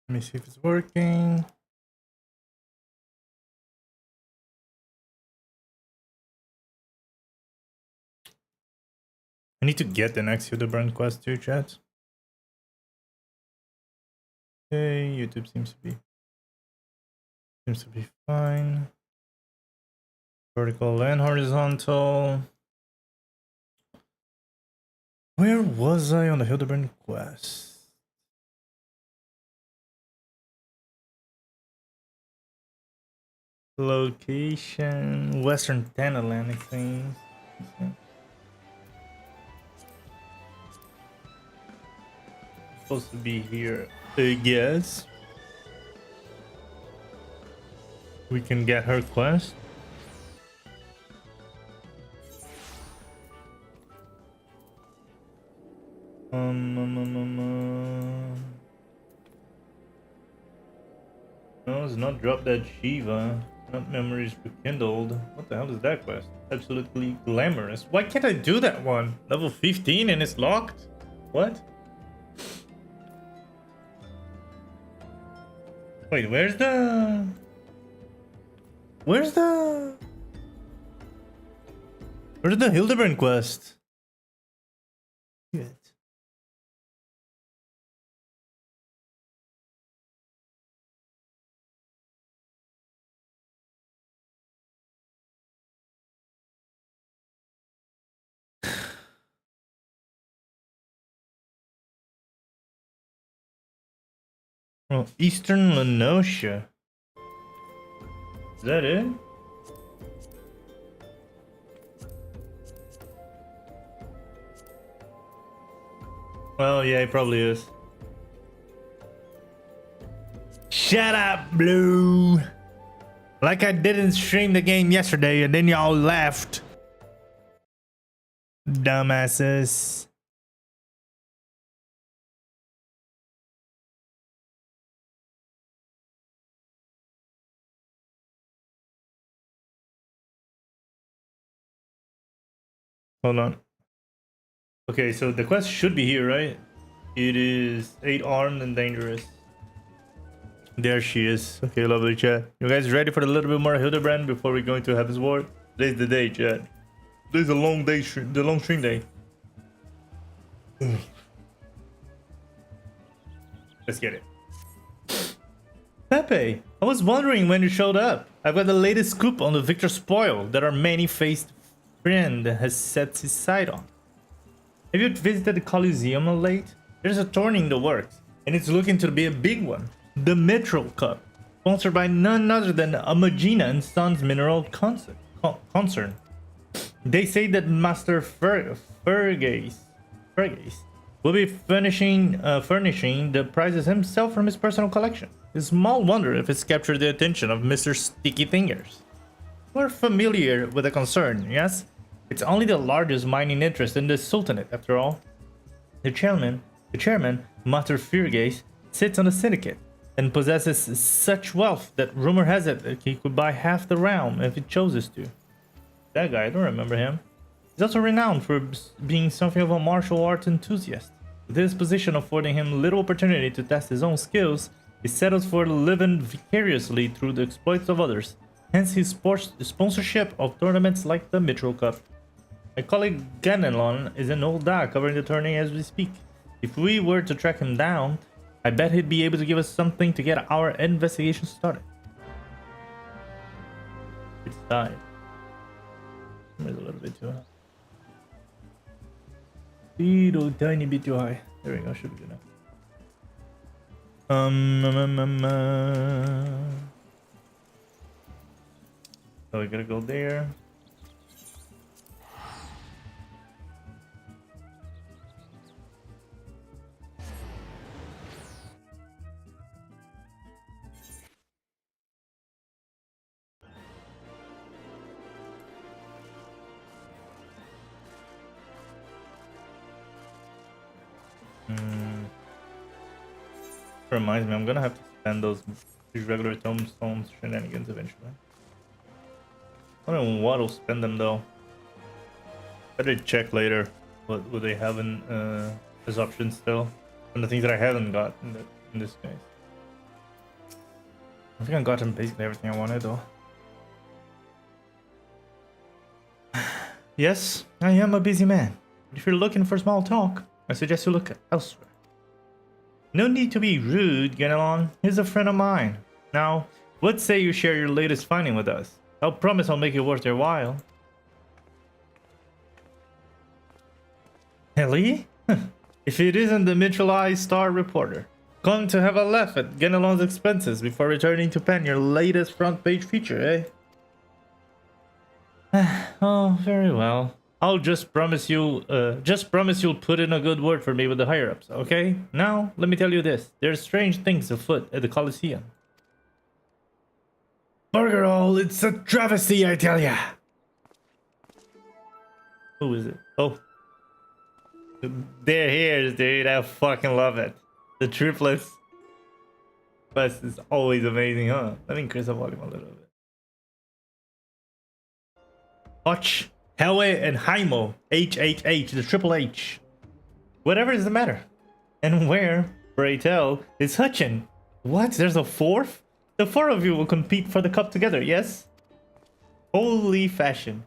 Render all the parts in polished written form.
Let me see if it's working. I need to get the next Hildibrand quest too, chat. Okay, YouTube seems to be fine. Vertical and horizontal. Where was I on the Hildibrand quest? Location Western Tanaland, I think. Supposed to be here, I guess. We can get her quest. No, it's not drop that Shiva. Not memories rekindled. What the hell is that quest? Absolutely glamorous. Why can't I do that one? Level 15 and it's locked? What? Wait, where's the Hildibrand quest? Shit. Oh, Eastern Lenosha. Is that it? Well, yeah, it probably is. Shut up, Blue! Like I didn't stream the game yesterday and then y'all left. Dumbasses. Hold on. Okay, so the quest should be here, right? It is 8 armed and dangerous. There she is. Okay, lovely chat. You guys ready for a little bit more Hildibrand before we go into Heavensward? Today's the day, chat. Today's a long day, the long stream day. Let's get it. Pepe, I was wondering when you showed up. I've got the latest scoop on the Victor spoil that our many-faced friend has set his sight on. Have you visited the Coliseum of late? There's a tourney in the works, and it's looking to be a big one. The Mithril Cup, sponsored by none other than Amagina and Sons Mineral Concern. They say that Master Fergus will be furnishing the prizes himself from his personal collection. It's small wonder if it's captured the attention of Mr. Sticky Fingers. We're familiar with the concern, yes? It's only the largest mining interest in the Sultanate, after all. The chairman, Master Fergus, sits on the syndicate and possesses such wealth that rumor has it that he could buy half the realm if he chooses to. That guy, I don't remember him. He's also renowned for being something of a martial arts enthusiast. With his position affording him little opportunity to test his own skills, he settles for living vicariously through the exploits of others, hence his sponsorship of tournaments like the Mithril Cup. My colleague Ganelon is in Old Da covering the tourney as we speak. If we were to track him down, I bet he'd be able to give us something to get our investigation started. It's time. It's a little bit too high. Little tiny bit too high. There we go, should be good now. So we gotta go there. Reminds me, I'm gonna have to spend these regular tombstones shenanigans eventually. I don't know what will spend them though. Better check later what they have in as options still, and the things that I haven't got in this case. I think I got basically everything I wanted though. Yes, I am a busy man. If you're looking for small talk, I suggest you look elsewhere. No need to be rude, Ganelon. He's a friend of mine. Now, what say you share your latest finding with us? I'll promise I'll make it worth your while. Ellie? If it isn't the Mitchell Star reporter. Come to have a laugh at Ganelon's expenses before returning to pen your latest front page feature, eh? Oh, very well. I'll just promise you'll put in a good word for me with the higher-ups, okay? Now, let me tell you this. There's strange things afoot at the Coliseum. Burger roll, it's a travesty, I tell ya! Who is it? Oh. They're here, dude. I fucking love it. The triplets. Quest is always amazing, huh? Let me increase the volume a little bit. Hotch, Helwe, and Haimo. HHH, the triple H. Whatever is the matter? And where, pray tell, is Hutchin? What? There's a fourth? The four of you will compete for the cup together, yes? Holy fashion.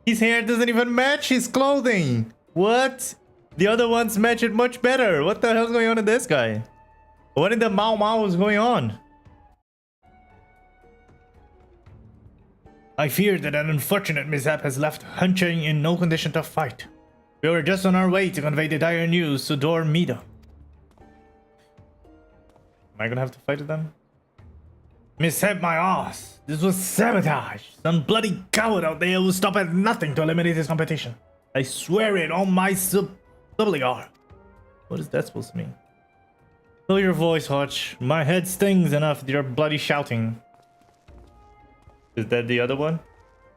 His hair doesn't even match his clothing. What? The other ones match it much better. What the hell's going on with this guy? What in the Mau Mau is going on? I fear that an unfortunate mishap has left Hutchin in no condition to fight. We were just on our way to convey the dire news to Dor Mido. Am I gonna have to fight with them? Mishap my ass. This was sabotage. Some bloody coward out there will stop at nothing to eliminate this competition. I swear it on my WR. What is that supposed to mean? Slow your voice, Hutch. My head stings enough with your bloody shouting. Is that the other one?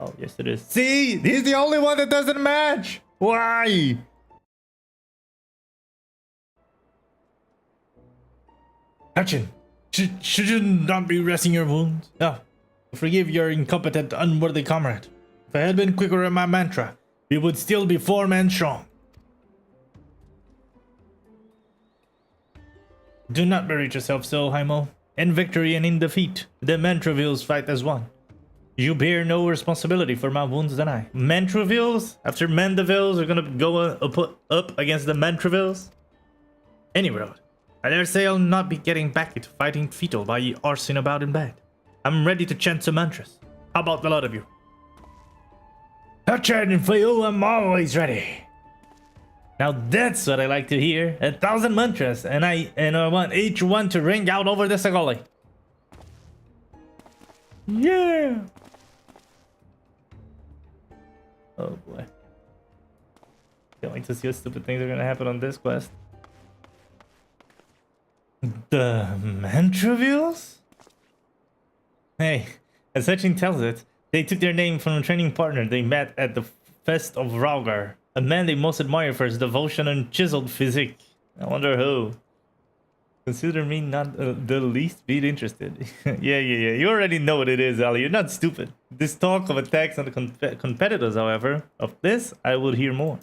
Oh, yes it is. See? He's the only one that doesn't match! Why? Hutchin, should you not be resting your wounds? No. Forgive your incompetent, unworthy comrade. If I had been quicker in my mantra, we would still be 4 men strong. Do not berate yourself so, Haimo. In victory and in defeat, the Mantravilles fight as one. You bear no responsibility for my wounds than I. Mantravilles? After Mandavilles are gonna go up against the Mantravilles? Any road. I dare say I'll not be getting back into fighting fetal by arsing about in bed. I'm ready to chant some mantras. How about the lot of you? Hutchin, for you, I'm always ready. Now that's what I like to hear. 1,000 mantras, and I want each one to ring out over the Sagoli. Yeah. Oh boy. Can't wait to see what stupid things are gonna happen on this quest. The Mantravilles? Hey, as Hutchin tells it, they took their name from a training partner they met at the Fest of Raugar. A man they most admire for his devotion and chiseled physique. I wonder who. Consider me not the least bit interested. Yeah. You already know what it is, Ali. You're not stupid. This talk of attacks on the competitors, however, of this, I will hear more.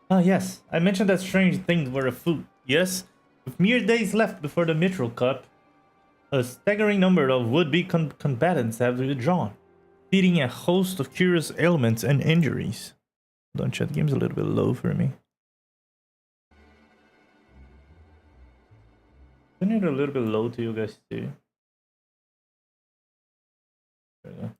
Ah, yes. I mentioned that strange things were afoot. Yes? With mere days left before the Mithril Cup, a staggering number of would-be combatants have withdrawn, feeding a host of curious ailments and injuries. Hold on, chat. The game's a little bit low for me. Isn't it a little bit low to you guys too? There we go.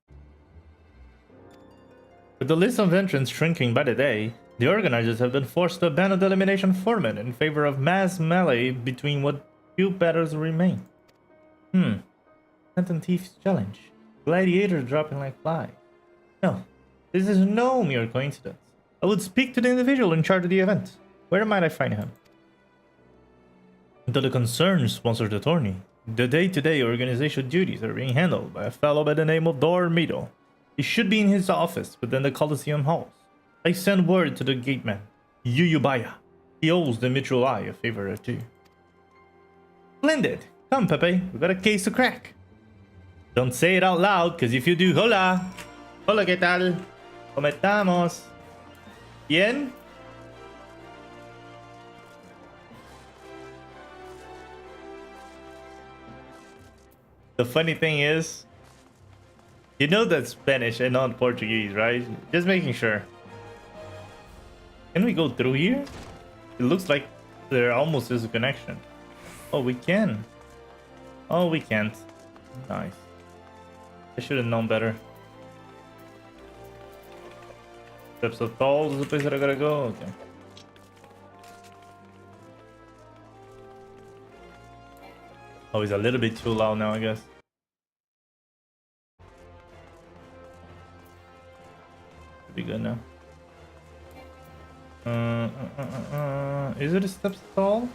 With the list of entrants shrinking by the day, the organizers have been forced to abandon the elimination format in favor of mass melee between what few battles remain. Phantom Thief's challenge. Gladiators dropping like flies. No, this is no mere coincidence. I would speak to the individual in charge of the event. Where might I find him? Until the concern sponsors the tourney, the day-to-day organization duties are being handled by a fellow by the name of Dor Mido. He should be in his office within the Coliseum halls. I send word to the gateman, Yuyubaya. He owes the Mithril Eye a favor or two. Splendid! Come, Pepe, we got a case to crack. Don't say it out loud, because if you do, hola! Hola, ¿qué tal? ¿Cómo estamos? ¿Bien? The funny thing is, you know that's Spanish and not Portuguese, right? Just making sure. Can we go through here? It looks like there almost is a connection. Oh, we can. Oh, we can't. Nice. I should have known better. Steps of tall is the place that I gotta go. Okay. Oh, he's a little bit too loud now, I guess. Should be good now. Is it a steps tall?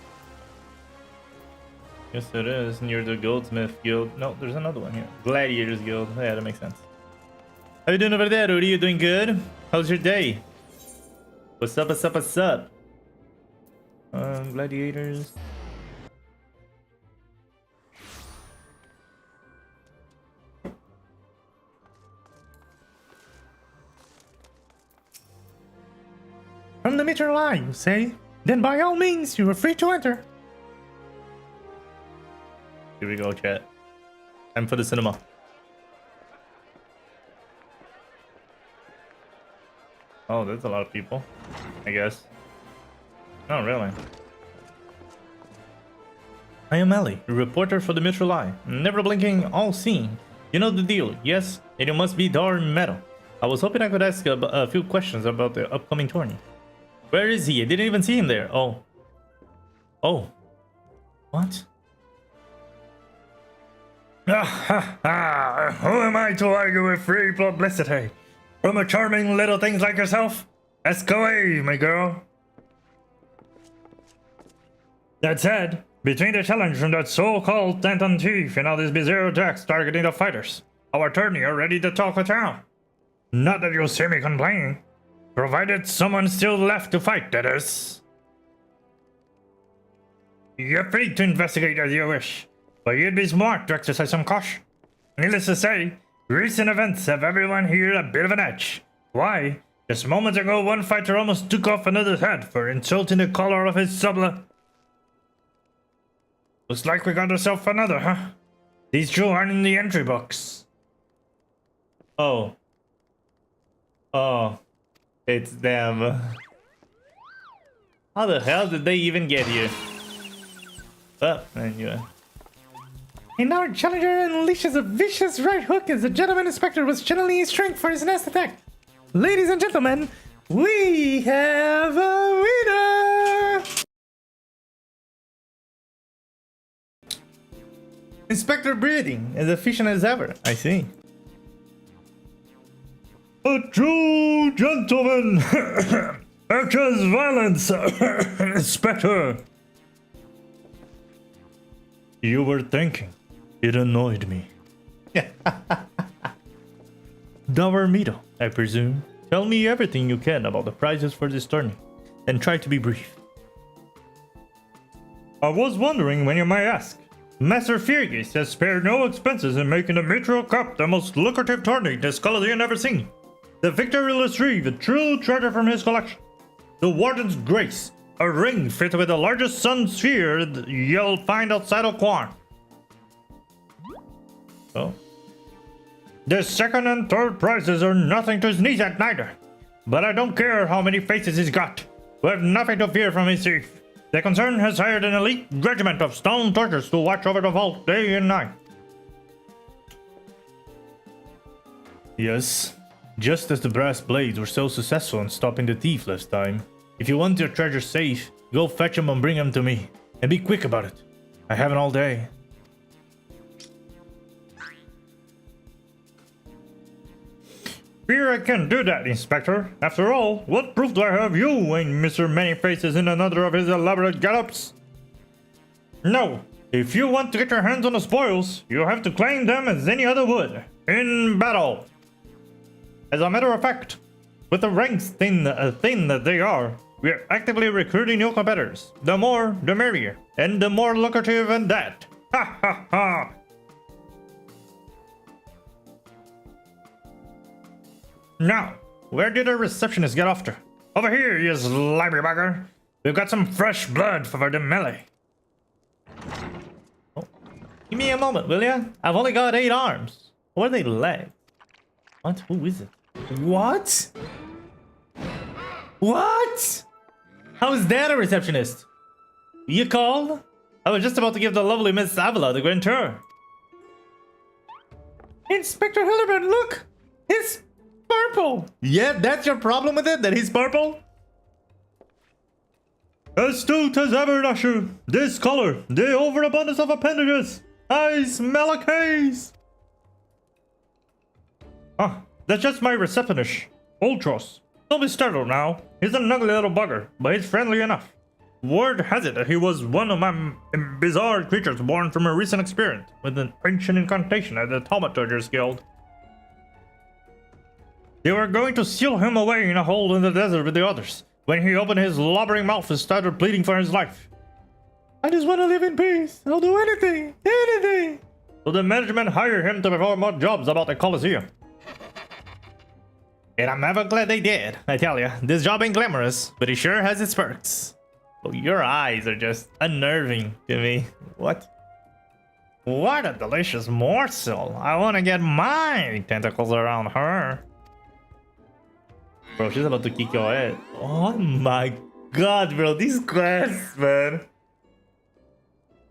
Yes, it is near the Goldsmith Guild. No, there's another one here. Gladiators Guild. Yeah, that makes sense. How you doing over there, Rudy? You doing good? How's your day? What's up? What's up? What's up? Gladiators. From the meter line, you say? Then by all means, you are free to enter. Here we go, chat. Time for the cinema. Oh, there's a lot of people, I guess. Oh, really? I am Ellie, a reporter for the Metro Line. Never blinking, all seeing. You know the deal, yes? And you must be darn metal. I was hoping I could ask a few questions about the upcoming tourney. Where is he? I didn't even see him there. Oh. Oh. What? Who am I to argue with free publicity? From a charming little things like yourself? Ask away, my girl. That said, between the challenge from that so-called Tantan Thief and all these bizarre attacks targeting the fighters, our attorney are ready to talk with town. Not that you'll see me complaining. Provided someone's still left to fight, that is. You're free to investigate as you wish, but you'd be smart to exercise some caution. Needless to say, recent events have everyone here a bit of an edge. Why? Just moments ago, one fighter almost took off another's head for insulting the color of his subla. Looks like we got ourselves another, huh? These two aren't in the entry books. Oh. Oh. It's them. How the hell did they even get here? Oh, anyway. And our challenger unleashes a vicious right hook as the gentleman inspector was channeling his strength for his next attack. Ladies and gentlemen, we have a winner! Inspector Breeding, as efficient as ever, I see. A true gentleman! Actors violence! Inspector! You were thinking. It annoyed me. Mito, I presume. Tell me everything you can about the prizes for this tourney, and try to be brief. I was wondering when you might ask. Master Ffxiv has spared no expenses in making the Metro Cup the most lucrative tourney this Coliseum ever seen. The victor will retrieve a true treasure from his collection. The Warden's Grace, a ring fitted with the largest sun sphere you'll find outside of Quan. Oh. The second and third prizes are nothing to sneeze at neither. But I don't care how many faces he's got. We have nothing to fear from his thief. The concern has hired an elite regiment of stone torches to watch over the vault day and night. Yes. Just as the brass blades were so successful in stopping the thief last time. If you want your treasure safe, go fetch them and bring them to me. And be quick about it. I haven't all day. Fear I can do that, Inspector. After all, what proof do I have you ain't Mr. Many Faces in another of his elaborate gallops? No. If you want to get your hands on the spoils, you have to claim them as any other would. In battle. As a matter of fact, with the ranks thin that they are, we are actively recruiting new competitors. The more, the merrier. And the more lucrative and that. Ha ha ha! Now, where did our receptionist get off to? Over here, you slimy bugger. We've got some fresh blood for the melee. Oh. Give me a moment, will ya? I've only got 8 arms. Or are they legs? What? Who is it? What? What? How is that a receptionist? You called? I was just about to give the lovely Miss Avila the grand tour. Inspector Hildibrand, look! He's purple! Yeah, that's your problem with it? That he's purple? Astute as ever, Dasher. This color, the overabundance of appendages. I smell a case. Ah, that's just my receptionist, Ultros. Don't be startled now. He's an ugly little bugger, but he's friendly enough. Word has it that he was one of my bizarre creatures born from a recent experiment with an ancient incantation at the Thaumaturgers Guild. They were going to seal him away in a hole in the desert with the others, when he opened his slobbering mouth and started pleading for his life. I just want to live in peace. I'll do anything, anything. So the management hired him to perform more jobs about the Colosseum. And I'm ever glad they did. I tell ya, this job ain't glamorous, but it sure has its perks. Oh, your eyes are just unnerving to me. What? What a delicious morsel. I want to get my tentacles around her. Bro, she's about to kick your head. Oh my god, bro. These quests, man.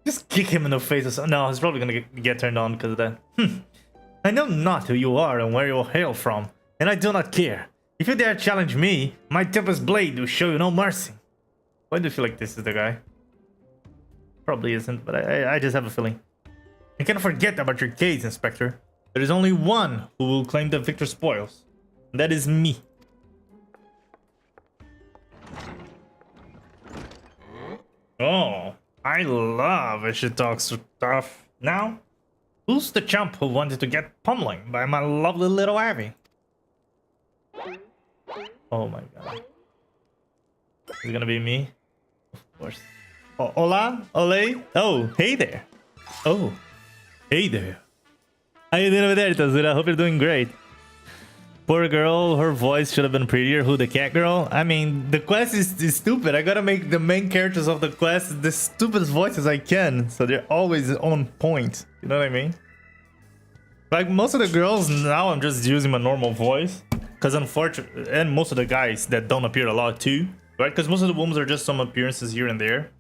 Just kick him in the face or something. No, he's probably gonna get turned on because of that. I know not who you are and where you hail from, and I do not care. If you dare challenge me, my Tempest Blade will show you no mercy. Why do you feel like this is the guy? Probably isn't, but I just have a feeling. You can't forget about your case, Inspector. There is only one who will claim the victor spoils. And that is me. Oh, I love it. She talks tough. Now, who's the chump who wanted to get pummeling by my lovely little Abby? Oh my god. Is it gonna be me? Of course. Oh, hola? Ole? Oh, hey there. Oh, hey there. How you doing over there, Tazura? I hope you're doing great. Poor girl, her voice should have been prettier. Who, the cat girl? I mean, the quest is stupid. I gotta make the main characters of the quest the stupidest voices I can, so they're always on point. You know what I mean? Like, most of the girls now, I'm just using my normal voice. Because unfortunately, and most of the guys that don't appear a lot too. Right? Because most of the women are just some appearances here and there.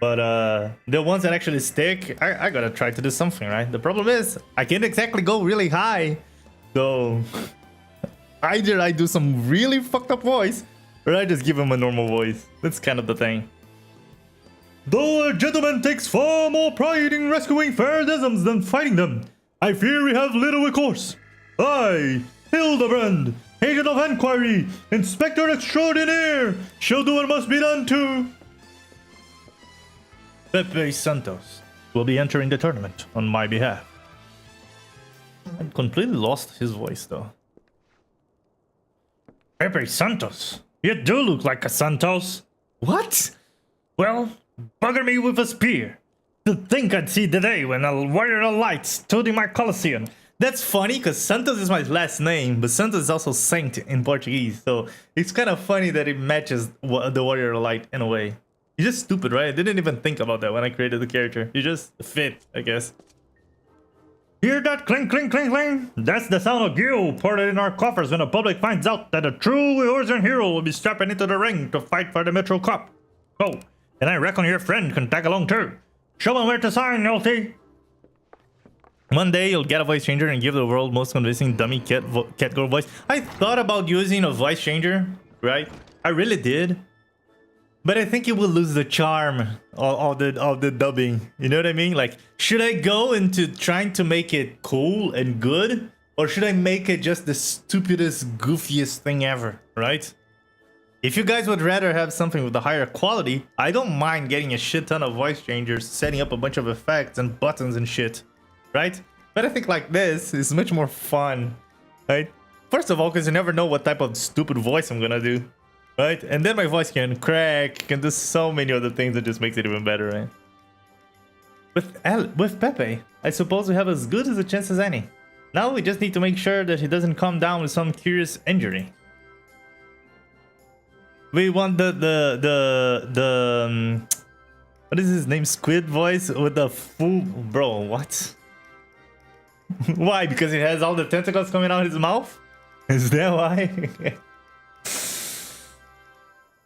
But the ones that actually stick, I gotta try to do something, right? The problem is, I can't exactly go really high. So, either I do some really fucked up voice, or I just give him a normal voice. That's kind of the thing. Though a gentleman takes far more pride in rescuing fair desms than fighting them, I fear we have little recourse. I, Hildibrand, agent of inquiry, inspector extraordinaire, shall do what must be done to... Pepe Santos will be entering the tournament on my behalf. I completely lost his voice though. Pepe Santos? You do look like a Santos. What? Well, bugger me with a spear. To think I'd see the day when a warrior of light stood in my Colosseum. That's funny because Santos is my last name, but Santos is also saint in Portuguese, so it's kind of funny that it matches the warrior of light in a way. You're just stupid, right? I didn't even think about that when I created the character. You just fit, I guess. Hear that clink, clink, clink, clink? That's the sound of gil poured in our coffers when the public finds out that a true Eorzean hero will be stepping into the ring to fight for the Metro Cup. Oh, and I reckon your friend can tag along too. Show him where to sign, LT. One day you'll get a voice changer and give the world most convincing dummy cat girl voice. I thought about using a voice changer, right? I really did. But I think it will lose the charm of the dubbing. You know what I mean? Like, should I go into trying to make it cool and good? Or should I make it just the stupidest, goofiest thing ever, right? If you guys would rather have something with a higher quality, I don't mind getting a shit ton of voice changers, setting up a bunch of effects and buttons and shit, right? But I think like this is much more fun, right? First of all, because you never know what type of stupid voice I'm gonna do. Right? And then my voice can crack, can do so many other things that just makes it even better, right? With Pepe, I suppose we have as good as a chance as any. Now we just need to make sure that he doesn't come down with some curious injury. We want the What is his name? Squid voice with the full... Bro, what? Why? Because he has all the tentacles coming out of his mouth? Is that why?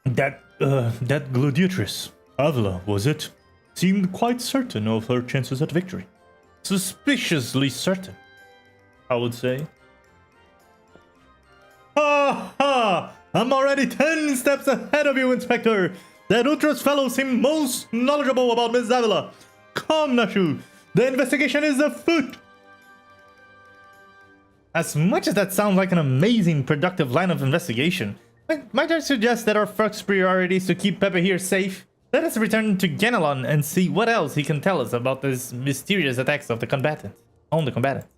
That gladiatress, Avila, was it? Seemed quite certain of her chances at victory. Suspiciously certain, I would say. Ha ha! I'm already 10 steps ahead of you, Inspector! That Ultras fellow seemed most knowledgeable about Miss Avila. Come, Nashu! The investigation is afoot! As much as that sounds like an amazing, productive line of investigation, might I suggest that our first priority is to keep Pepe here safe? Let us return to Ganelon and see what else he can tell us about this mysterious attacks of the combatants. On the combatants.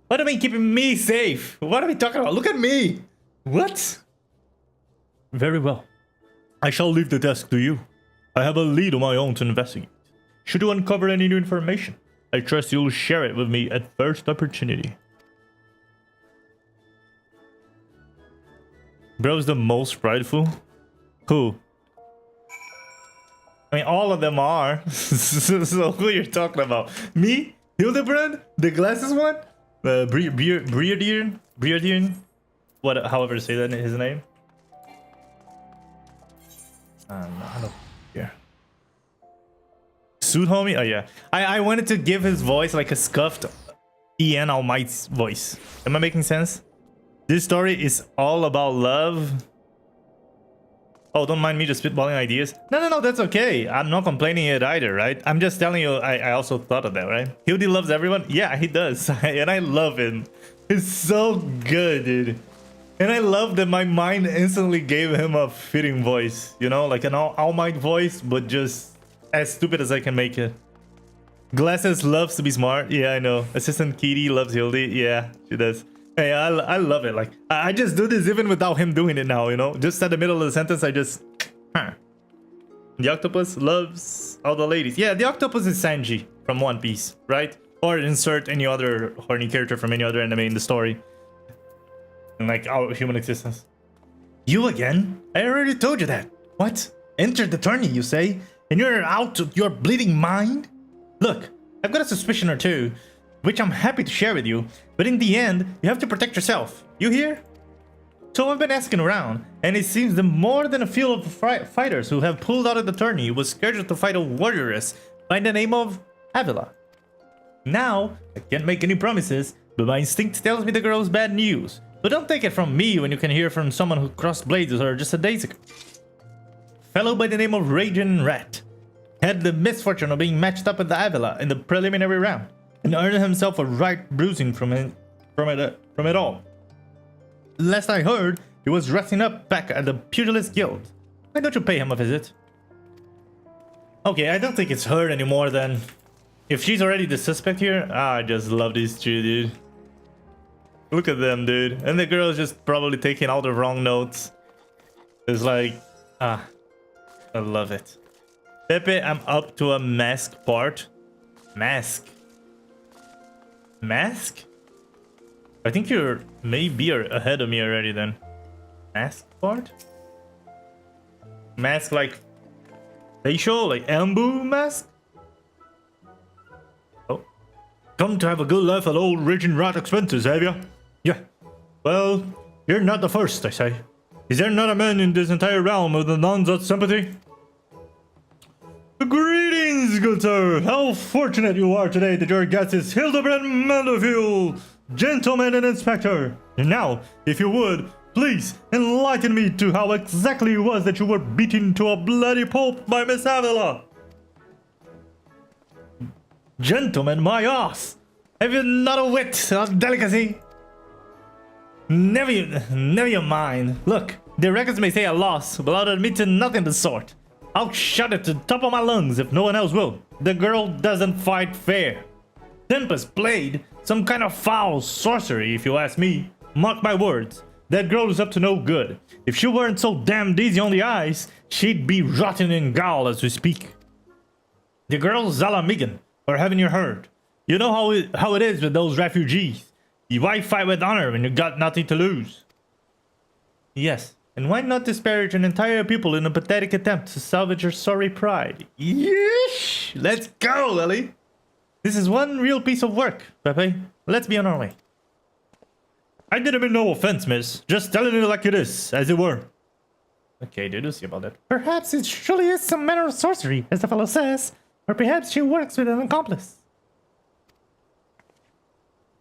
What do you mean keeping me safe? What are we talking about? Look at me! What? Very well. I shall leave the desk to you. I have a lead of my own to investigate. Should you uncover any new information, I trust you'll share it with me at first opportunity. Bro's the most prideful? Who? I mean, all of them are. So who you're talking about? Me? Hildibrand? The glasses one? Briardian? What? However to say that his name? I don't care. Suit homie? Oh yeah. I wanted to give his voice like a scuffed Ian Almight's voice. Am I making sense? This story is all about love. Oh, don't mind me just spitballing ideas. No, that's okay. I'm not complaining it either, right? I'm just telling you, I also thought of that, right? Hildy loves everyone. Yeah, he does. And I love him. He's so good, dude. And I love that my mind instantly gave him a fitting voice. You know, like an All Might voice, but just as stupid as I can make it. Glasses loves to be smart. Yeah, I know. Assistant Kitty loves Hildy. Yeah, she does. Hey, I love it. Like, I just do this even without him doing it now, you know? Just at the middle of the sentence, I just... Huh. The octopus loves all the ladies. Yeah, the octopus is Sanji from One Piece, right? Or insert any other horny character from any other anime in the story. In, like, our human existence. You again? I already told you that. What? Entered the tourney, you say? And you're out of your bleeding mind? Look, I've got a suspicion or two, which I'm happy to share with you, but in the end, you have to protect yourself. You hear? So I've been asking around, and it seems that more than a few of the fighters who have pulled out of the tourney was scheduled to fight a warrioress by the name of Avila. Now, I can't make any promises, but my instinct tells me the girl's bad news. But don't take it from me when you can hear from someone who crossed blades with her just a days ago. Fellow by the name of Raging Rat had the misfortune of being matched up with the Avila in the preliminary round, and earned himself a right bruising from it all. Last I heard, he was resting up back at the Pugilist Guild. Why don't you pay him a visit? Okay, I don't think it's her anymore then. If she's already the suspect here, I just love these two, dude. Look at them, dude. And the girl's just probably taking all the wrong notes. It's like, I love it. Pepe, I'm up to a mask part. Mask? I think you're maybe ahead of me already then. Mask part? Mask like facial, like Ambu mask? Oh. Come to have a good laugh at old Raging Rat expenses, have ya? Yeah. Well, you're not the first, I say. Is there not a man in this entire realm with a non-such sympathy? Greetings, good sir! How fortunate you are today that your guest is Hildibrand Mandeville, gentleman and inspector. And now, if you would, please enlighten me to how exactly it was that you were beaten to a bloody pulp by Miss Avila. Gentlemen, my ass! Have you not a wit or delicacy? Never you mind. Look, the records may say a loss, but I'll admit to nothing of the sort. I'll shout it to the top of my lungs if no one else will. The girl doesn't fight fair. Tempest played some kind of foul sorcery, if you ask me. Mark my words, that girl is up to no good. If she weren't so damned easy on the eyes, she'd be rotting in gall as we speak. The girl's Zalamigan, or haven't you heard? You know how it is with those refugees. Why fight with honor when you got nothing to lose? Yes, And why not disparage an entire people in a pathetic attempt to salvage your sorry pride? Yeesh! Let's go, Ellie! This is one real piece of work, Pepe. Let's be on our way. I didn't mean no offense, miss. Just telling it like it is, as it were. Okay, dude, we'll see about that. Perhaps it surely is some manner of sorcery, as the fellow says. Or perhaps she works with an accomplice.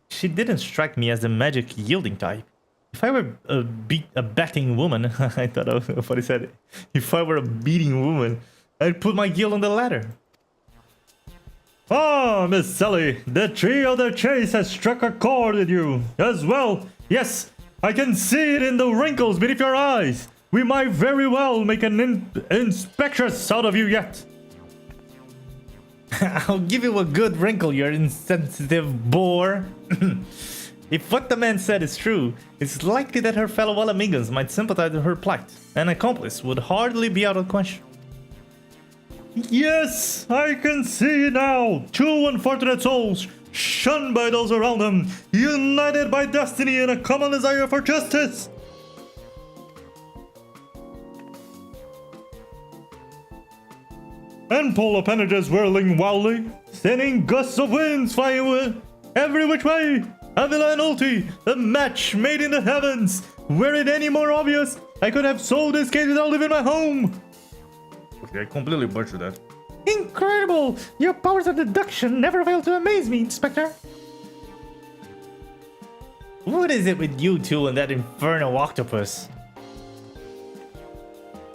She didn't strike me as the magic yielding type. If I were a batting woman, I thought of what he said. If I were a beating woman, I'd put my guild on the ladder. Ah, Miss Sally, the tree of the chase has struck a chord with you. As well, yes, I can see it in the wrinkles beneath your eyes. We might very well make an inspectress out of you yet. I'll give you a good wrinkle, you insensitive boar. If what the man said is true, it's likely that her fellow Alamigans might sympathize with her plight. An accomplice would hardly be out of question. Yes, I can see now. Two unfortunate souls, shunned by those around them, united by destiny and a common desire for justice. And pole appendages whirling wildly, sending gusts of winds flying every which way. Avila and Ulti, the match made in the heavens. Were it any more obvious, I could have sold this case without leaving my home. Okay, I completely butchered that. Incredible! Your powers of deduction never fail to amaze me, Inspector. What is it with you two and that infernal octopus?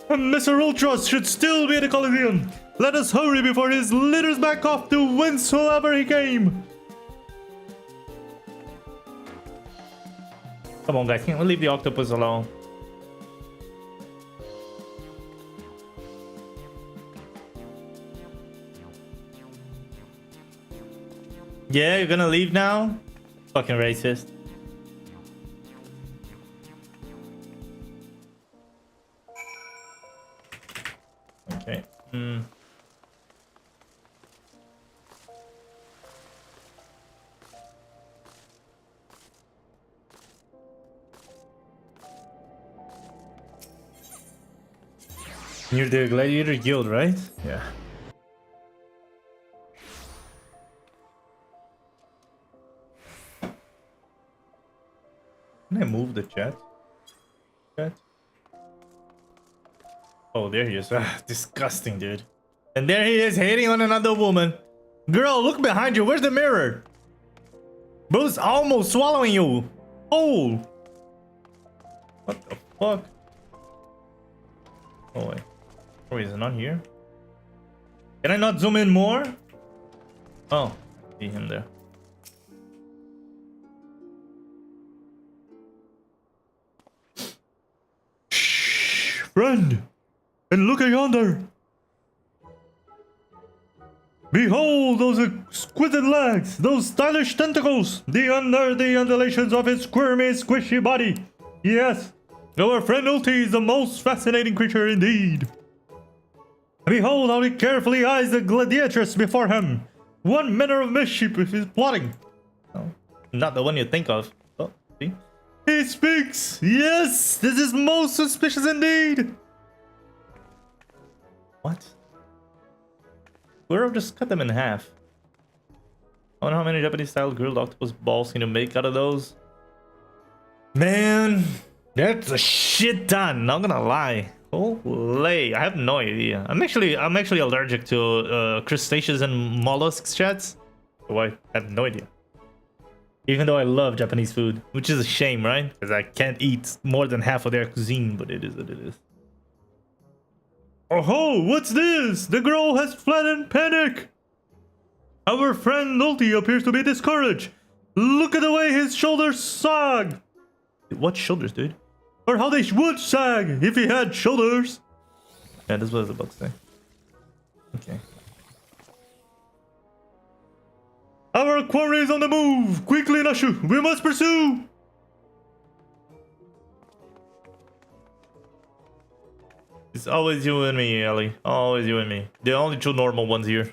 And Mr. Ultros should still be at the Coliseum. Let us hurry before he litters back off to whensoever he came. Come on, guys, can't we leave the octopus alone? Yeah, you're gonna leave now? Fucking racist. Okay. You're the Gladiator Guild, right? Yeah. Can I move the chat? Oh, there he is. Ah, disgusting, dude. And there he is, hating on another woman. Girl, look behind you. Where's the mirror? Bro's almost swallowing you. Oh. What the fuck? Oh, wait. Oh, is it not here? Can I not zoom in more? Oh, I see him there. Shh, friend. And look at yonder. Behold those exquisite legs, those stylish tentacles, the unearthly undulations of his squirmy, squishy body. Yes, our friend Ulti is the most fascinating creature indeed. Behold how he carefully eyes the gladiatress before him. One manner of mischief if he's plotting. Oh, not the one you think of. Oh, see? He speaks! Yes! This is most suspicious indeed! What? We'll just cut them in half. I wonder how many Japanese-style grilled octopus balls can you make out of those? Man, that's a shit ton, not gonna lie. Holy, I have no idea. I'm actually allergic to crustaceans and mollusks, chats. So I have no idea. Even though I love Japanese food, which is a shame, right? Because I can't eat more than half of their cuisine, but it is what it is. Oh ho, what's this? The girl has fled in panic. Our friend Ulti appears to be discouraged. Look at the way his shoulders sag. What shoulders, dude? Or how they would sag if he had shoulders. Yeah, that's what I was about to say. Okay. Our quarry is on the move. Quickly, Nashu, we must pursue. It's always you and me, Ellie. Always you and me. The only two normal ones here.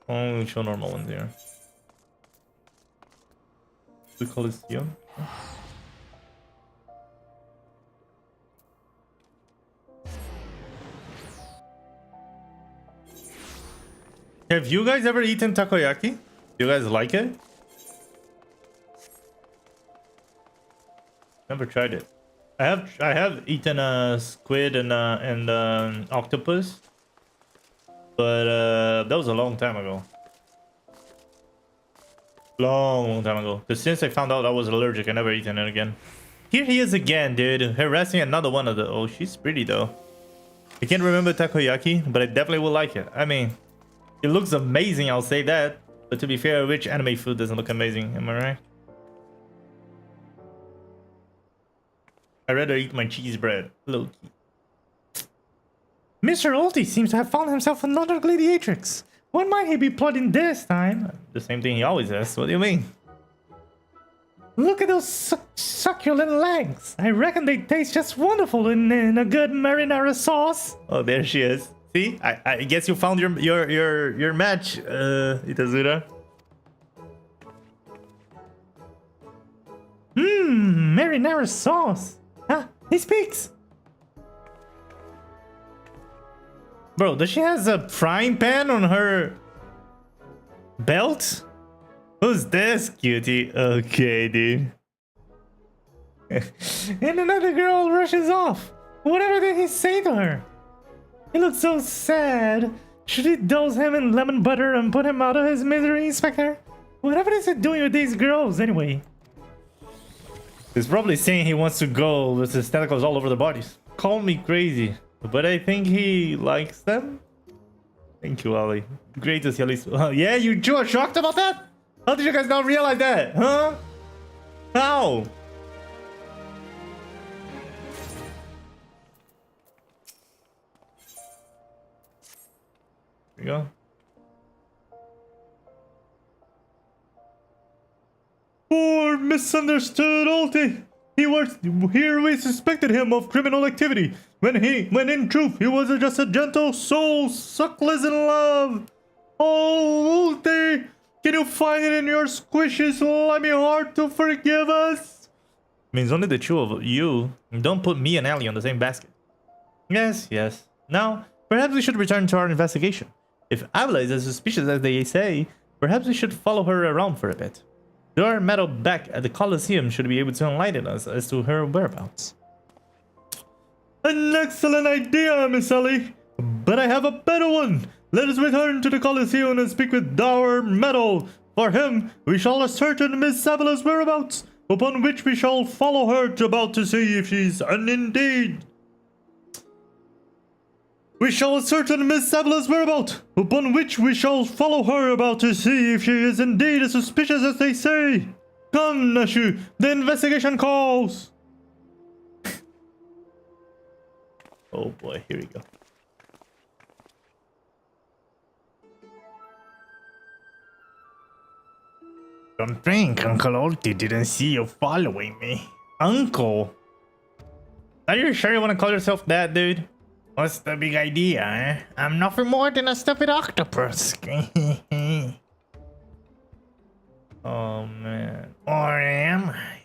Only two normal ones here. We call it Sion. Have you guys ever eaten takoyaki? You guys like it? Never tried it. I have eaten a squid and octopus, but that was a long time ago. Long time ago. Because since I found out I was allergic, I never eaten it again. Here he is again, dude. Harassing another one of the... Oh, she's pretty though. I can't remember takoyaki, but I definitely will like it. I mean, it looks amazing, I'll say that. But to be fair, which anime food doesn't look amazing? Am I right? I'd rather eat my cheese bread. Low-key. Mr. Ulti seems to have found himself another gladiatrix. What might he be plotting this time? The same thing he always asks. What do you mean? Look at those succulent legs. I reckon they taste just wonderful in a good marinara sauce. Oh, there she is. See? I guess you found your match, Itazura. Marinara sauce. Ah, he speaks. Bro, does she has a frying pan on her belt? Who's this cutie? Okay, dude. And another girl rushes off. Whatever did he say to her? He looks so sad. Should he dose him in lemon butter and put him out of his misery, Inspector? Whatever is he doing with these girls, anyway? He's probably saying he wants to go with his tentacles all over their bodies. Call me crazy, but I think he likes them. Thank you, Ali. Great to see at least. Yeah, you two are shocked about that? How did you guys not realize that? Huh? How? There you go. Poor misunderstood Ulti. He was here. We suspected him of criminal activity when in truth he was just a gentle soul, suckless in love. Oh, Ulti, can you find it in your squishy, slimy heart to forgive us? Means only the two of you. Don't put me and Ellie on the same basket. Yes, yes. Now, perhaps we should return to our investigation. If Avila is as suspicious as they say, perhaps we should follow her around for a bit. Your medal back at the Colosseum should be able to enlighten us as to her whereabouts. An excellent idea, Miss Ellie. But I have a better one. Let us return to the Colosseum and speak with Dower Meadow. For him, we shall ascertain Miss Avila's whereabouts, upon which we shall follow her about to see if she's indeed. We shall ascertain Miss Avila's whereabouts, upon which we shall follow her about to see if she is indeed as suspicious as they say. Come, Nashu, the investigation calls. Oh boy, here we go. Don't think Uncle Ulti didn't see you following me. Uncle? Are you sure you want to call yourself that, dude? What's the big idea, eh? I'm nothing more than a stupid octopus. Oh, man. Or am I?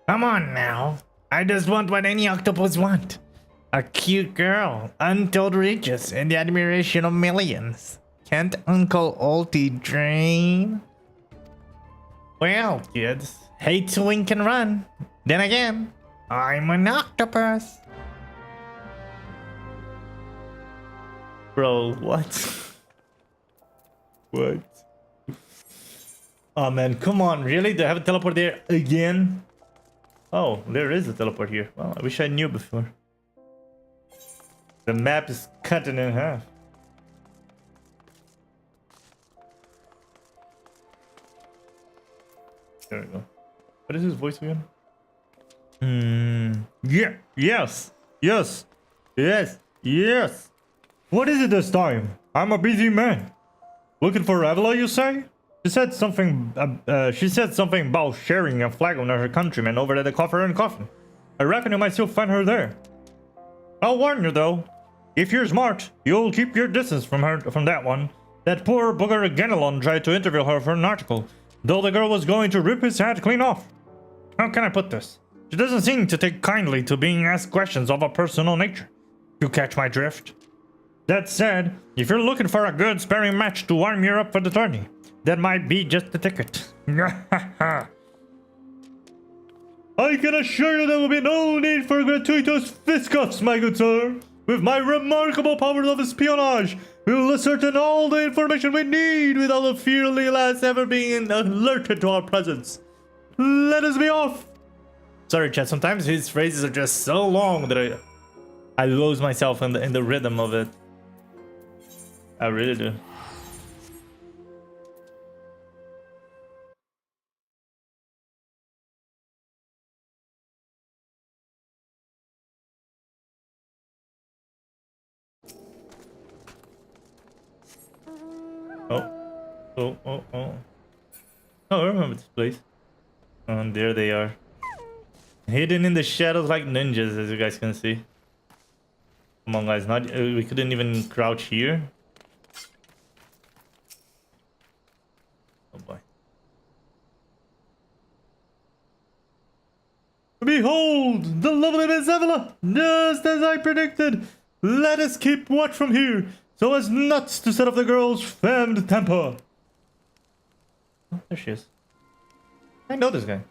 Come on now. I just want what any octopus want. A cute girl, untold riches, and the admiration of millions. Can't Uncle Ulti dream? Well, kids, hate to wink and run. Then again, I'm an octopus. Bro, what? What? Oh man, come on, really? Do I have a teleport there again? Oh, there is a teleport here. Well, I wish I knew before. The map is cut in half. There we go. What is his voice again? Yeah, yes, yes, yes, yes. What is it this time? I'm a busy man. Looking for Avila, you say? She said something about sharing a flag with her countrymen over at the Coffer and Coffin. I reckon you might still find her there. I'll warn you though. If you're smart, you'll keep your distance from that one. That poor booger Ganelon tried to interview her for an article, though the girl was going to rip his head clean off. How can I put this? She doesn't seem to take kindly to being asked questions of a personal nature. You catch my drift? That said, if you're looking for a good sparring match to warm you up for the tourney, that might be just the ticket. I can assure you there will be no need for gratuitous fisticuffs, my good sir. With my remarkable powers of espionage, we will ascertain all the information we need without the fear of Legolas ever being alerted to our presence. Let us be off. Sorry, chat. Sometimes his phrases are just so long that I lose myself in the rhythm of it. I really do. Oh. Oh, I remember this place. And there they are. Hidden in the shadows like ninjas, as you guys can see. Come on, guys. We couldn't even crouch here. Oh boy. Behold, the lovely Miss Evelyn, just as I predicted. Let us keep watch from here, so as not to set off the girl's famed temper. Oh, there she is. I know this guy.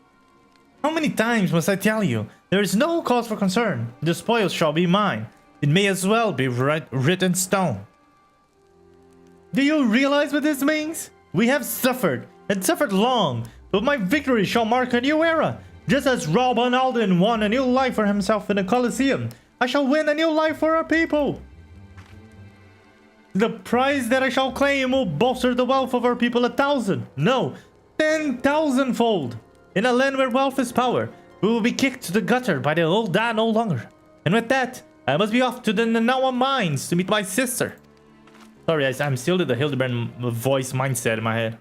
How many times must I tell you? There is no cause for concern. The spoils shall be mine. It may as well be written in stone. Do you realize what this means? We have suffered, and suffered long, but my victory shall mark a new era. Just as Robin Alden won a new life for himself in the Colosseum, I shall win a new life for our people. The prize that I shall claim will bolster the wealth of our people 1,000, no, 10,000-fold. In a land where wealth is power, we will be kicked to the gutter by the old dad no longer. And with that, I must be off to the Nanawa mines to meet my sister. Sorry, I'm still in the Hildibrand voice mindset in my head.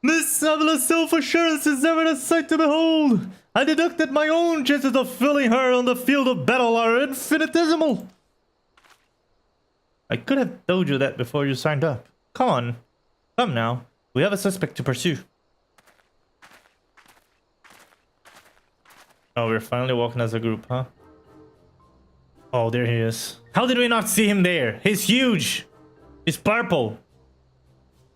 Miss Evelyn's self-assurance is ever a sight to behold. I deduct that my own chances of filling her on the field of battle are infinitesimal. I could have told you that before you signed up. Come on. Come now. We have a suspect to pursue. Oh, we're finally walking as a group, huh? Oh, there he is. How did we not see him there? He's huge. He's purple.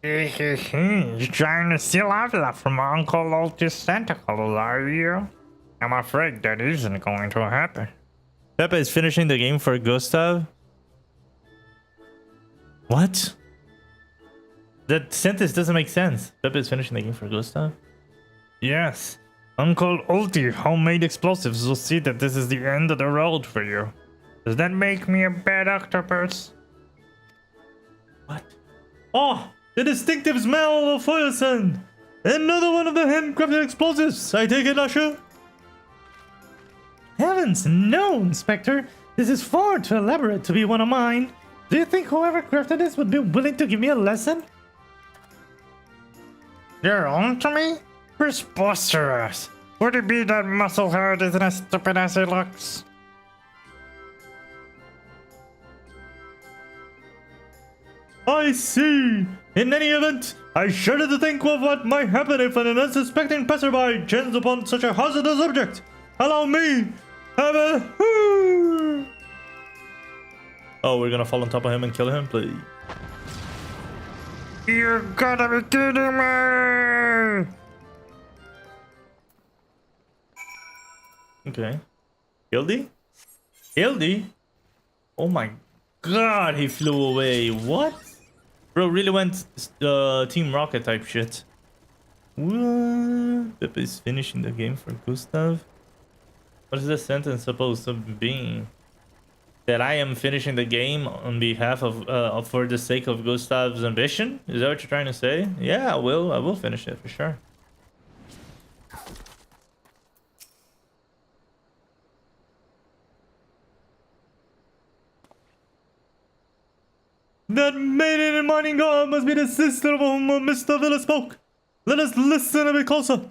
You're trying to steal Avila from Uncle Otis Tentacles, are you? I'm afraid that isn't going to happen. Pepe is finishing the game for Gustav. What? That sentence doesn't make sense. Pepe is finishing the game for Gustav? Yes. Uncle Ulti homemade explosives will see that this is the end of the road for you. Does that make me a bad octopus? What? Oh! The distinctive smell of PePezin! Another one of the handcrafted explosives, I take it, Usher? Heavens, no, Inspector! This is far too elaborate to be one of mine. Do you think whoever crafted this would be willing to give me a lesson? You're on to me? Preposterous! Would it be that musclehead isn't as stupid as he looks? I see! In any event, I shudder to think of what might happen if an unsuspecting passerby chanced upon such a hazardous object. Allow me! Have a... Oh, we're gonna fall on top of him and kill him, please. You gotta be kidding me! Okay. Hildy? Hildy? Oh my god, he flew away. What? Bro really went Team Rocket type shit. What? Pepe is finishing the game for Gustav? What is the sentence supposed to be? That I am finishing the game on behalf of for the sake of Gustav's ambition? Is that what you're trying to say? Yeah, I will finish it for sure. That maiden in mining god must be the sister of whom Mr. Villa spoke. Let us listen a bit closer.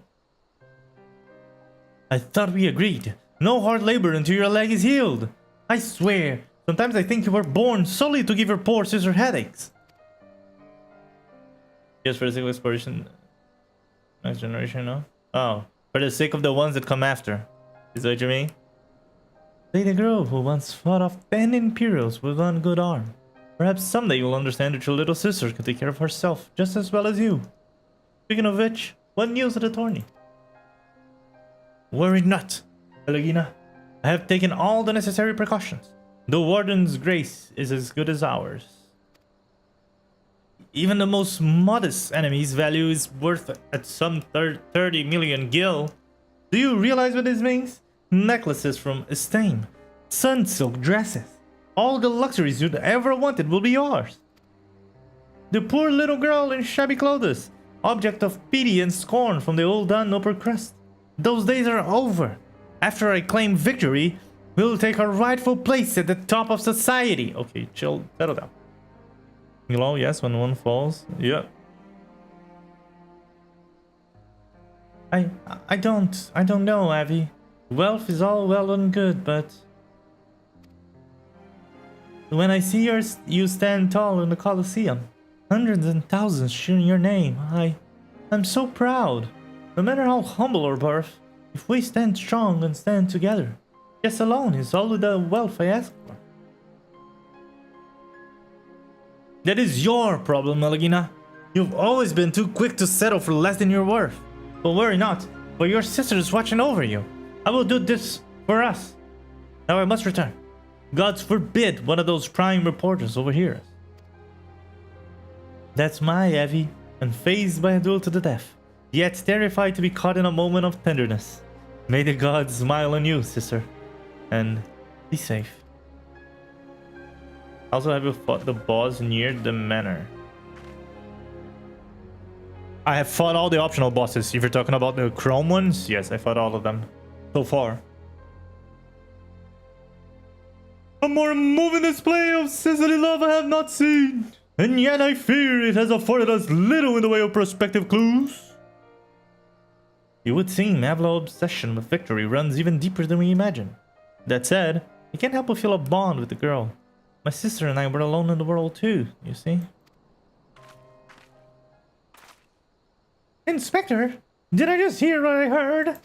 I thought we agreed. No hard labor until your leg is healed. I swear, sometimes I think you were born solely to give your poor sister headaches. Yes, for the sake of exploration. Next generation, no? Oh, for the sake of the ones that come after. Is that what you mean? Lady girl who once fought off 10 Imperials with one good arm. Perhaps someday you'll understand that your little sister can take care of herself just as well as you. Speaking of which, what news of the tourney? Worry not, Elegina. I have taken all the necessary precautions. The Warden's grace is as good as ours. Even the most modest enemy's value is worth at some 30 million gil. Do you realize what this means? Necklaces from Esteem, sun silk dresses. All the luxuries you'd ever wanted will be yours. The poor little girl in shabby clothes, object of pity and scorn from the old done upper crust. Those days are over. After I claim victory, we'll take our rightful place at the top of society. Okay, chill, settle down. Hello, yes, when one falls. Yeah. I don't know, Abby. Wealth is all well and good, but when I see you stand tall in the Colosseum, hundreds and thousands cheering your name, I'm so proud. No matter how humble our birth, if we stand strong and stand together, this alone is all the wealth I ask for. That is your problem, Elegina. You've always been too quick to settle for less than your worth. But worry not, for your sister is watching over you. I will do this for us. Now I must return. Gods forbid one of those prying reporters overhear us. That's my Evie, unfazed by a duel to the death, yet terrified to be caught in a moment of tenderness. May the gods smile on you, sister, and be safe. Also, have you fought the boss near the manor? I have fought all the optional bosses. If you're talking about the chrome ones, yes, I fought all of them so far. A more moving display of sisterly love I have not seen, and yet I fear it has afforded us little in the way of prospective clues. It would seem Avla's obsession with victory runs even deeper than we imagine. That said, I can't help but feel a bond with the girl. My sister and I were alone in the world too, you see. Inspector, did I just hear what I heard?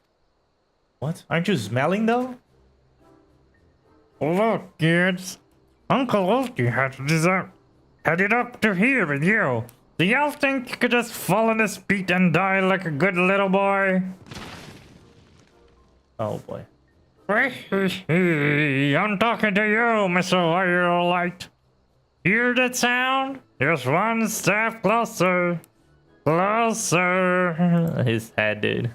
What? Aren't you smelling though? Look, kids. Uncle Ulti had it up to here with you. Do y'all think you could just fall on his feet and die like a good little boy? Oh boy. I'm talking to you, Mr. Light. Hear that sound? Just one step closer. Closer. His head, dude.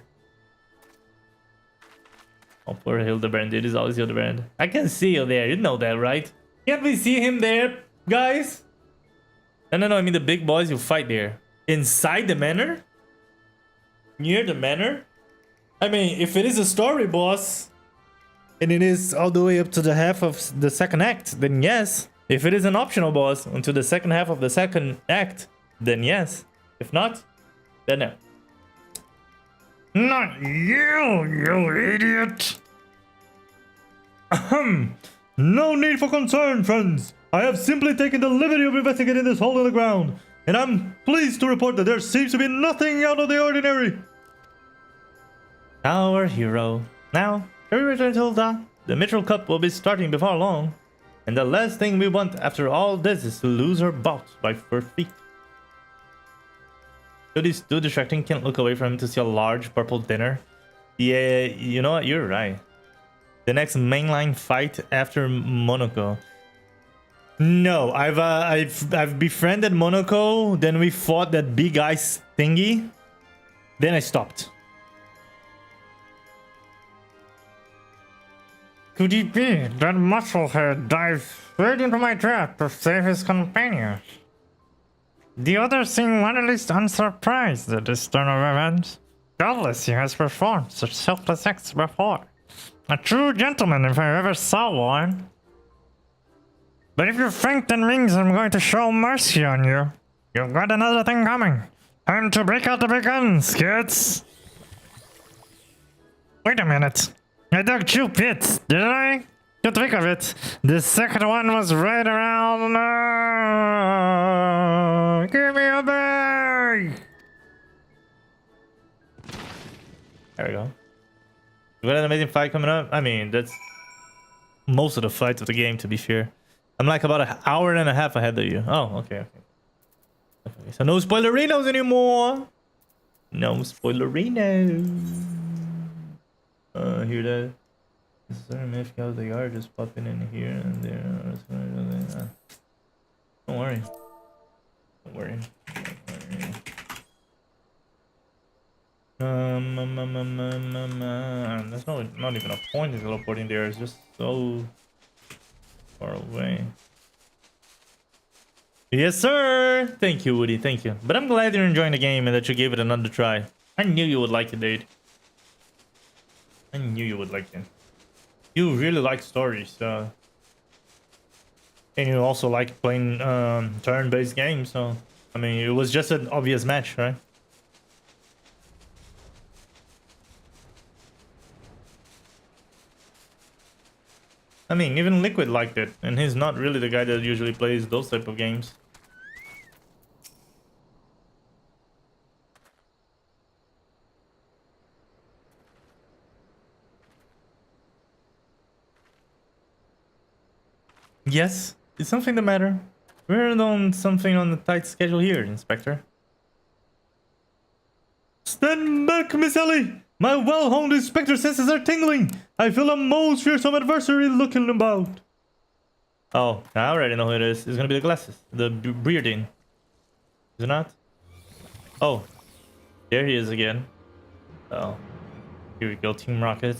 Oh, poor Hildibrand, dude. He's always Hildibrand. I can see you there. You know that, right? Can't we see him there, guys? No, I mean the big boys you fight there. Inside the manor? Near the manor? I mean, if it is a story boss, and it is all the way up to the half of the second act, then yes. If it is an optional boss until the second half of the second act, then yes. If not, then no. Not you, you idiot! Ahem. No need for concern, friends. I have simply taken the liberty of investigating this hole in the ground, and I'm pleased to report that there seems to be nothing out of the ordinary. Our hero. Now, shall we return to Hilda? The Mithril Cup will be starting before long, and the last thing we want after all this is to lose her bout by 4 feet. It is too distracting, can't look away from him to see a large purple dinner. Yeah, you know what, you're right. The next mainline fight after Monaco. No, I've befriended Monaco, then we fought that big ice thingy, then I stopped. Could it be that musclehead dives straight into my trap to save his companions? The others seem at least unsurprised at this turn of events. Doubtless he has performed such selfless acts before. A true gentleman if I ever saw one. But if you think that means I'm going to show mercy on you, you've got another thing coming. Time to break out the big guns, kids. Wait a minute. I dug 2 pits, did I? To think of it, the second one was right around. Give me a break! There we go. We got an amazing fight coming up. I mean, that's... most of the fights of the game, to be fair. I'm like about an hour and a half ahead of you. Oh, okay. So no spoilerinos anymore. No spoilerinos. Hear that? Certain if they are just popping in here and there. Don't worry. Don't worry. That's not even a point in teleporting there. It's just so far away. Yes, sir. Thank you, Woody. Thank you. But I'm glad you're enjoying the game and that you gave it another try. I knew you would like it, dude. I knew you would like it. You really like stories, so. And you also like playing turn-based games, so. I mean, it was just an obvious match, right? I mean, even Liquid liked it, and he's not really the guy that usually plays those type of games. Yes, is something the matter? We're on something on the tight schedule here, Inspector. Stand back, Miss Ellie! My well-honed Inspector senses are tingling! I feel a most fearsome adversary looking about. Oh, I already know who it is. It's gonna be the glasses. The Bearding. Is it not? Oh. There he is again. Oh. Here we go, Team Rocket.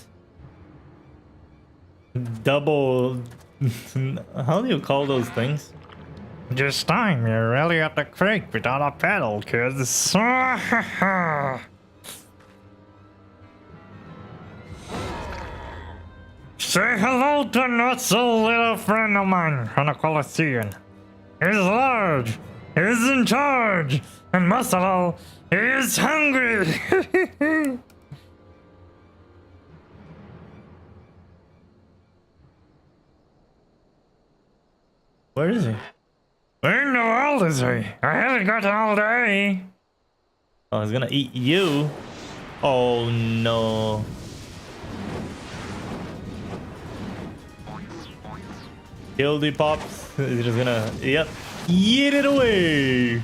Double... How do you call those things? This time you're really at the creek without a paddle, kids. Say hello to not so little friend of mine from the Colosseum. He's large, he's in charge, and most of all, he's hungry. Where is he? Where in the world is he? I haven't got all day. Oh, he's gonna eat you. Oh no. Hildy pops. He's just gonna, yep, eat it away.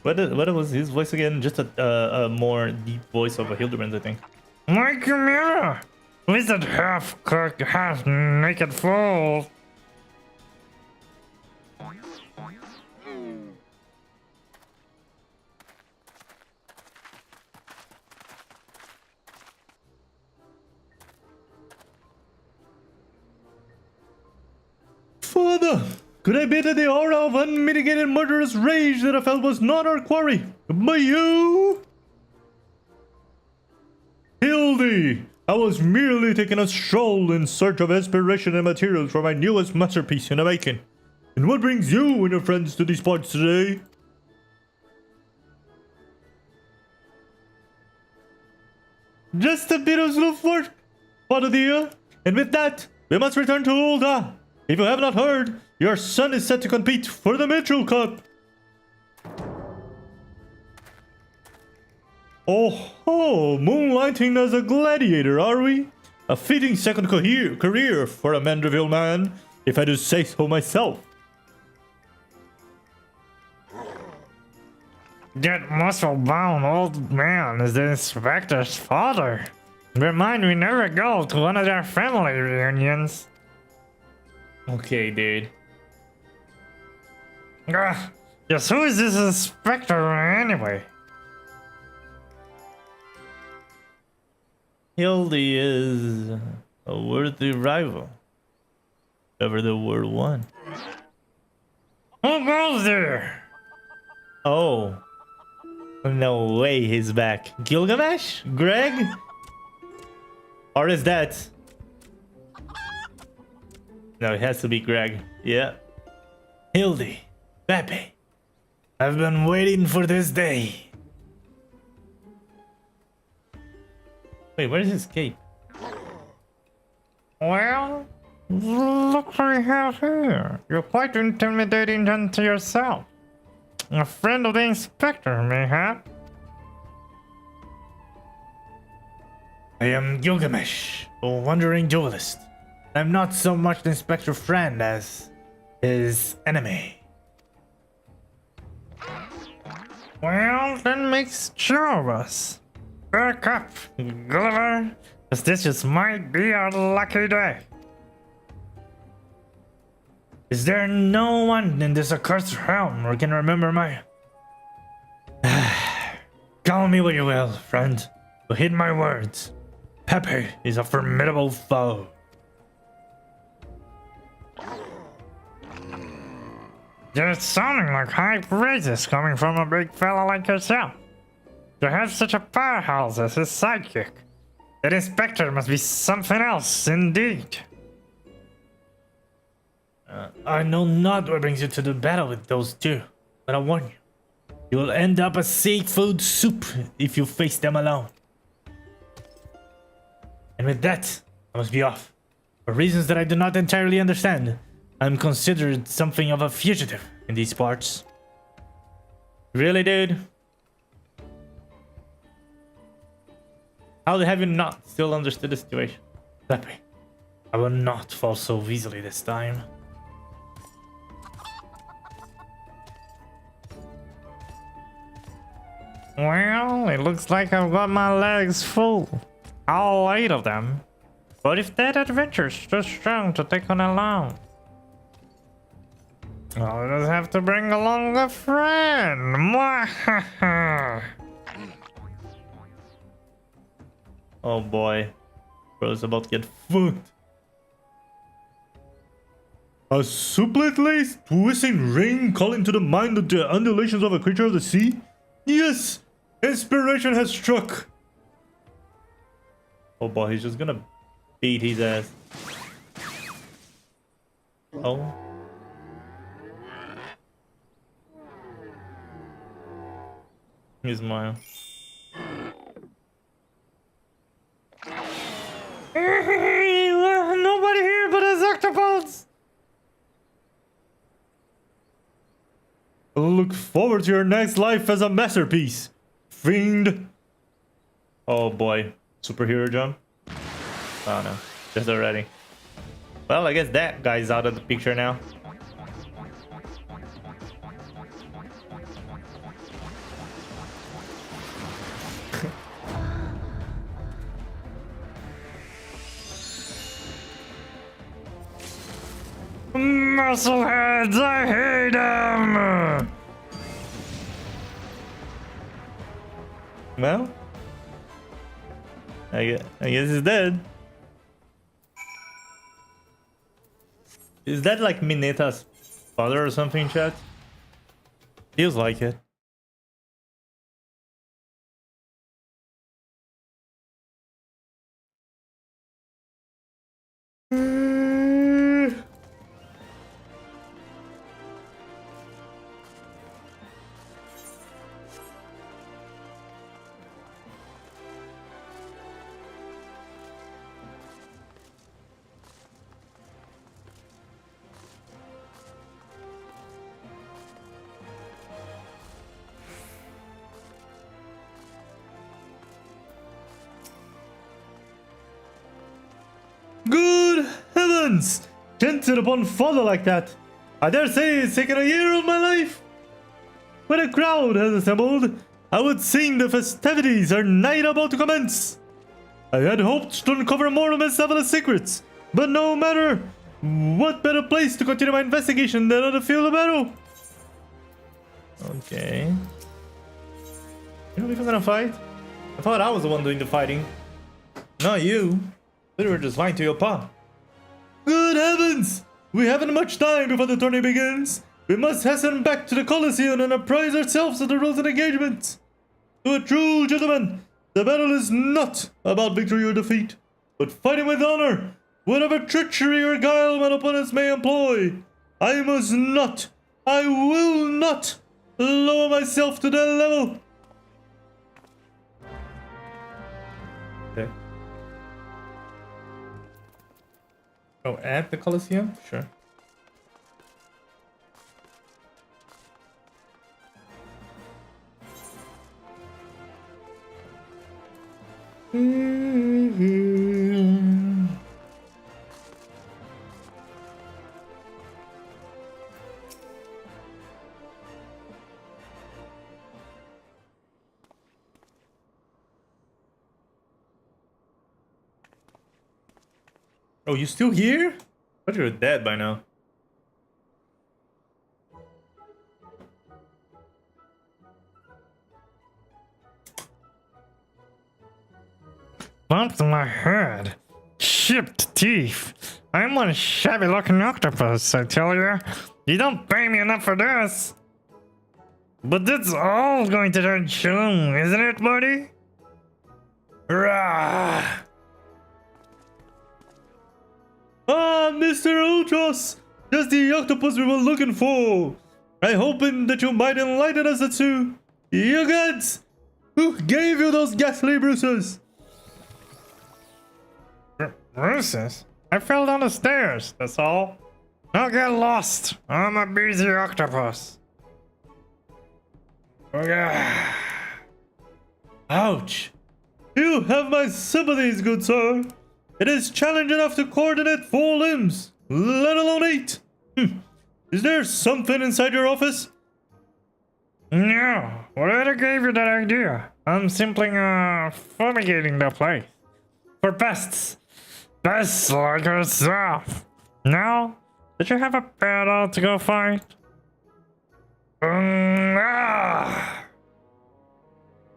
What was his voice again? Just a more deep voice of a Hildibrand, I think. My Chimera! Wizard half-cooked, half-naked fool! Father, could I be that the aura of unmitigated murderous rage that I felt was not our quarry, but you? Hildy, I was merely taking a stroll in search of inspiration and materials for my newest masterpiece in the making. And what brings you and your friends to these parts today? Just a bit of slow work, Father dear. And with that, we must return to Ulda. If you have not heard, your son is set to compete for the Mitchell Cup. Oh, moonlighting as a gladiator, are we? A fitting second career for a Mandeville man, if I do say so myself. That muscle-bound old man is the inspector's father. Remind me never go to one of their family reunions. Okay, dude. Yes, who is this inspector anyway? Hildy is a worthy rival. Ever the word one. Who goes there? Oh. No way he's back. Gilgamesh? Greg? Or is that... No, it has to be Greg. Yeah. Hildy. Pepe. I've been waiting for this day. Wait, where's his cape? Well, look what we have here. You're quite intimidating unto yourself. A friend of the inspector, mayhap. I am Gilgamesh, a wandering duelist. I'm not so much the Inspector friend as his enemy. Well, then makes two of us. Back up, Gulliver, because this just might be our lucky day. Is there no one in this accursed realm who can remember my... Call me what you will, friend, but heed my words. Pepe is a formidable foe. You're sounding like high praises coming from a big fella like yourself. To have such a powerhouse as his sidekick, that inspector must be something else indeed. I know not what brings you to the battle with those two, but I warn you, you will end up a seafood soup if you face them alone. And with that, I must be off. For reasons that I do not entirely understand, I'm considered something of a fugitive in these parts. Really, dude? How have you not still understood the situation? Pepe, I will not fall so easily this time. Well, it looks like I've got my legs full. All 8 of them. But if that adventure's too strong to take on alone, I'll just have to bring along a friend. Oh boy. Bro's about to get fucked. A suplet lace twisting rain calling to the mind the undulations of a creature of the sea? Yes! Inspiration has struck! Oh boy, he's just gonna beat his ass. Oh. Here's Maya. Nobody here but us octopods! Look forward to your next life as a masterpiece, fiend! Oh boy. Superhero jump? Oh no. Just already. Well, I guess that guy's out of the picture now. Muscleheads, I hate them! Well, I guess he's dead. Is that like Mineta's father or something, chat? Feels like it. Good heavens! Tempted upon father like that. I dare say it's taken a year of my life. When a crowd has assembled, I would sing the festivities are night about to commence. I had hoped to uncover more of my marvelous secrets, but no matter. What better place to continue my investigation than on the field of battle? Okay. You're not even gonna fight? I thought I was the one doing the fighting. Not you. We were just lying to your pa. Good heavens! We haven't much time before the tourney begins. We must hasten back to the Colosseum and apprise ourselves of the rules and engagement. To a true gentleman, the battle is not about victory or defeat, but fighting with honor, whatever treachery or guile my opponents may employ. I must not, I will not lower myself to their level. Okay. Oh, at the Colosseum? Sure. Oh, you still here? I thought you were dead by now. Bumped my head. Chipped teeth. I'm one shabby looking octopus, I tell you. You don't pay me enough for this. But it's all going to turn chung, isn't it, buddy? Rah! Ah, Mr. Ultros! Just the octopus we were looking for! I hoping that you might enlighten us as to you guys who gave you those ghastly bruises! Bruises? I fell down the stairs, that's all. Don't get lost. I'm a busy octopus. Ouch! You have my sympathies, good sir! It is challenge enough to coordinate 4 limbs, let alone 8! Is there something inside your office? No, whatever gave you that idea? I'm simply fumigating the place. For pests. Pests like yourself. Now, did you have a battle to go fight?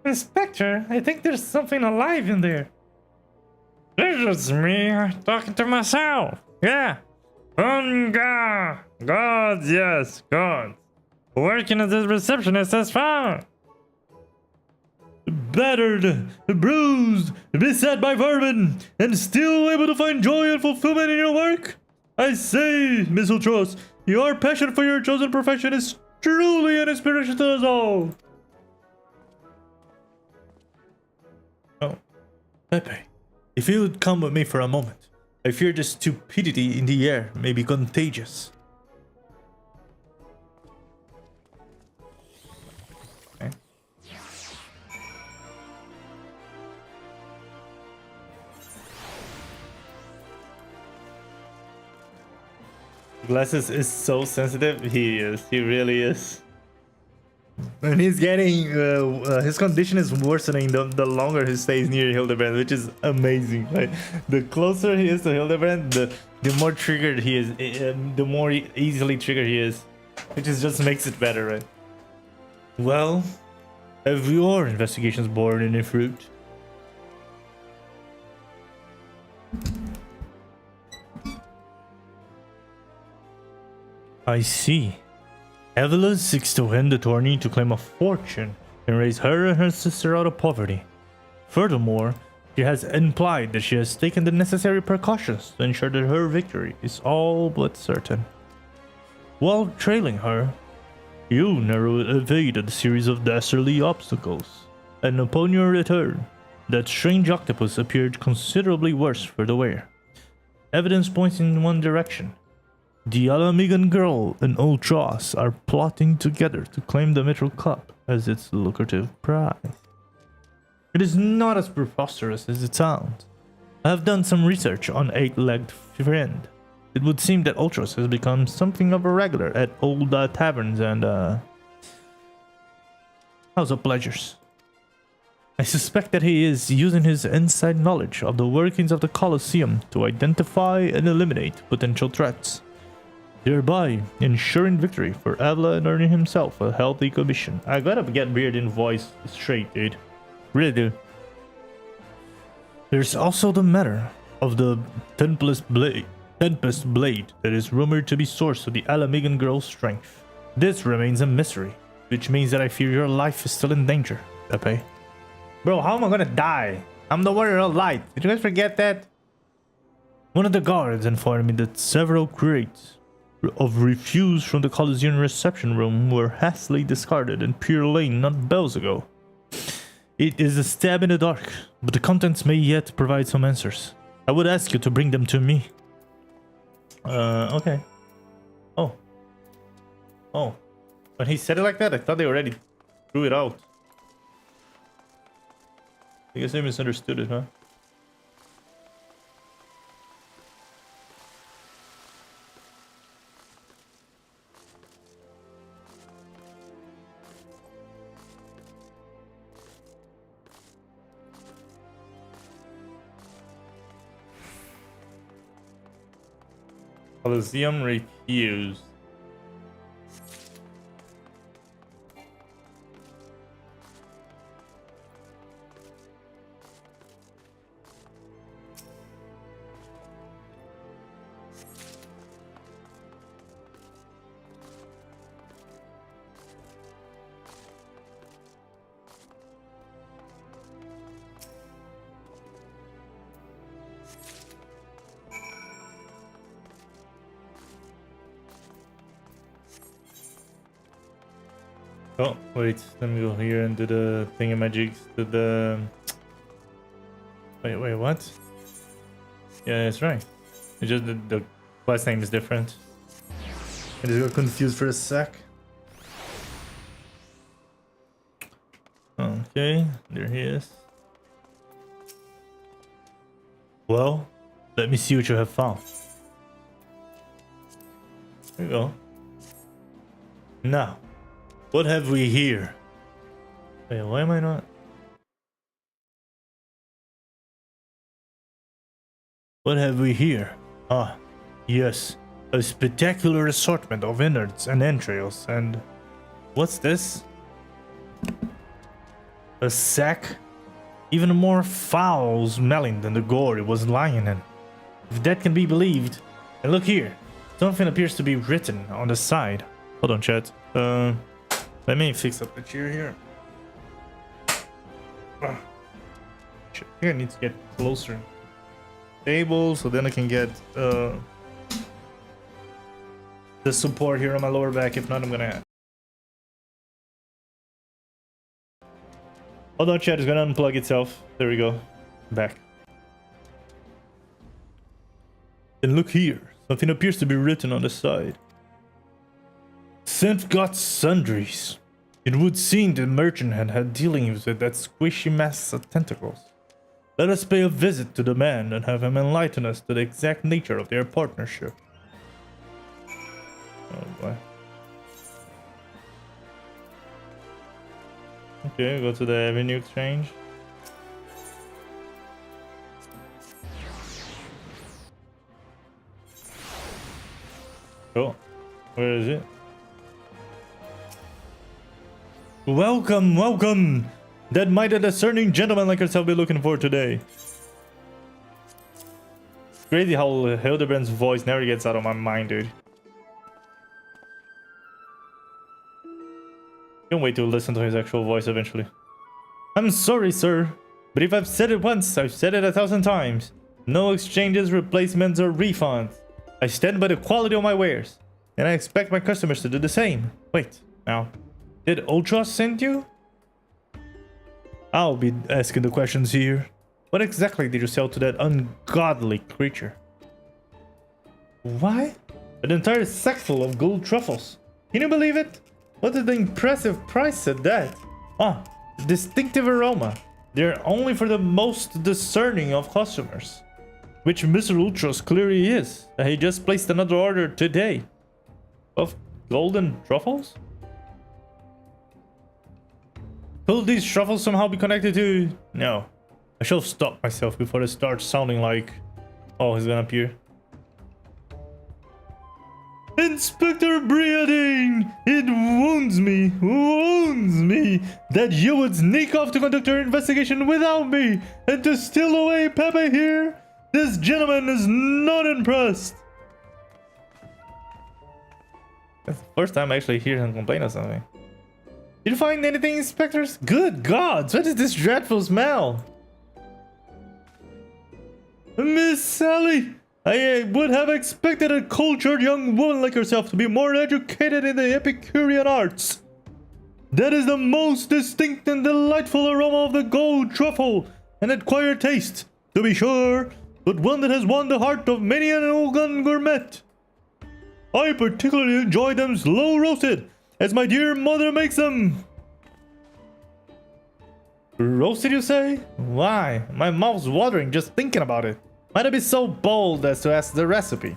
Inspector, I think there's something alive in there. It's just me talking to myself. Yeah. Unga. Gods, yes, gods. Working as a receptionist is fun. Battered, bruised, beset by vermin, and still able to find joy and fulfillment in your work? I say, Miss Ultros, your passion for your chosen profession is truly an inspiration to us all. Oh, Pepe, if you would come with me for a moment, I fear the stupidity in the air may be contagious. Okay. Glasses is so sensitive. He is. He really is. And he's getting his condition is worsening the longer he stays near Hildibrand, which is amazing. Right? The closer he is to Hildibrand, the more triggered he is, the more easily triggered he is, which is just makes it better, right? Well, have your investigations borne any fruit? I see. Evelyn seeks to win the tourney to claim a fortune and raise her and her sister out of poverty. Furthermore, she has implied that she has taken the necessary precautions to ensure that her victory is all but certain. While trailing her, you narrowly evaded a series of dastardly obstacles, and upon your return, that strange octopus appeared considerably worse for the wear. Evidence points in one direction. The Alamigan girl and Ultros are plotting together to claim the Mithril Cup as its lucrative prize. It is not as preposterous as it sounds. I have done some research on Eight-Legged Friend. It would seem that Ultros has become something of a regular at old taverns and house of pleasures. I suspect that he is using his inside knowledge of the workings of the Colosseum to identify and eliminate potential threats, thereby ensuring victory for Avla and earning himself a healthy commission. I gotta get weird in voice straight, dude. Really do. There's also the matter of the Tempest Blade that is rumored to be sourced to the Alamigan girl's strength. This remains a mystery, which means that I fear your life is still in danger, Pepe. Bro, how am I gonna die? I'm the warrior of light. Did you guys forget that? One of the guards informed me that several crates of refuse from the Coliseum reception room were hastily discarded in Pure Lane not bells ago. It is a stab in the dark, but the contents may yet provide some answers. I would ask you to bring them to me. Okay. Oh. When he said it like that, I thought they already threw it out. I guess I misunderstood it, huh? Colosseum refused. Oh, wait, let me go here and do the thingamajigs, do the... Wait, what? Yeah, that's right. It's just the quest name is different. I just got confused for a sec. Okay, there he is. Well, let me see what you have found. There you go. Now, what have we here? Wait, why am I not? What have we here? Ah, yes, a spectacular assortment of innards and entrails, and... What's this? A sack? Even more foul-smelling than the gore it was lying in. If that can be believed. And look here, something appears to be written on the side. Hold on, chat. Let me fix up the chair here. I think I need to get closer. Table, so then I can get the support here on my lower back. If not, I'm gonna... Hold on, chat is gonna unplug itself. There we go. Back. And look here. Something appears to be written on the side. Sent got sundries. It would seem the merchant had dealings with that squishy mass of tentacles. Let us pay a visit to the man and have him enlighten us to the exact nature of their partnership. Oh boy. Okay, go to the Avenue Exchange. Oh, where is it? Welcome, welcome! That might a discerning gentleman like yourself be looking for today. It's crazy how Hildibrand's voice never gets out of my mind, dude. Can't wait to listen to his actual voice eventually. I'm sorry, sir, but if I've said it once, I've said it 1,000 times. No exchanges, replacements, or refunds. I stand by the quality of my wares, and I expect my customers to do the same. Wait, now, did Ultra send you? I'll be asking the questions here. What exactly did you sell to that ungodly creature? Why? An entire sackful of gold truffles. Can you believe it? What an impressive price at that. Ah, distinctive aroma. They're only for the most discerning of customers. Which Mr. Ultros clearly is. He just placed another order today. Of golden truffles? Could these truffles somehow be connected to... No. I shall stop myself before it starts sounding like... Oh, he's gonna appear. Inspector Briadine! It wounds me that you would sneak off to conduct your investigation without me and to steal away Pepe here. This gentleman is not impressed. That's the first time I actually hear him complain of something. Did you find anything, inspectors? Good gods, what is this dreadful smell? Miss Sally, I would have expected a cultured young woman like yourself to be more educated in the Epicurean arts. That is the most distinct and delightful aroma of the gold truffle, an acquired taste, to be sure, but one that has won the heart of many an Ogun gourmet. I particularly enjoy them slow roasted, as my dear mother makes them. Roasted, you say? Why? My mouth's watering just thinking about it. Might I be so bold as to ask the recipe?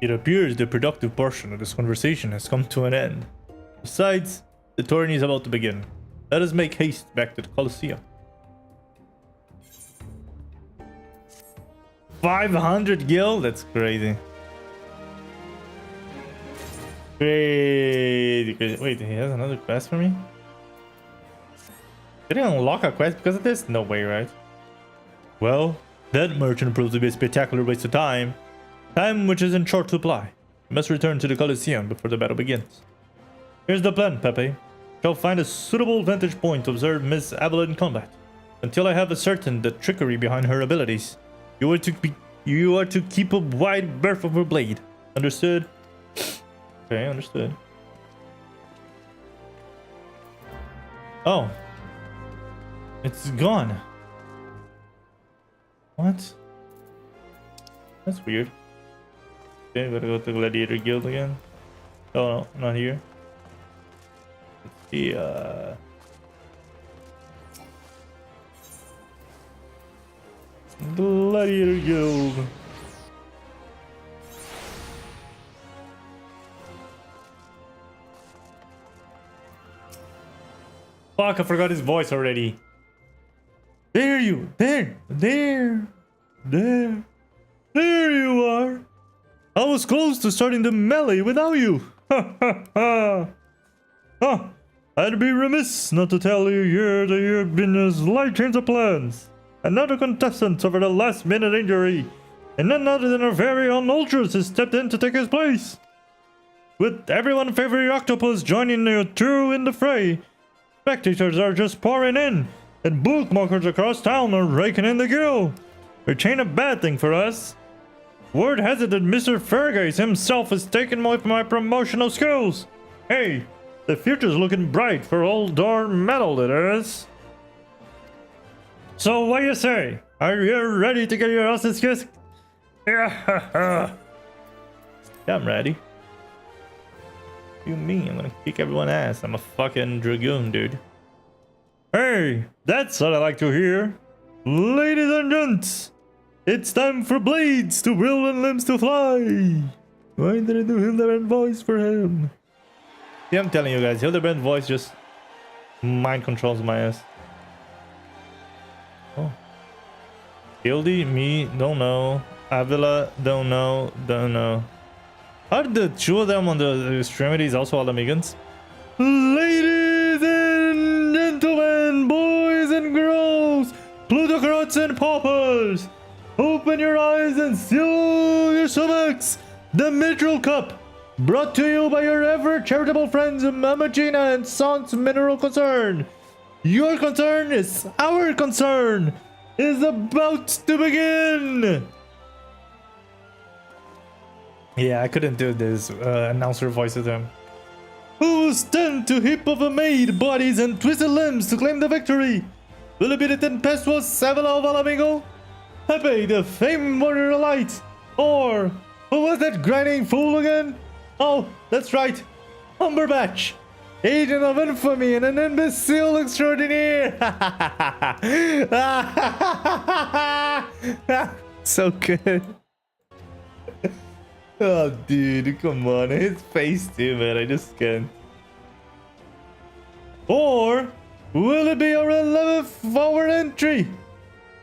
It appears the productive portion of this conversation has come to an end. Besides, the tourney is about to begin. Let us make haste back to the Colosseum. 500 gil? That's crazy. Crazy, crazy. Wait, he has another quest for me? Did he unlock a quest because of this? No way, right? Well, that merchant proved to be a spectacular waste of time. Time which is in short supply. We must return to the Colosseum before the battle begins. Here's the plan, Pepe. Shall find a suitable vantage point to observe Miss Abela in combat. Until I have ascertained the trickery behind her abilities, you are to keep a wide berth of her blade. Understood? Okay, understood. Oh. It's gone. What? That's weird. Okay, gotta go to Gladiator Guild again. Oh no, not here. Let's see, Gladiator Guild. Fuck, I forgot his voice already. There you, there you are. I was close to starting the melee without you. Ha ha ha. Huh. I'd be remiss not to tell you here that you've been a slight change of plans. Another contestant suffered a last-minute injury, and none other than our very own Ultras has stepped in to take his place. With everyone favoring Octopus joining you two in the fray, spectators are just pouring in, and bookmakers across town are raking in the gill, which ain't a bad thing for us. Word has it that Mr. Fergus himself is taking my promotional skills. Hey, the future's looking bright for old darn metal, it is. So what do you say? Are you ready to get your asses kissed? Yeah, I'm ready. What do you mean? I'm gonna kick everyone's ass. I'm a fucking dragoon, dude. Hey, that's what I like to hear. Ladies and gents, it's time for blades to will and limbs to fly. Why did I do Hildibrand voice for him? Yeah, I'm telling you guys, Hildibrand voice just mind controls my ass. Oh. Hildy, me, don't know. Avila, don't know. Are the two of them on the extremities also all Amigans? Ladies and gentlemen, boys and girls, plutocrats and paupers, open your eyes and seal your stomachs. The Mithril Cup, brought to you by your ever charitable friends Mama Gina and Sans Mineral Concern. Your concern is our concern. Is about to begin. Yeah, I couldn't do this announcer voice with him. Who will stand to heap of maid bodies and twisted limbs to claim the victory? Will it be the tempestuous Savila of Alamingo? Pepe, the famed warrior of light? Or who was that grinding fool again? Oh, that's right, Umberbatch, agent of infamy and an imbecile extraordinaire. So good. Oh, dude, come on. His face too, man. I just can't. Or will it be our 11th hour entry?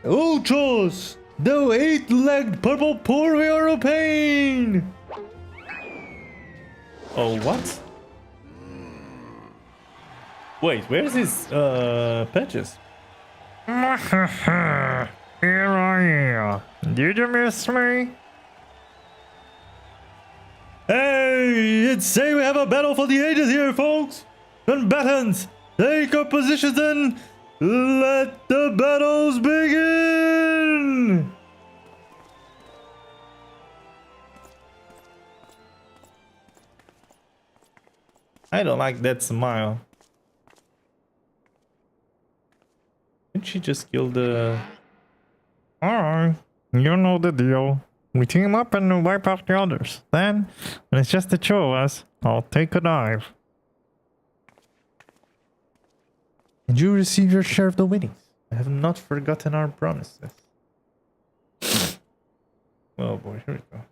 Ultros, the 8-legged purple purveyor of pain. Oh, what? Wait, where's his patches? Here I am. Did you miss me? Hey, it's say we have a battle for the ages here, folks. Combatants, take your positions and let the battles begin. I don't like that smile. Didn't she just kill the... Alright, you know the deal. We team up and wipe out the others. Then, when it's just the two of us, I'll take a dive. And you receive your share of the winnings. I have not forgotten our promises. Oh boy, here we go.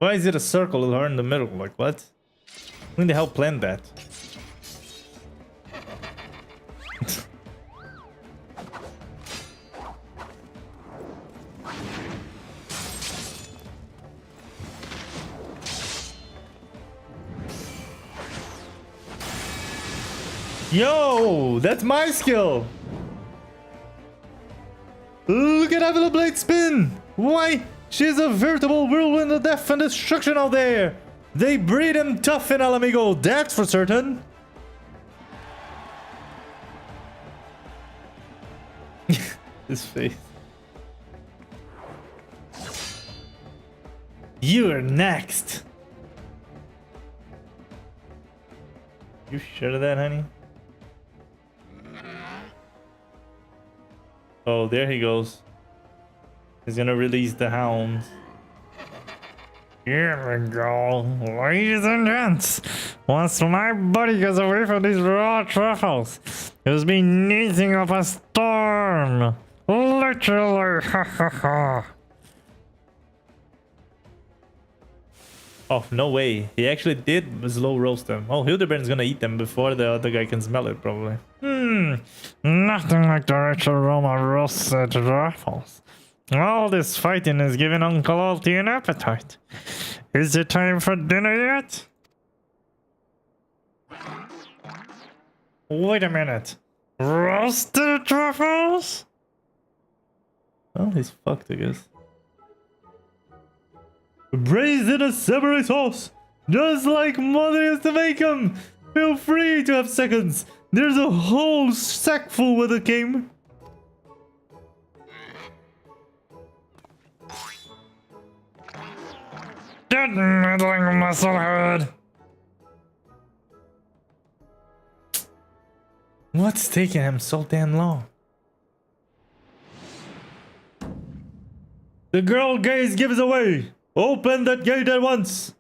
Why is it a circle or in the middle? Like what? Who in the hell planned that? Yo, that's my skill. Look at Avila Blade spin. Why? She's a veritable whirlwind of death and destruction out there. They breed him tough in Alamigo, that's for certain. His face. You're next. You sure of that, honey? Oh, there he goes. He's gonna release the hounds. Here we go, ladies and gents. Once my buddy gets away from these raw truffles, he'll be knitting up a storm. Literally, ha ha ha. Oh, no way. He actually did slow roast them. Oh, Hildibrand's gonna eat them before the other guy can smell it, probably. Nothing like the rich aroma of roasted truffles. All this fighting is giving Uncle Alti an appetite. Is it time for dinner yet? Wait a minute. Roasted truffles? Oh, he's fucked, I guess. Braised in a savory sauce, just like Mother used to make them. Feel free to have seconds. There's a whole sack full when it came. Get meddling musclehead. What's taking him so damn long? The girl gaze gives away. Open that gate at once.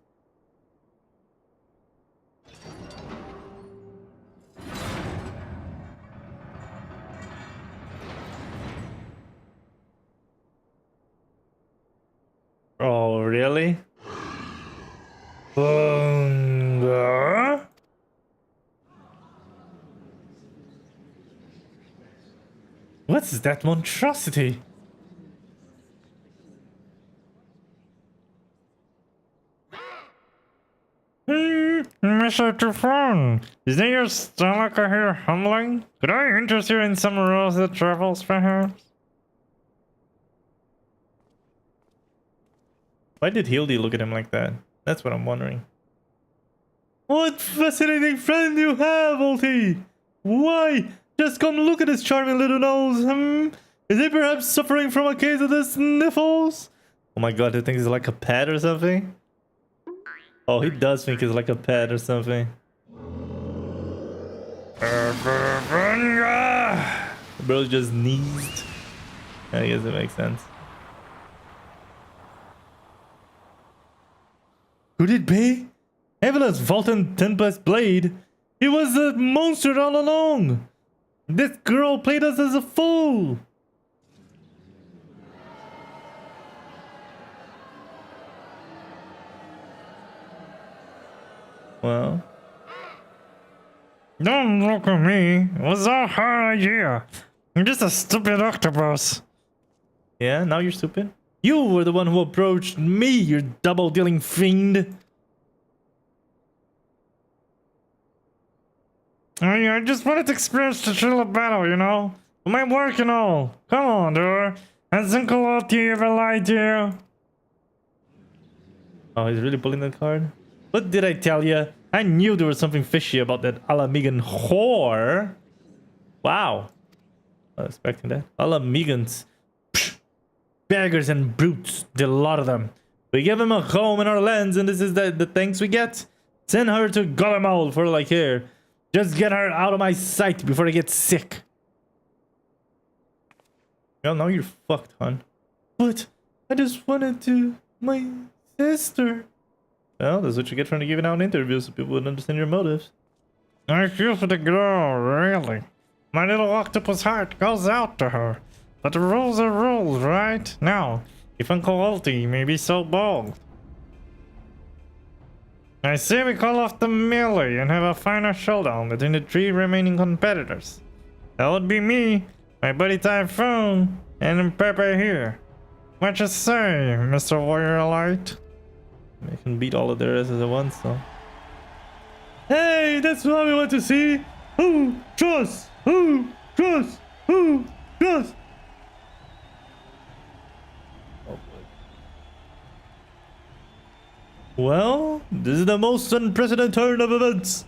Oh, really? What's that monstrosity? Mr. Tufon, is that your stomach I hear humbling? Could I interest you in some roasted truffles, perhaps? Why did Hildy look at him like that? That's what I'm wondering. What fascinating friend you have, Alti! Why? Just come look at his charming little nose, Is he perhaps suffering from a case of the sniffles? Oh my god, he thinks he's like a pet or something? Oh, he does think he's like a pet or something. The bro just sneezed. I guess it makes sense. Could it be? Evelyn's Voltan Tempest Blade. He was a monster all along. This girl played us as a fool. Well, don't look at me. It was all her idea. I'm just a stupid octopus. yeah, now you're stupid. You were the one who approached me, you double-dealing fiend. I just wanted to experience the thrill of battle, you know? My work and all. Come on, dude. Has Uncle Alti ever lied to you? Oh, he's really pulling that card? What did I tell you? I knew there was something fishy about that Alamigan whore. Wow. Not expecting that. Alamigans. Psh, beggars and brutes. The lot of them. We give them a home in our lands and this is the thanks we get? Send her to Gullimal for like here. Just get her out of my sight before I get sick. Well, now you're fucked, hon. But I just wanted to... my sister... Well, that's what you get from giving out interviews so people would understand your motives. I feel for the girl, really. My little octopus heart goes out to her. But the rules are rules, right? Now, if Uncle Alti may be so bold. I say we call off the melee and have a final showdown between the 3 remaining competitors. That would be me, my buddy Typhoon, and Pepe here. What you say, Mr. Warrior Light? I can beat all of their asses at once, though. Hey, that's what we want to see! Who trust? Who trust? Who trust? Oh boy. Well, this is the most unprecedented turn of events.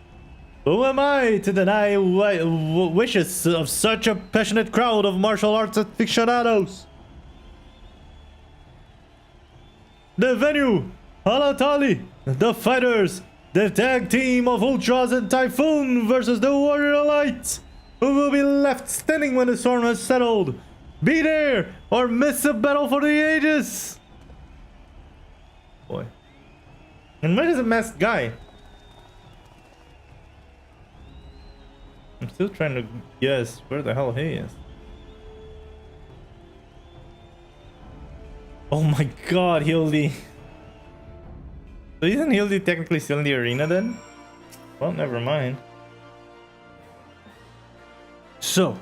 Who am I to deny wishes of such a passionate crowd of martial arts aficionados? The venue, Halatali, the fighters, the tag team of Ultras and Typhoon versus the Warrior Elite, who will be left standing when the storm has settled. Be there or miss a battle for the ages. Boy. And where is the masked guy? I'm still trying to guess where the hell he is. Oh my god, Hildy. So isn't Hildy technically still in the arena then? Well, never mind. So,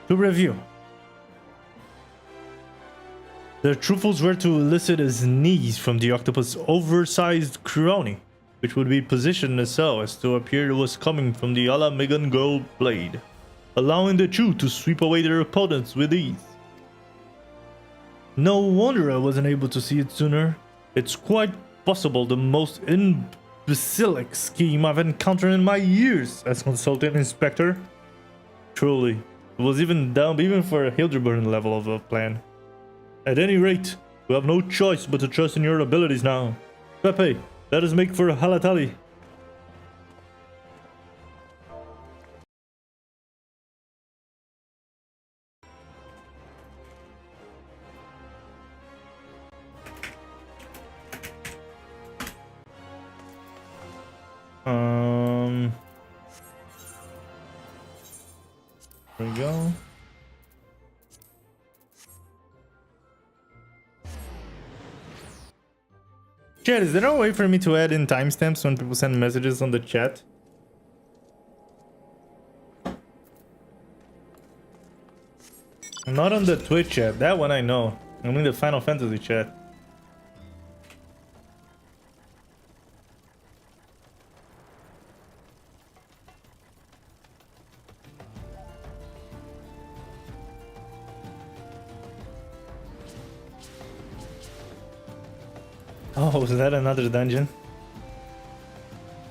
to review. The truffles were to elicit his knees from the octopus' oversized crony, which would be positioned so as to appear it was coming from the Ala Megan gold blade, allowing the Chu to sweep away their opponents with ease. No wonder I wasn't able to see it sooner. It's quite possible the most imbecilic scheme I've encountered in my years as consultant inspector. Truly, it was even for a Hildibrand level of a plan. At any rate, we have no choice but to trust in your abilities now. Pepe, let us make for Halatali. There we go. Chat, is there no way for me to add in timestamps when people send messages on the chat? Not on the Twitch chat, that one I know. I mean the Final Fantasy chat. Oh, is that another dungeon?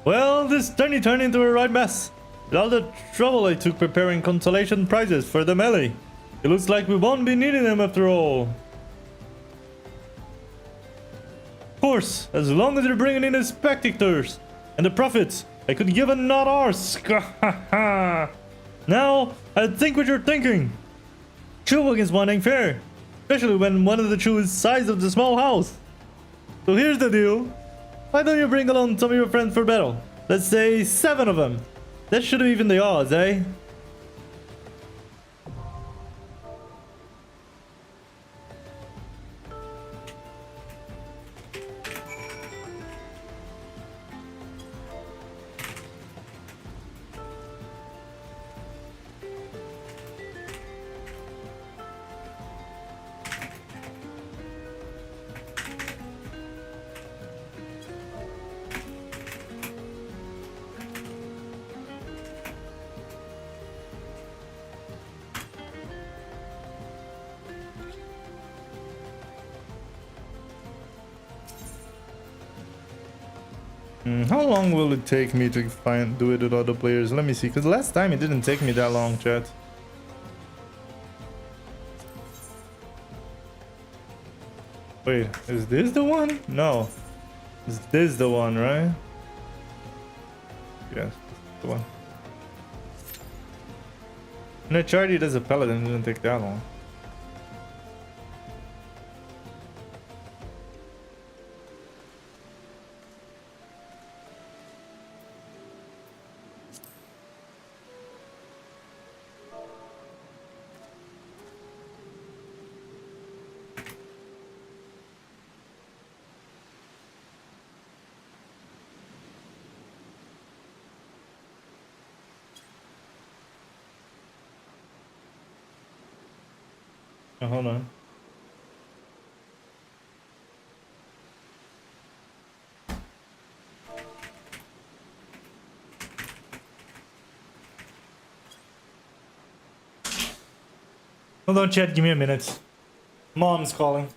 Well, this journey turned into a right mess. With all the trouble I took preparing consolation prizes for the melee. It looks like we won't be needing them after all. Of course, as long as you're bringing in the spectators and the profits, I could give a not ours. Now, I think what you're thinking. Chu against one ain't fair, especially when one of the Chu is the size of the small house. So here's the deal. Why don't you bring along some of your friends for battle? Let's say 7 of them. That should even the odds, eh? How long will it take me to do it with other players? Let me see, because last time it didn't take me that long, chat. Wait, is this the one? No. Is this the one, right? Yes, the one. No, Charlie does a paladin, it didn't take that long. Oh, hold on. Hold on, chat. Give me a minute. Mom's calling.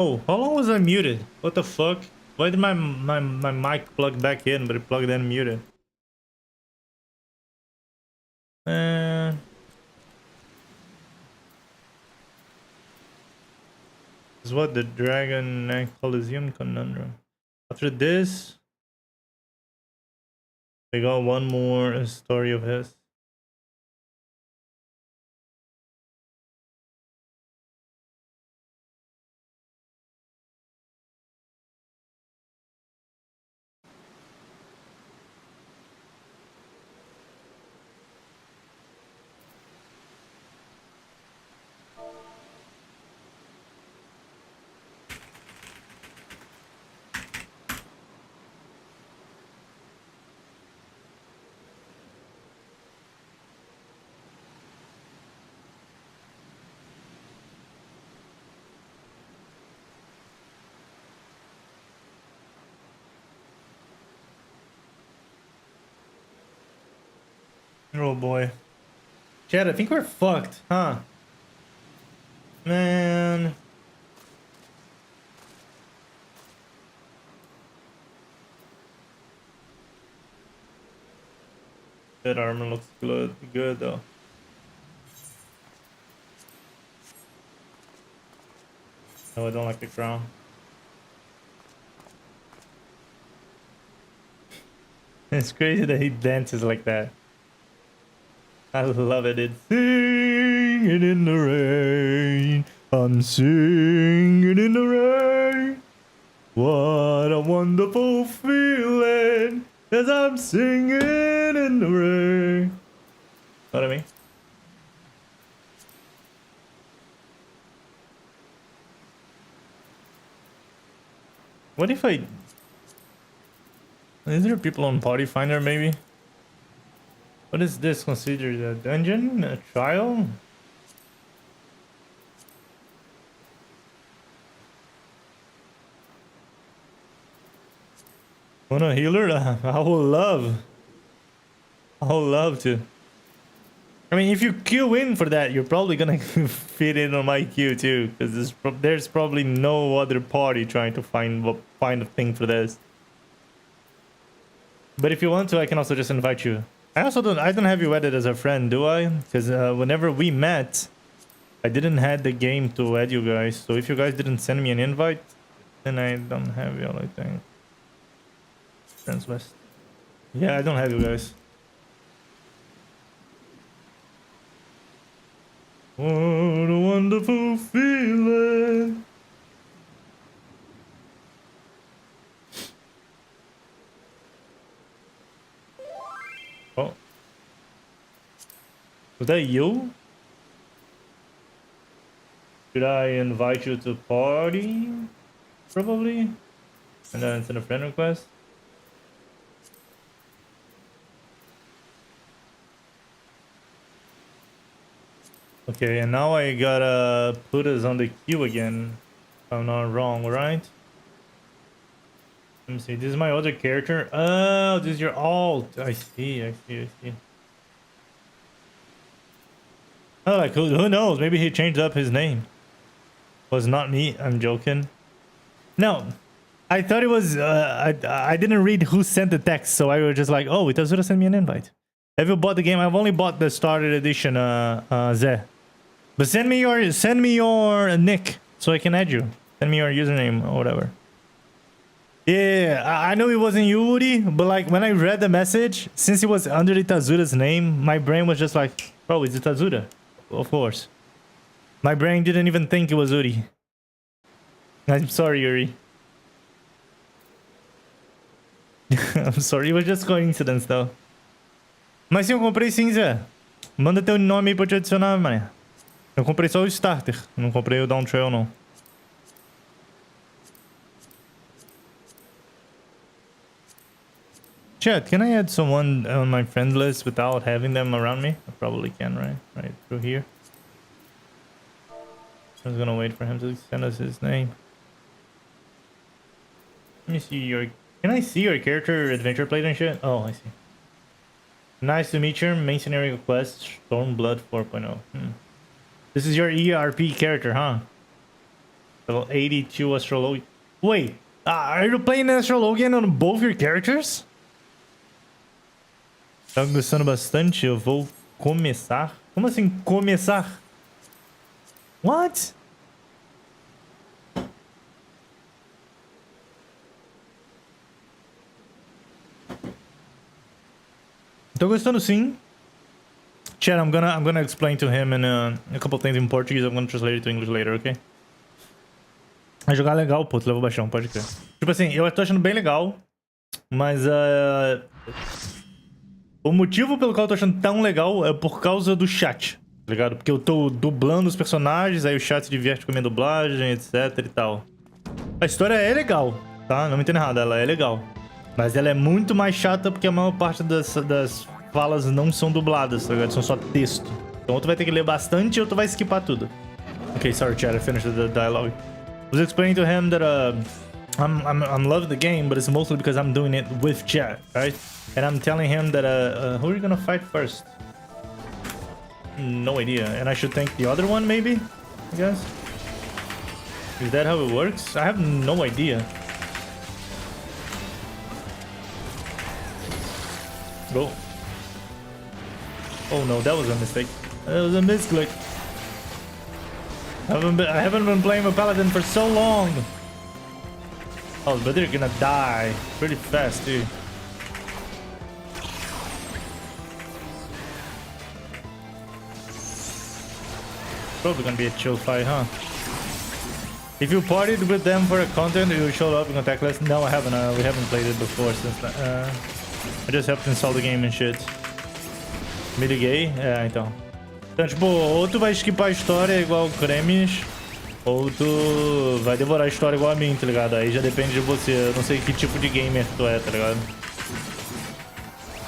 Oh, how long was I muted? What the fuck? Why did my mic plug back in, but it plugged in muted? is what the Dragon Neck Coliseum Conundrum. After this, we got one more story of his. Oh boy. Chad, I think we're fucked, huh? Man. That armor looks good though. No, I don't like the crown. It's crazy that he dances like that. I love it. It's singing in the rain. I'm singing in the rain. What a wonderful feeling as I'm singing in the rain. Know what I mean? What if I... Is there people on Party Finder maybe? What is this considered? A dungeon? A trial? Want a healer? I would love to. I mean, if you queue in for that, you're probably gonna fit in on my queue too, because there's probably no other party trying to find a thing for this. But if you want to, I can also just invite you. I don't have you added as a friend, do I? Because whenever we met, I didn't have the game to add you guys. So if you guys didn't send me an invite, then I don't have you, I think. Friends West. Yeah, I don't have you guys. What a wonderful feeling. Oh. Was that you? Should I invite you to party? Probably. And then send a friend request. Okay, and now I gotta put us on the queue again. If I'm not wrong, right? Let me see. This is my other character. Oh, this is your alt. I see. Oh, like who knows? Maybe he changed up his name. Was not me. I'm joking. No, I thought it was. I didn't read who sent the text, so I was just like, oh, Itazura sent me an invite. Have you bought the game? I've only bought the started edition, Zeh. But send me your nick so I can add you. Send me your username or whatever. Yeah, I know it wasn't you, Woody, but like when I read the message, since it was under Itazura's name, my brain was just like, bro, it's Itazura. Of course. My brain didn't even think it was Uri. I'm sorry, Yuri. I'm sorry, it was just coincidence though. Mas sim, eu comprei sim, Zé. Manda teu nome aí pra eu te adicionar, mané. Eu comprei só o starter, não comprei o down trail não. Chat, can I add someone on my friend list without having them around me? I probably can, right? Right through here. I was gonna wait for him to send us his name. Let me see your... Can I see your character adventure plate and shit? Oh, I see. Nice to meet you. Main scenario quest, Stormblood 4.0. This is your ERP character, huh? Level 82 Astrologian. Wait, are you playing Astrologian on both your characters? Tá gostando bastante, eu vou começar. Como assim começar? What? Tô gostando sim. Chat, I'm gonna explain to him in a couple things in Portuguese. I'm gonna translate it to English later, okay? Vai jogar legal, pô, tu levou baixão, pode crer. Tipo assim, eu tô achando bem legal, mas o motivo pelo qual eu tô achando tão legal é por causa do chat, tá ligado? Porque eu tô dublando os personagens, aí o chat se diverte com a minha dublagem, etc e tal. A história é legal, tá? Não me entenda errado, ela é legal. Mas ela é muito mais chata porque a maior parte das falas não são dubladas, tá ligado? São só texto. Então ou tu vai ter que ler bastante ou tu vai skipar tudo. Okay, sorry chat, I finished the dialogue. I was explaining to him that I'm loving the game, but it's mostly because I'm doing it with chat, right? And I'm telling him that who are you gonna fight first? No idea. And I should thank the other one, maybe? I guess. Is that how it works? I have no idea. Go. Oh no, that was a mistake. That was a misclick. I haven't been playing a paladin for so long. Oh, but they're gonna die pretty fast, too. Probably gonna be a chill fight, huh? If you partied with them for a content, you showed up in contact list. No, I haven't. We haven't played it before since. I just helped install the game and shit. Midgay? É, então. Então, tipo, ou tu vai skipar a história igual o Kremes, ou tu vai devorar a história igual a mim, tá ligado? Aí já depende de você. Eu não sei que tipo de gamer tu é, tá ligado?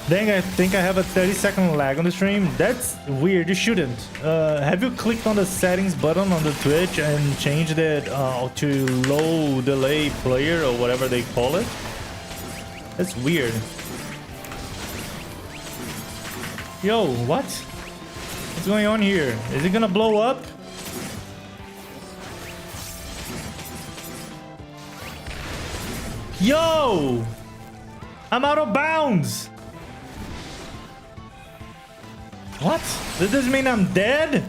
Dang, I think I have a 30-second lag on the stream. That's weird, you shouldn't. Have you clicked on the settings button on the Twitch and changed it to low delay player or whatever they call it? That's weird. Yo, what? What's going on here? Is it gonna blow up? Yo! I'm out of bounds! What? Does this mean I'm dead?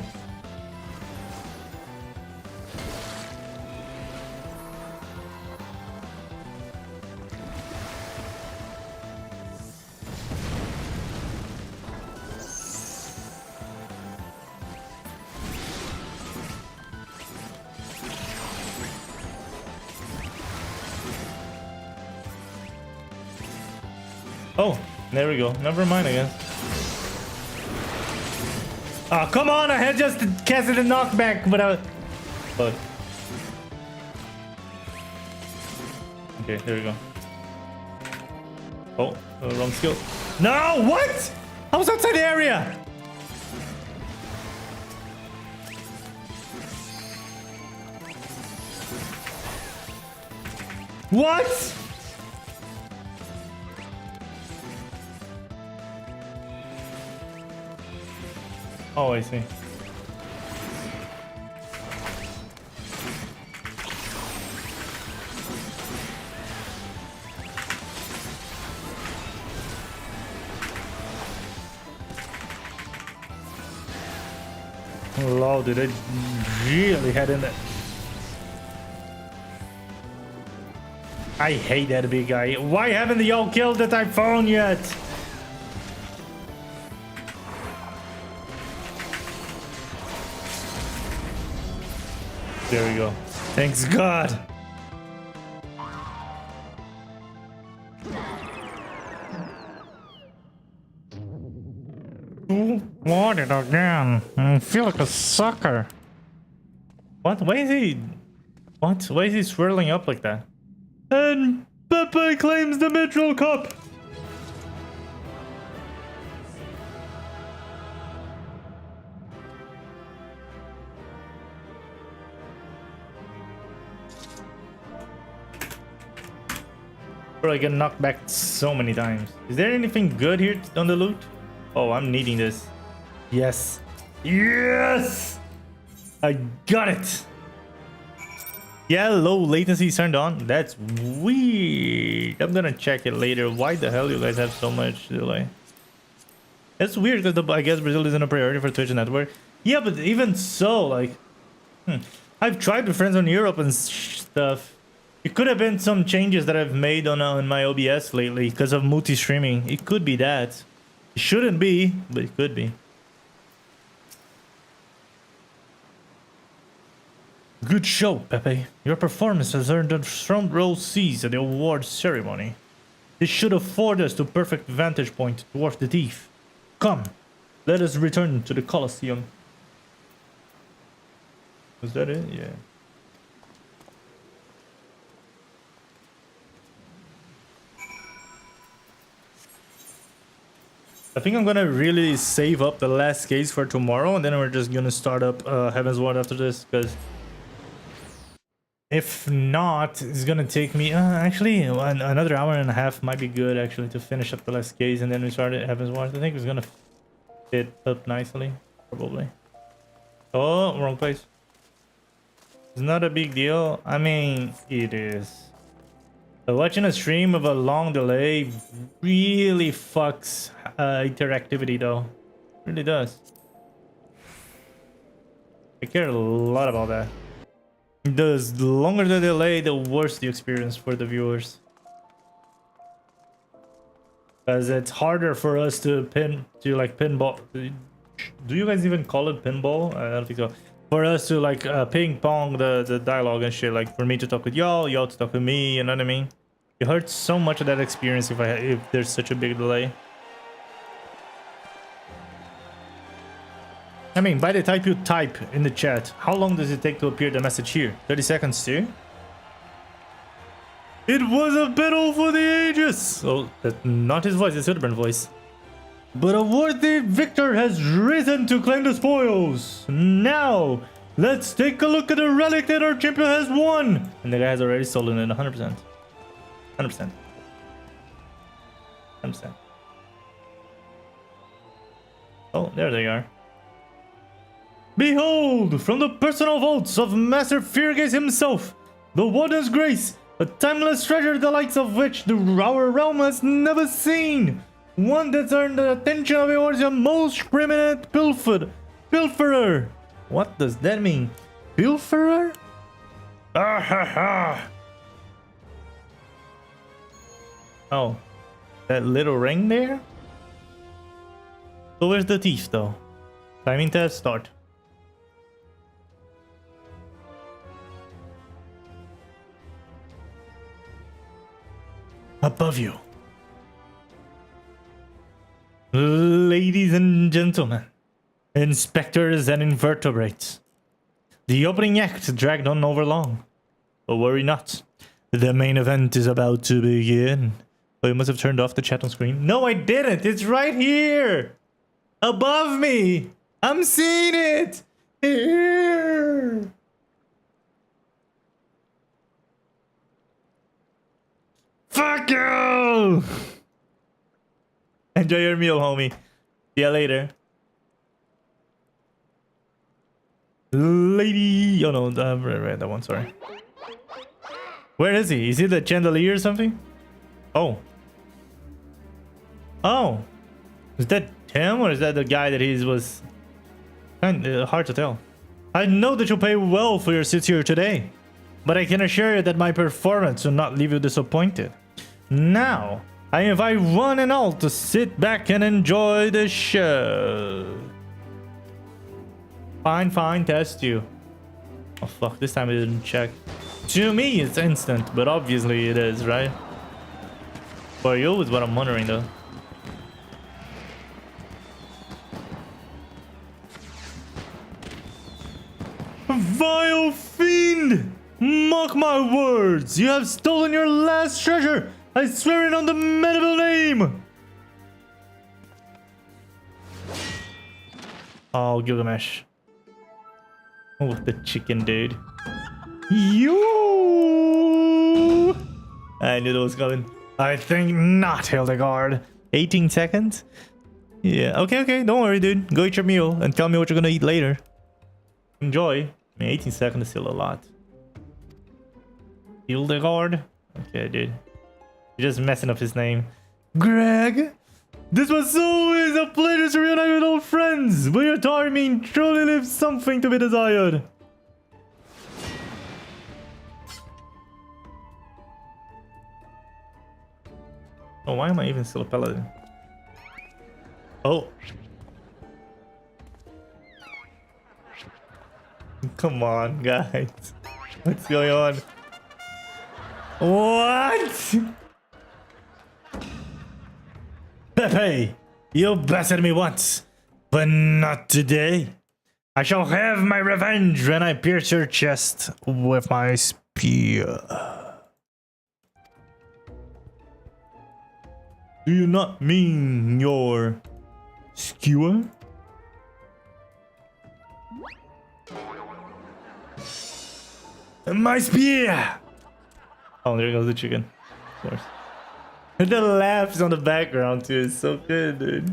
Oh, there we go. Never mind, I guess. Oh, come on! I had just casted a knockback, but I... Fuck. Okay, there we go. Oh, wrong skill. No! What? I was outside the area! What? Oh, I see. Lol, dude, I really had in that. I hate that big guy. Why haven't y'all killed the Typhoon yet? There we go. Thanks God. What it again? I feel like a sucker. What? Why is he... What? Why is he swirling up like that? And Pepe claims the Mitchell Cup! Bro, I get knocked back so many times. Is there anything good here on the loot? Oh, I'm needing this. Yes. Yes! I got it! Yeah, low latency is turned on. That's weird. I'm gonna check it later. Why the hell you guys have so much delay? That's weird because I guess Brazil isn't a priority for Twitch network. Yeah, but even so, like... I've tried with friends on Europe and stuff. It could have been some changes that I've made on my OBS lately because of multi-streaming. It could be that. It shouldn't be, but it could be. Good show, Pepe. Your performance has earned a front row seat at the awards ceremony. This should afford us a perfect vantage point towards the thief. Come, let us return to the Colosseum. Was that it? Yeah. I think I'm gonna really save up the last case for tomorrow, and then we're just gonna start up Heavensward after this, because if not, it's gonna take me actually another hour and a half might be good actually to finish up the last case, and then we start at Heavensward. I think it's gonna fit up nicely, probably. Oh, wrong place. It's not a big deal. I mean, it is. But watching a stream of a long delay really fucks interactivity, though. It really does. I care a lot about that. The longer the delay, the worse the experience for the viewers. Because it's harder for us to pinball. Do you guys even call it pinball? I don't think so. For us to like ping pong the dialogue and shit, like for me to talk with y'all to talk with me, you know what I mean? It hurts so much of that experience if there's such a big delay. I mean, by the time you type in the chat, how long does it take to appear the message here? 30 seconds too? It was a battle for the ages! Oh, that's not his voice, it's Hildibrand's voice. But a worthy victor has risen to claim the spoils. Now, let's take a look at the relic that our champion has won. And the guy has already stolen it 100%. 100%. 100%. Oh, there they are. Behold, from the personal vaults of Master Ffxiv himself, the Warden's Grace, a timeless treasure the likes of which our realm has never seen. One that's earned the attention of your most preeminent pilferer. What does that mean? Pilferer? Ah ha ha! Oh, that little ring there? So where's the thief though? Timing test, start. Above you. Ladies and gentlemen, inspectors and invertebrates, the opening act dragged on over long, but worry not, the main event is about to begin. Oh, you must have turned off the chat on screen. No, I didn't. It's right here, above me. I'm seeing it here. Fuck you. Enjoy your meal, homie. See ya later. Lady... Oh no, right, that one, sorry. Where is he? Is he the chandelier or something? Oh. Oh. Is that him or is that the guy that he was... Kind of hard to tell. I know that you'll pay well for your seats here today, but I can assure you that my performance will not leave you disappointed. Now, I invite one and all to sit back and enjoy the show. Fine, test you. Oh fuck, this time I didn't check. To me, it's instant, but obviously it is, right? For you is what I'm wondering though. Vile fiend! Mark my words, you have stolen your last treasure! I swear it on the medieval name! Oh, Gilgamesh. Oh, the chicken dude. You! I knew that was coming. I think not, Hildegard. 18 seconds? Yeah, okay, don't worry, dude. Go eat your meal and tell me what you're gonna eat later. Enjoy. I mean, 18 seconds is still a lot. Hildegard? Okay, dude. You're just messing up his name. Greg? This was always a pleasure to reunite with old friends, but your timing truly leaves something to be desired. Oh, why am I even still a paladin? Oh. Come on, guys. What's going on? What? Pepe, you bested me once, but not today. I shall have my revenge when I pierce your chest with my spear. Do you not mean your skewer? My spear! Oh, there goes the chicken. Of course. The laughs on the background too is so good, dude.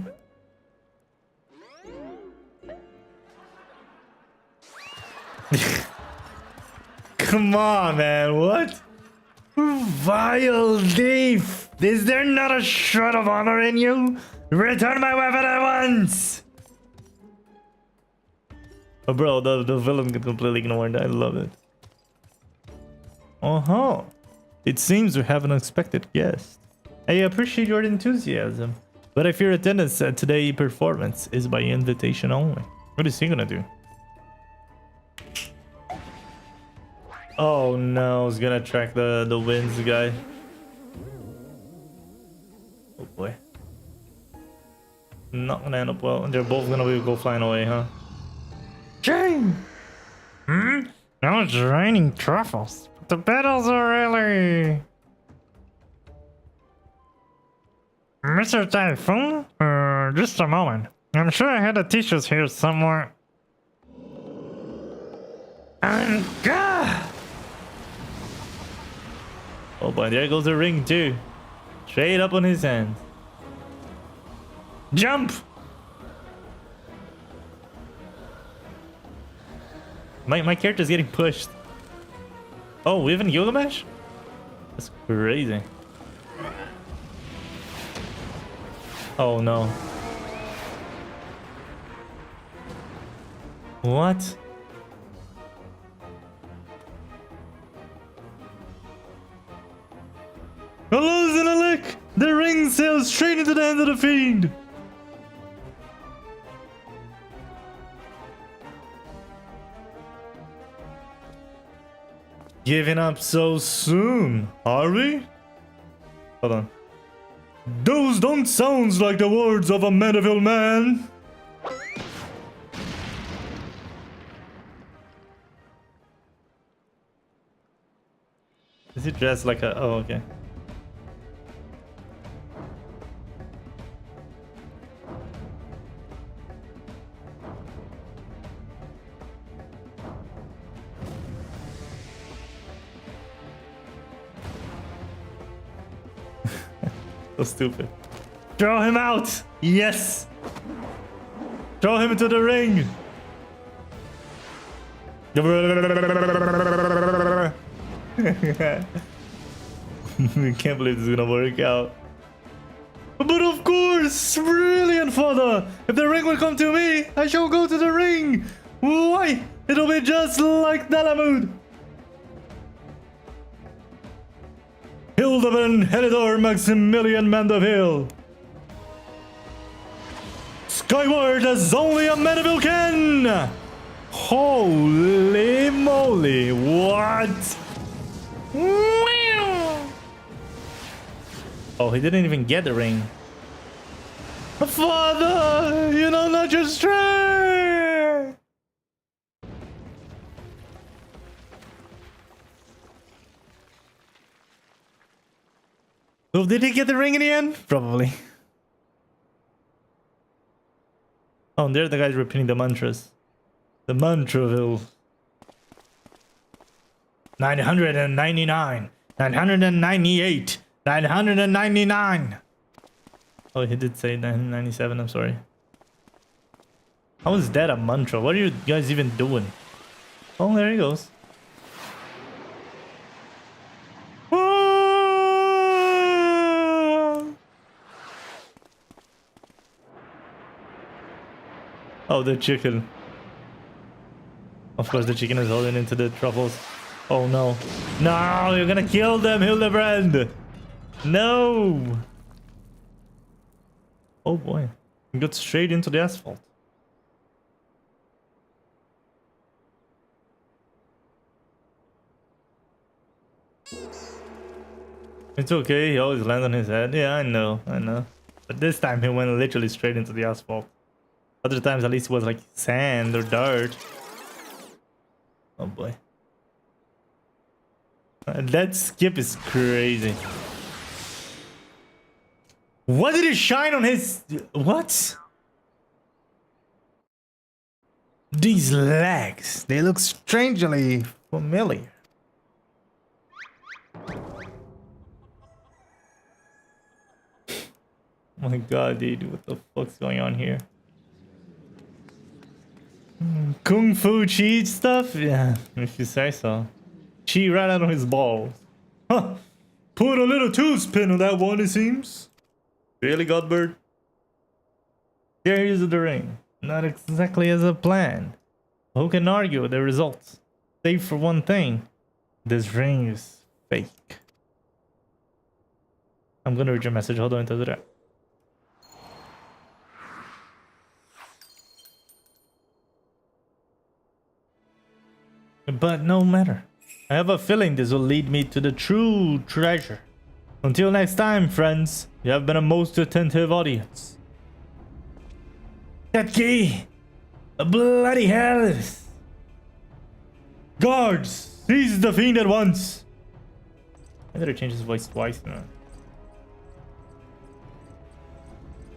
Come on, man. What? Vile thief! Is there not a shred of honor in you? Return my weapon at once! Oh, bro, the villain can completely ignore it. I love it. Uh-huh. It seems we have an unexpected guest. I appreciate your enthusiasm, but if your attendance at today's performance is by invitation only. What is he gonna do? Oh no, he's gonna track the winds guy. Oh boy. Not gonna end up well. They're both gonna go flying away, huh? Jane! Now it's raining truffles. The battles are really... Mr. Typhoon? Just a moment. I'm sure I had the t-shirts here somewhere. And gah! Oh boy, there goes the ring too. Straight up on his hand. Jump! My character's getting pushed. Oh, we have a Gilgamesh? That's crazy. Oh no. What? Hello, Zenalik! The ring sails straight into the hands of the fiend! Giving up so soon, are we? Hold on. Those don't sound like the words of a medieval man. Is he dressed like a... Oh, okay. So stupid. Throw him out! Yes! Throw him into the ring! I can't believe this is gonna work out. But of course! Brilliant, father! If the ring will come to me, I shall go to the ring! Why? It'll be just like Dalamud! Hildibrand, Helidor, Maximilian Mandeville. Skyward as only a Mandeville can! Holy moly, what? Oh, he didn't even get the ring. Father, you know not your strength! Well, did he get the ring in the end? Probably. Oh, and there the guy's repeating the mantras. The Mantraville. 999. 998. 999. Oh, he did say 997. I'm sorry. How is that a mantra? What are you guys even doing? Oh, there he goes. Oh, the chicken. Of course, the chicken is holding into the truffles. Oh no. No, you're gonna kill them, Hildibrand! No! Oh boy. and got straight into the asphalt. It's okay, he always lands on his head. Yeah, I know. But this time he went literally straight into the asphalt. Other times at least it was like sand or dirt. Oh boy. That skip is crazy. What did it shine on his... What? These legs, they look strangely familiar. Oh my god, dude, what the fuck's going on here? Kung Fu cheat stuff? Yeah, if you say so. Chi right out of his balls. Huh. Put a little two-spin on that one, it seems. Really, Godbird? There is the ring. Not exactly as a plan. Who can argue with the results? Save for one thing. This ring is fake. I'm gonna read your message. Hold on until that. But no matter. I have a feeling this will lead me to the true treasure. Until next time, friends, you have been a most attentive audience. That key! The bloody hell! Guards! Seize the fiend at once! I better change his voice twice now.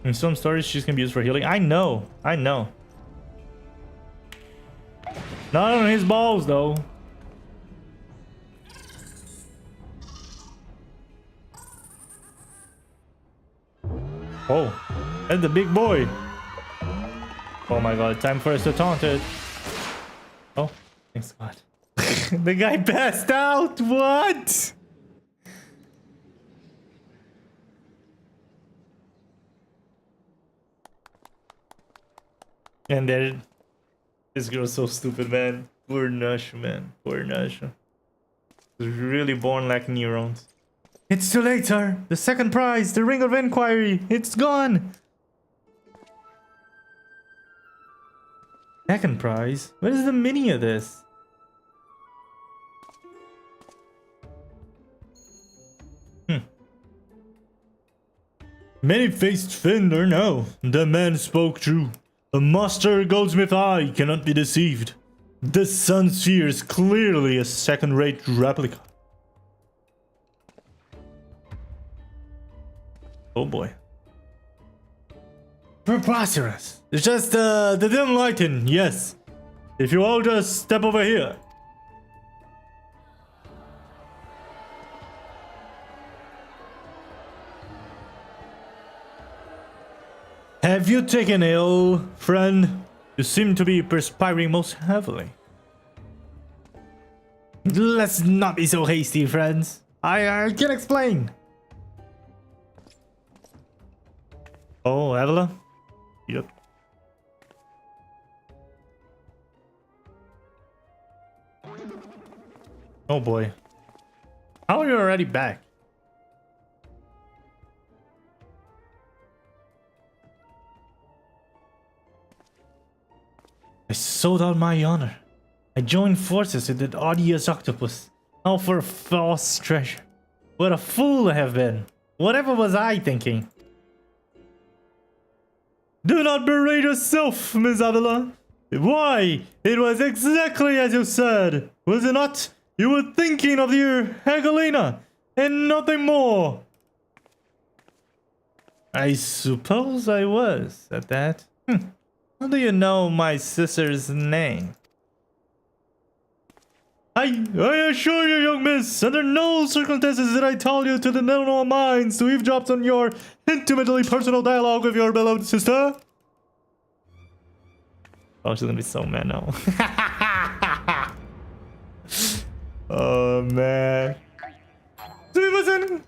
In some stories, she's gonna be used for healing. I know. Not on his balls, though. Oh, that's the big boy. Oh my god, time for us to taunt it. Oh, thanks God. The guy passed out. What? And there, this girl's so stupid, man. Poor Nush, man. Poor Nush. Was really born lacking neurons. It's too late, sir. The second prize, the Ring of Inquiry. It's gone. Second prize? What is the meaning of this? Many-faced Fender, no. The man spoke true. A master goldsmith eye cannot be deceived. This sun sphere is clearly a second-rate replica. Oh boy. Preposterous. It's just the dim lighting, yes. If you all just step over here. Have you taken ill, friend? You seem to be perspiring most heavily. Let's not be so hasty, friends. I can explain. Oh, Avila? Yep. Oh boy. How are you already back? I sold out my honor. I joined forces with the odious octopus. All for a false treasure. What a fool I have been. Whatever was I thinking? Do not berate yourself, Miss Avila. Why? It was exactly as you said. Was it not? You were thinking of your Hegelina and nothing more. I suppose I was at that. How do you know my sister's name? I assure you, young miss, under no circumstances did I tell you to the criminal minds to eavesdrop on your intimately personal dialogue with your beloved sister. Oh, she's gonna be so mad now. Oh, man. PePezin!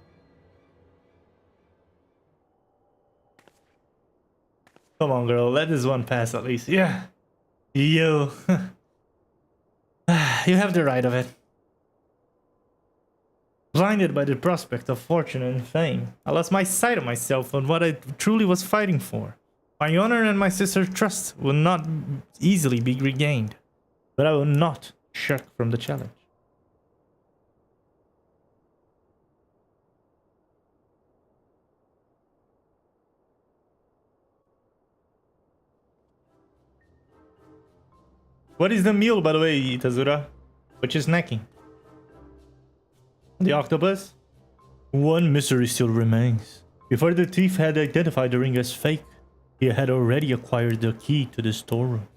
Come on, girl. Let this one pass at least. Yeah. You. You have the right of it. Blinded by the prospect of fortune and fame, I lost my sight of myself and what I truly was fighting for. My honor and my sister's trust will not easily be regained, but I will not shirk from the challenge. What is the meal, by the way, Itazura? Which is snacking? The octopus? One mystery still remains. Before the thief had identified the ring as fake, he had already acquired the key to the storeroom.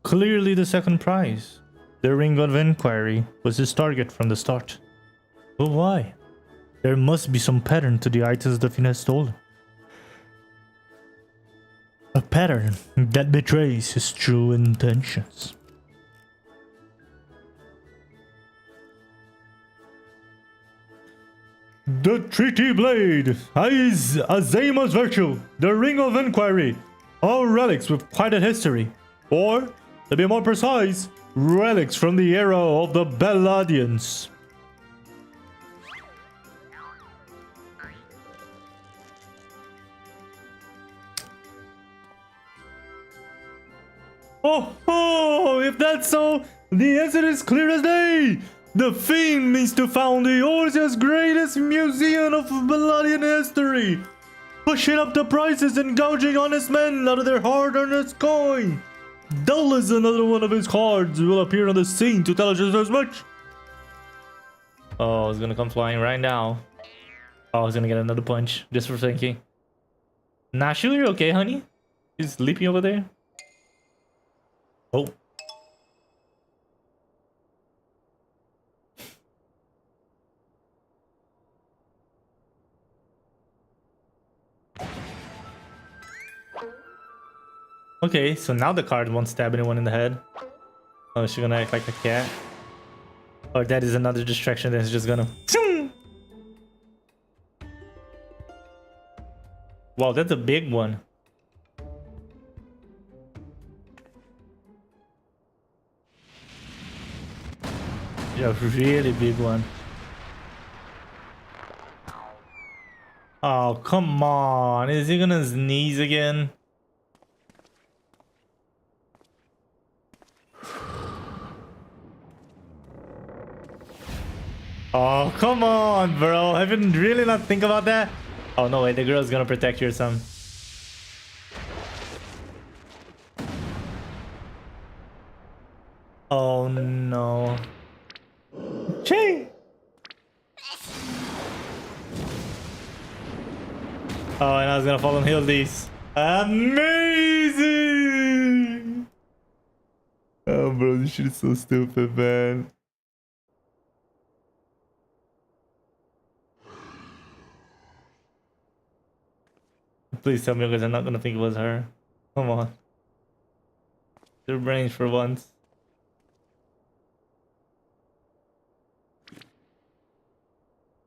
Clearly the second prize. The ring of inquiry was his target from the start. But why? There must be some pattern to the items the thief has stolen. A pattern that betrays his true intentions. The Treaty Blade is Azema's virtue, the Ring of Inquiry, all relics with quite a history, or, to be more precise, relics from the era of the Belladians. Oh, if that's so, the answer is clear as day. The Fiend means to found the Orsia's greatest museum of Belladian history, pushing up the prices and gouging honest men out of their hard-earned coin. Doubtless another one of his cards will appear on the scene to tell us just as much. Oh, it's gonna come flying right now. Oh, he's gonna get another punch just for thinking. Nashu, you're okay, honey? He's sleeping over there. Oh. Okay, so now the card won't stab anyone in the head. Oh, is she gonna act like a cat? Or that is another distraction that's just gonna... Wow, that's a big one. A really big one. Oh, come on. Is he gonna sneeze again? Oh, come on, bro. I didn't really not think about that. Oh, no, wait. The girl's gonna protect you or something. Oh, no. Ching! Oh, and I was gonna fall on Hildi's. Amazing! Oh, bro, this shit is so stupid, man. Please tell me, because I'm not gonna think it was her. Come on. Their brains for once.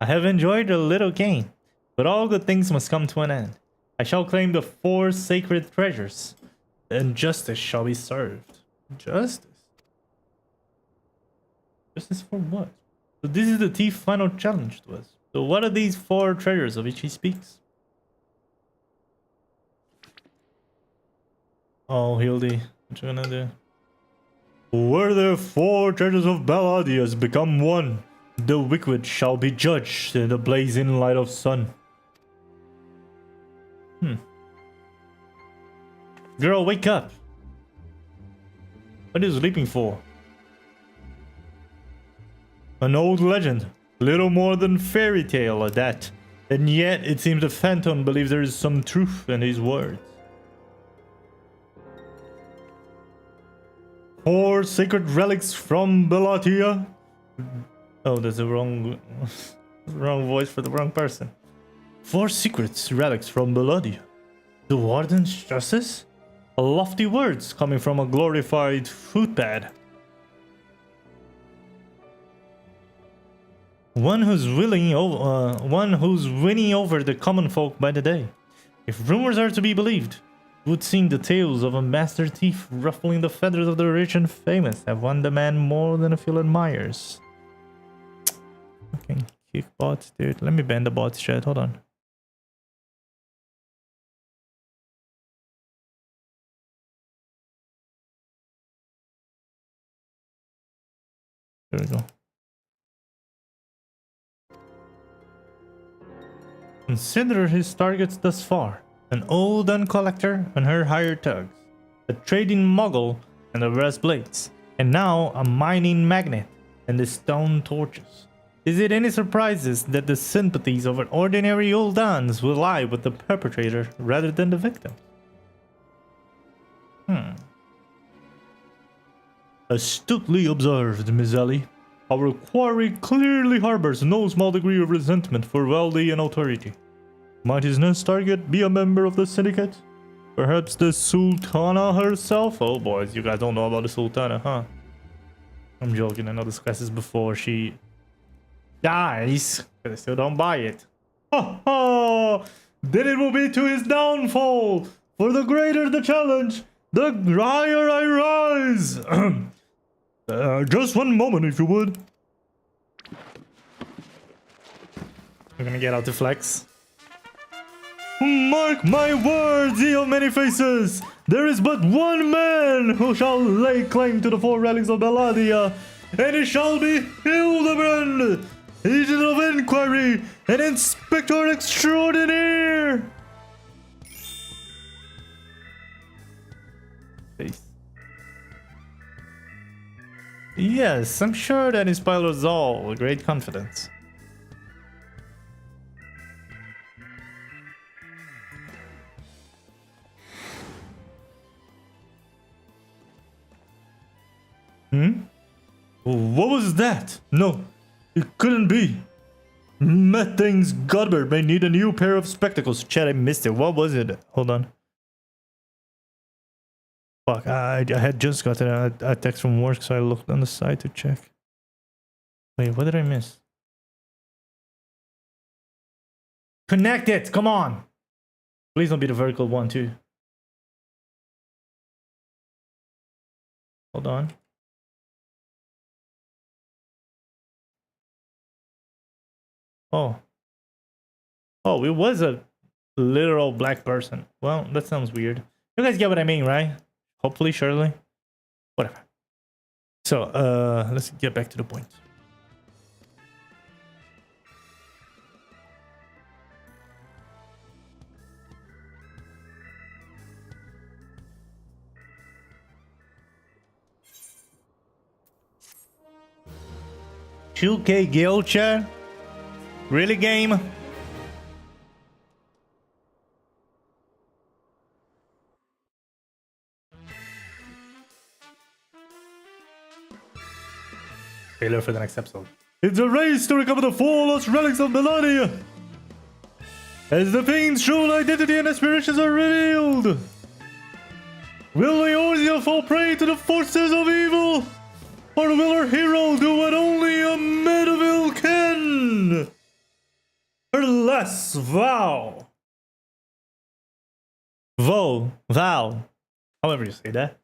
I have enjoyed a little game, but all good things must come to an end. I shall claim the 4 sacred treasures, and justice shall be served. Justice? Justice for what? So this is the thief's final challenge to us. So what are these 4 treasures of which he speaks? Oh, Hildy, what you gonna do? Where the 4 treasures of Belladius become one, the wicked shall be judged in the blazing light of sun. Girl, wake up. What are you sleeping for? An old legend, little more than fairy tale at that. And yet it seems the Phantom believes there is some truth in his words. 4 sacred relics from Bellatia. Oh, that's the wrong voice for the wrong person. 4 secrets relics from Bellatia. The Warden's justice? Lofty words coming from a glorified footpad. One who's winning over the common folk by the day. If rumors are to be believed, it would seem the tales of a master thief ruffling the feathers of the rich and famous have won the man more than a few admirers. Fucking kick bots, dude. Let me ban the bots, chat. Hold on. There we go. Consider his targets thus far. An old gun collector and her hired thugs. A trading muggle and the brass blades. And now a mining magnate and the stone torches. Is it any surprises that the sympathies of an ordinary old Dans will lie with the perpetrator rather than the victim? Astutely observed, Miss Ellie. Our quarry clearly harbors no small degree of resentment for Valdian authority. Might his next target be a member of the syndicate? Perhaps the Sultana herself? Oh boys, you guys don't know about the Sultana, huh? I'm joking, I know this class is before she dies, but I still don't buy it. Ha ha! Then it will be to his downfall! For the greater the challenge, the higher I rise! Just one moment, if you would. I'm gonna get out to flex. Mark my words, ye of many faces! There is but one man who shall lay claim to the four relics of Belladia, and it shall be Hildibrand, agent of inquiry and inspector extraordinaire! Yes, I'm sure that inspires all with great confidence. What was that? No, it couldn't be. Methane's Godbird may need a new pair of spectacles. Chat, I missed it. What was it? Hold on. Fuck, I had just gotten a text from work, so I looked on the side to check. Wait, what did I miss? Connect it! Come on! Please don't be the vertical one, too. Hold on. Oh. Oh, it was a literal black person. Well, that sounds weird. You guys get what I mean, right? Hopefully, surely. Whatever. So, let's get back to the point. $2K guild chat? Really, game? Trailer for the next episode. It's a race to recover the four lost relics of Melania! As the Fiend's true identity and aspirations are revealed! Will Leorzia fall prey to the forces of evil? Or will our hero do what only a Mediville can? Her last vow. Vow. However you say that.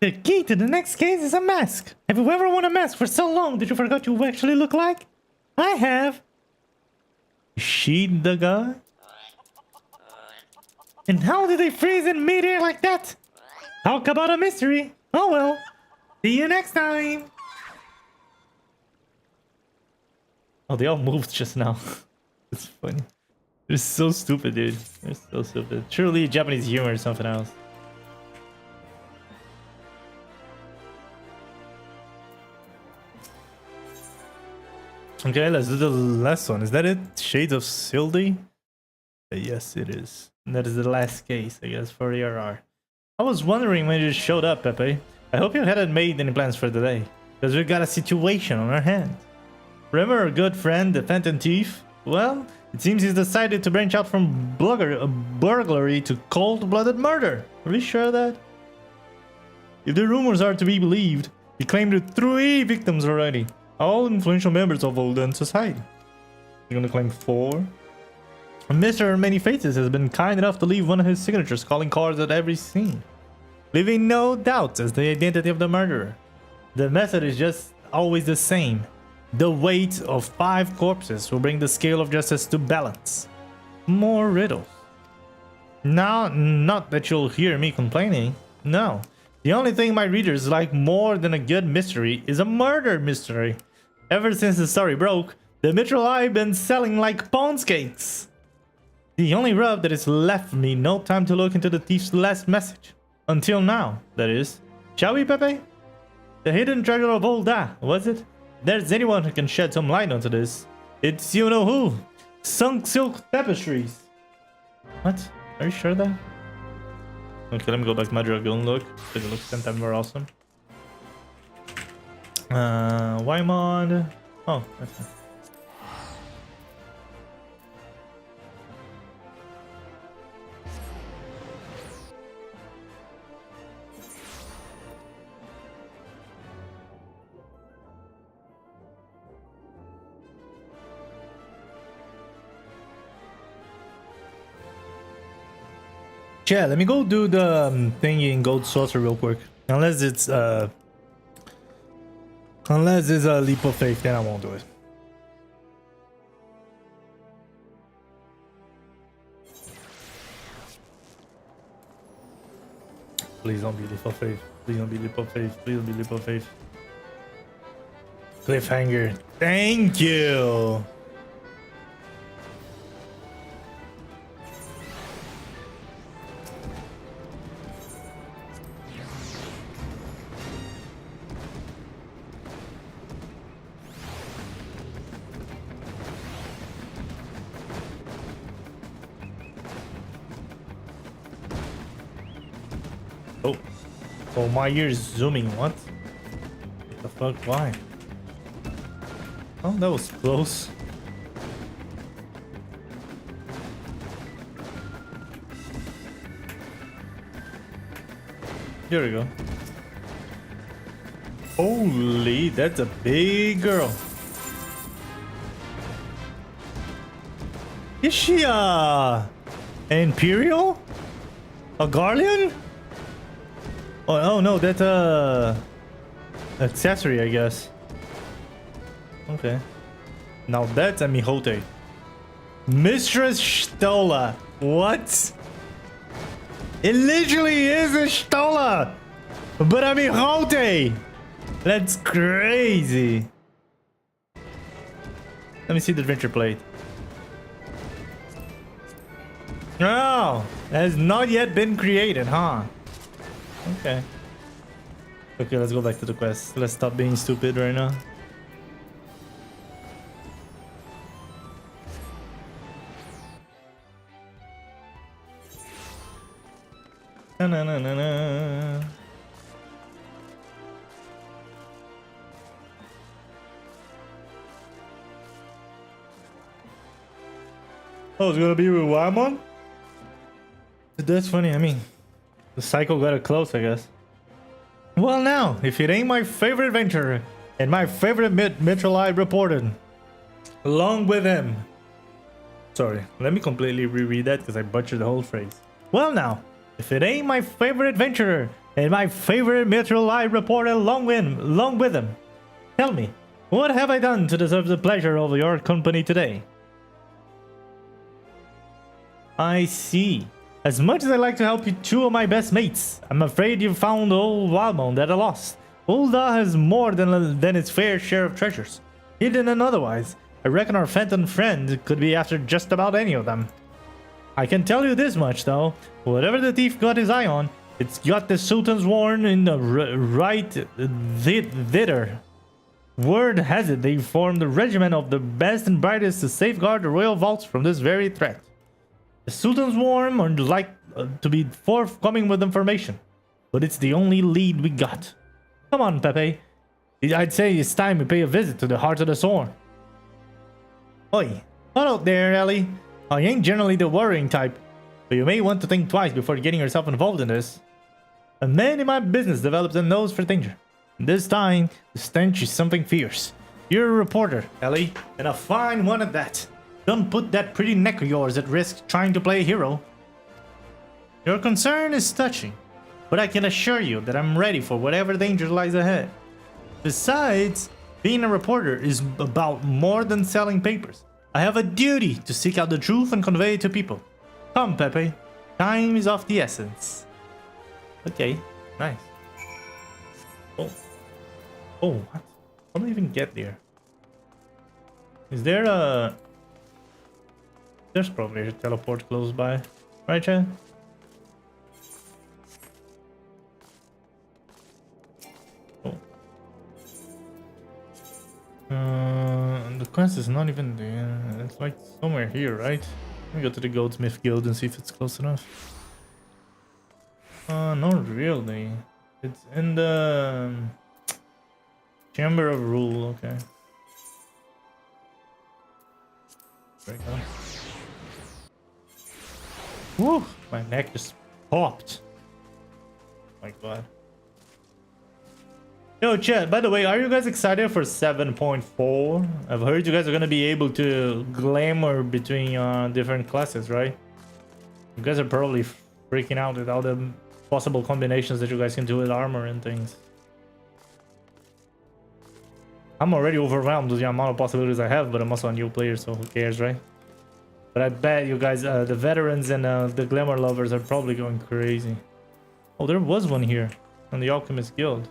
The key to the next case is a mask. Have you ever worn a mask for so long that you forgot you actually look like? I have. Is she the guy? And how did they freeze in midair like that? Talk about a mystery. Oh well. See you next time. Oh, they all moved just now. It's funny. They're so stupid, dude. They're so stupid. Surely Japanese humor is something else. Okay, let's do the last one. Is that it? Shades of Sildi? Yes, it is. And that is the last case, I guess, for ARR. I was wondering when you showed up, Pepe. I hope you hadn't made any plans for the day, because we've got a situation on our hands. Remember our good friend, the Phantom Thief? Well, it seems he's decided to branch out from burglary to cold-blooded murder. Are we sure of that? If the rumors are to be believed, he claimed 3 victims already. All influential members of Olden society. You're gonna claim 4? Mr. Many Faces has been kind enough to leave one of his signatures calling cards at every scene, leaving no doubt as the identity of the murderer. The method is just always the same. The weight of 5 corpses will bring the scale of justice to balance. More riddles. Now, not that you'll hear me complaining. No. The only thing my readers like more than a good mystery is a murder mystery. Ever since the story broke, the Mitchell I've been selling like pound cakes. The only rub that is left me no time to look into the thief's last message. Until now, that is. Shall we, Pepe? The hidden treasure of Olda, was it? If there's anyone who can shed some light onto this, it's you-know-who. Sunk silk tapestries. What? Are you sure that? Okay, let me go back to my dragon look. It looks 10 times more awesome. Wymond. Oh, that's fine. Yeah, let me go do the thingy in Gold Saucer real quick. Unless it's a leap of faith, then I won't do it. Please don't be leap of faith. Please don't be leap of faith. Please don't be leap of faith. Cliffhanger. Thank you. Oh, my ears zooming. What? What the fuck? Why? Oh, that was close. Here we go. Holy, that's a big girl. Is she Imperial? A Garlean? Oh no, that's a accessory, I guess. Okay. Now that's a Mihote. Mistress Stola. What? It literally is a Stola, but a Mihote. That's crazy. Let me see the adventure plate. Oh, has not yet been created, huh? Okay. Okay, let's go back to the quest. Let's stop being stupid right now. Na na na na na. Oh, it's gonna be with Wymon? That's funny, I mean. The cycle got it close, I guess. Well now, if it ain't my favorite adventurer and my favorite Mitchell I reported, along with him. Sorry, let me completely reread that because I butchered the whole phrase. Well now, if it ain't my favorite adventurer and my favorite Mitchell I reported along with him, tell me, what have I done to deserve the pleasure of your company today? I see. As much as I like to help you two of my best mates, I'm afraid you found old Wymon that I lost. Ulda has more than its fair share of treasures, hidden and otherwise. I reckon our phantom friend could be after just about any of them. I can tell you this much though, whatever the thief got his eye on, it's got the Sultan's warrant in the right thither. Word has it they formed a regiment of the best and brightest to safeguard the royal vaults from this very threat. The Sultan's Warm are like to be forthcoming with information, but it's the only lead we got. Come on, Pepe. I'd say it's time we pay a visit to the heart of the storm. Oi, hello there, Ellie. I ain't generally the worrying type, but you may want to think twice before getting yourself involved in this. A man in my business develops a nose for danger. This time, the stench is something fierce. You're a reporter, Ellie, and a fine one at that. Don't put that pretty neck of yours at risk trying to play a hero. Your concern is touching, but I can assure you that I'm ready for whatever danger lies ahead. Besides, being a reporter is about more than selling papers. I have a duty to seek out the truth and convey it to people. Come, Pepe. Time is of the essence. Okay, nice. Oh. Oh, what? How do I even get there? Is there a... There's probably a teleport close by. Right, Chad? Oh. The quest is not even there. It's like somewhere here, right? Let me go to the Goldsmith Guild and see if it's close enough. Not really. It's in the Chamber of Rule, okay. There we go. Woo! My neck just popped. Oh my god. Yo, chat, by the way, are you guys excited for 7.4? I've heard you guys are gonna be able to glamour between different classes, right? You guys are probably freaking out with all the possible combinations that you guys can do with armor and things. I'm already overwhelmed with the amount of possibilities I have, but I'm also a new player, so who cares, right? But I bet you guys, the veterans and the glamour lovers are probably going crazy. Oh, there was one here on the Alchemist Guild.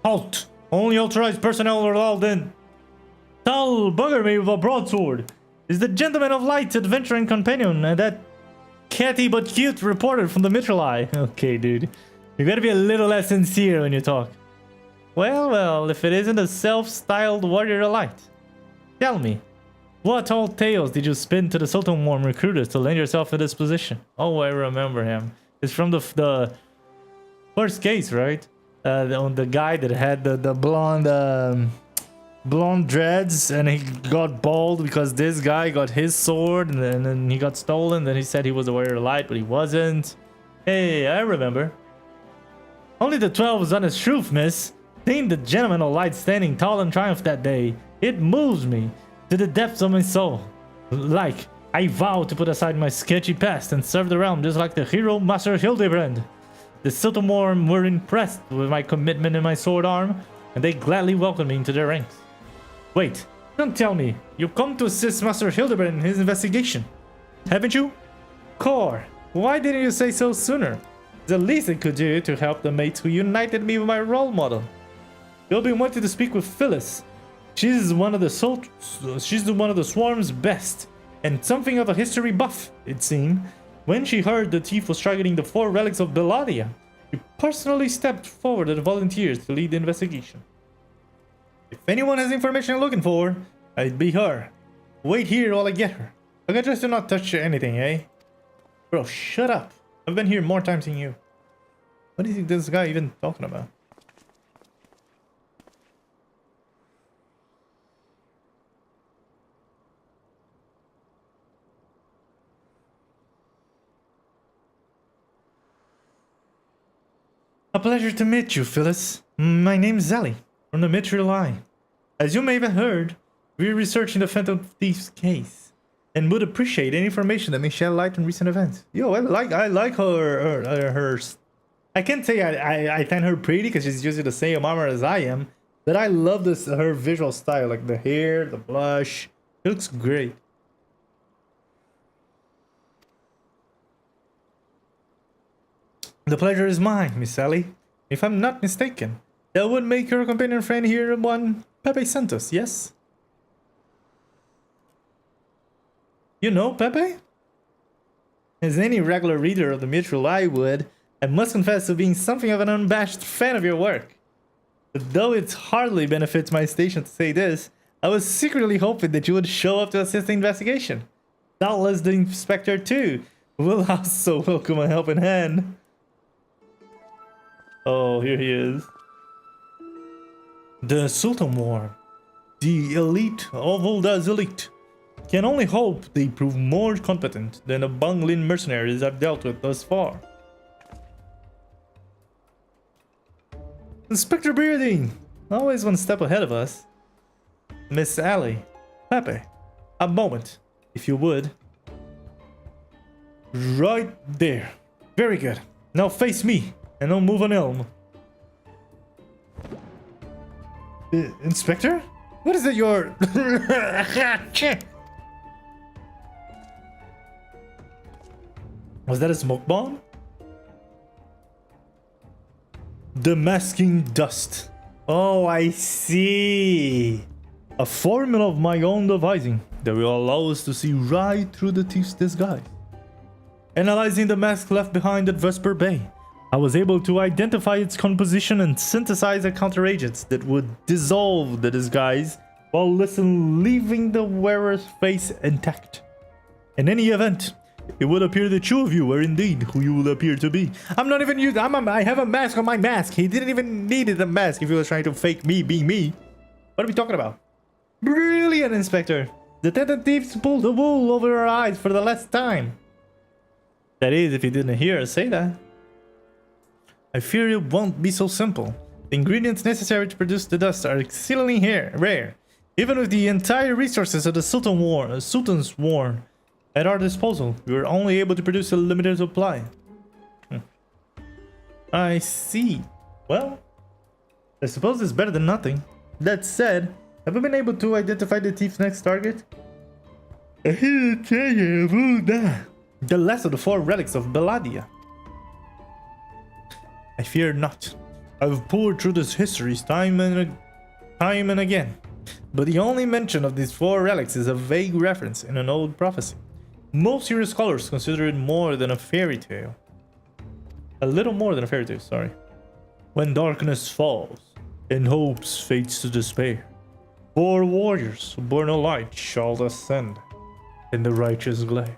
Halt! Only authorized personnel are allowed in. Tall bugger me with a broadsword is the gentleman of light, adventuring companion, and that catty but cute reporter from the Mitchell Eye. Okay, dude. You gotta be a little less sincere when you talk. Well, if it isn't a self-styled warrior of light. Tell me, what old tales did you spin to the Sultan Worm recruiters to land yourself in this position? Oh, I remember him. It's from the first case, right? The guy that had the blonde dreads, and he got bald because this guy got his sword, and then he got stolen. Then he said he was a warrior of light, but he wasn't. Hey, I remember. Only the 12 was on his truth, miss. Seeing the gentleman of light standing tall in triumph that day, it moves me to the depths of my soul. Like, I vow to put aside my sketchy past and serve the realm just like the hero Master Hildibrand. The Siltamorm were impressed with my commitment and my sword arm, and they gladly welcomed me into their ranks. Wait, don't tell me, you've come to assist Master Hildibrand in his investigation, haven't you? Core, why didn't you say so sooner? The least I could do to help the mates who united me with my role model. You'll be wanting to speak with Phyllis. She's one of the swarm's best, and something of a history buff, it seemed. When she heard the thief was targeting the 4 relics of Belladia, she personally stepped forward to the volunteers to lead the investigation. If anyone has information you're looking for, I'd be her. Wait here while I get her. I can just do not touch anything, eh? Bro, shut up. I've been here more times than you. What do you think this guy even talking about? A pleasure to meet you, Phyllis. My name's Zelly, from the Mithril Eye. As you may have heard, we're researching the Phantom Thief's case, and would appreciate any information that may shed light on recent events. Yo, I like her. I can't say I find her pretty because she's using the same armor as I am, but I love her visual style, like the hair, the blush. It looks great. The pleasure is mine, Miss Sally. If I'm not mistaken, that would make your companion friend here one Pepe Santos, yes? You know Pepe? As any regular reader of the Mithril Eye would, I must confess to being something of an unabashed fan of your work. But though it hardly benefits my station to say this, I was secretly hoping that you would show up to assist the investigation. Doubtless the inspector too will also welcome a helping hand. Oh, here he is. The Sultan War, the elite of Ulda's elite, can only hope they prove more competent than the bungling mercenaries I've dealt with thus far. Inspector Beardy, always one step ahead of us. Miss Sally, Pepe, a moment, if you would. Right there. Very good. Now face me. And don't move an elm. Inspector? What is it your... Was that a smoke bomb? The masking dust. Oh, I see. A formula of my own devising that will allow us to see right through the thief's disguise. Analyzing the mask left behind at Vesper Bay, I was able to identify its composition and synthesize a counteragent that would dissolve the disguise while leaving the wearer's face intact. In any event, it would appear the two of you are indeed who you will appear to be. I'm not even using. I have a mask on my mask. He didn't even need a mask if he was trying to fake me being me. What are we talking about? Brilliant, Inspector. The detectives pulled the wool over our eyes for the last time. That is, if you didn't hear us say that. I fear it won't be so simple. The ingredients necessary to produce the dust are exceedingly rare. Even with the entire resources of the Sultan's War at our disposal, we were only able to produce a limited supply. I see. Well, I suppose it's better than nothing. That said, have we been able to identify the thief's next target? The last of the 4 relics of Belladia. I fear not. I've poured through this histories time and again, but the only mention of these 4 relics is a vague reference in an old prophecy. Most serious scholars consider it more than a fairy tale. A little more than a fairy tale, sorry. When darkness falls and hopes fades to despair, 4 warriors born of light shall ascend in the righteous glare.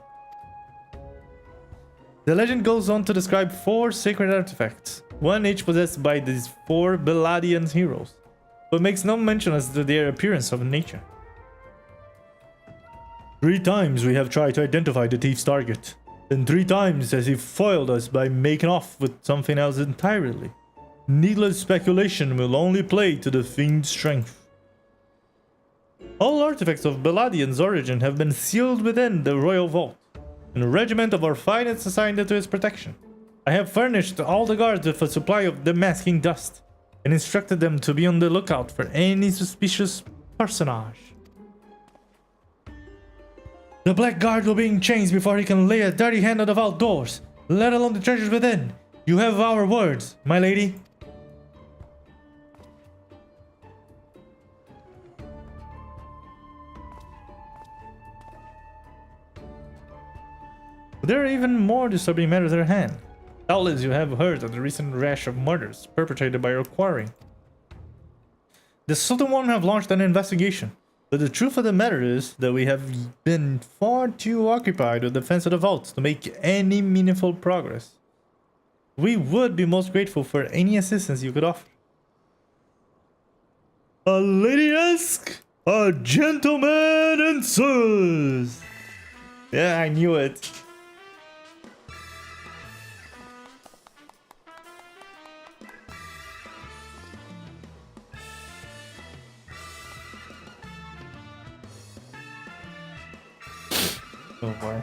The legend goes on to describe 4 sacred artifacts, one each possessed by these 4 Belladian heroes, but makes no mention as to their appearance of nature. 3 times we have tried to identify the thief's target, and 3 times has he foiled us by making off with something else entirely. Needless speculation will only play to the fiend's strength. All artifacts of Belladian's origin have been sealed within the royal vault, and a regiment of our finest assigned to his protection. I have furnished all the guards with a supply of the masking dust, and instructed them to be on the lookout for any suspicious personage. The Black Guard will be in chains before he can lay a dirty hand on the vault doors, let alone the treasures within. You have our words, my lady. There are even more disturbing matters at hand. Doubtless you have heard of the recent rash of murders perpetrated by our quarry. The Sultan One have launched an investigation, but the truth of the matter is that we have been far too occupied with the defense of the vaults to make any meaningful progress. We would be most grateful for any assistance you could offer. A lady ask, a gentleman answers. Yeah, I knew it. Oh boy.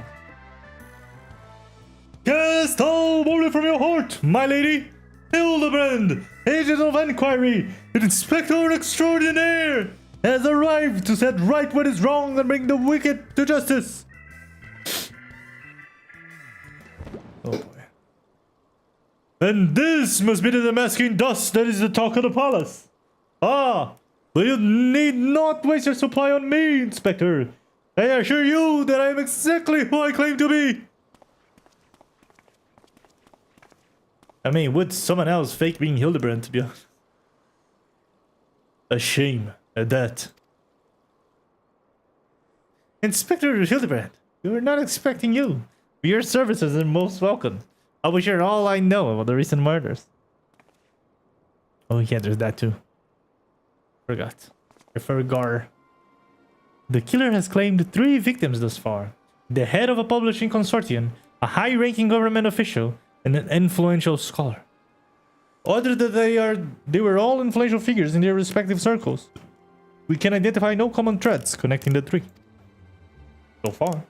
Cast all boldly from your heart, my lady! Hildibrand, agent of inquiry, inspector extraordinaire, has arrived to set right what is wrong and bring the wicked to justice. Oh boy. And this must be the Damascene dust that is the talk of the palace. Ah, but you need not waste your supply on me, Inspector. I assure you that I am exactly who I claim to be. I mean, would someone else fake being Hildibrand, to be honest? A shame at that. Inspector Hildibrand, we were not expecting you. Your services are most welcome. I will share all I know about the recent murders. Oh yeah, there's that too. Forgot. I forgot. The killer has claimed 3 victims thus far. The head of a publishing consortium, a high-ranking government official, and an influential scholar. Other than they were all influential figures in their respective circles. We can identify no common threads connecting the 3. So far.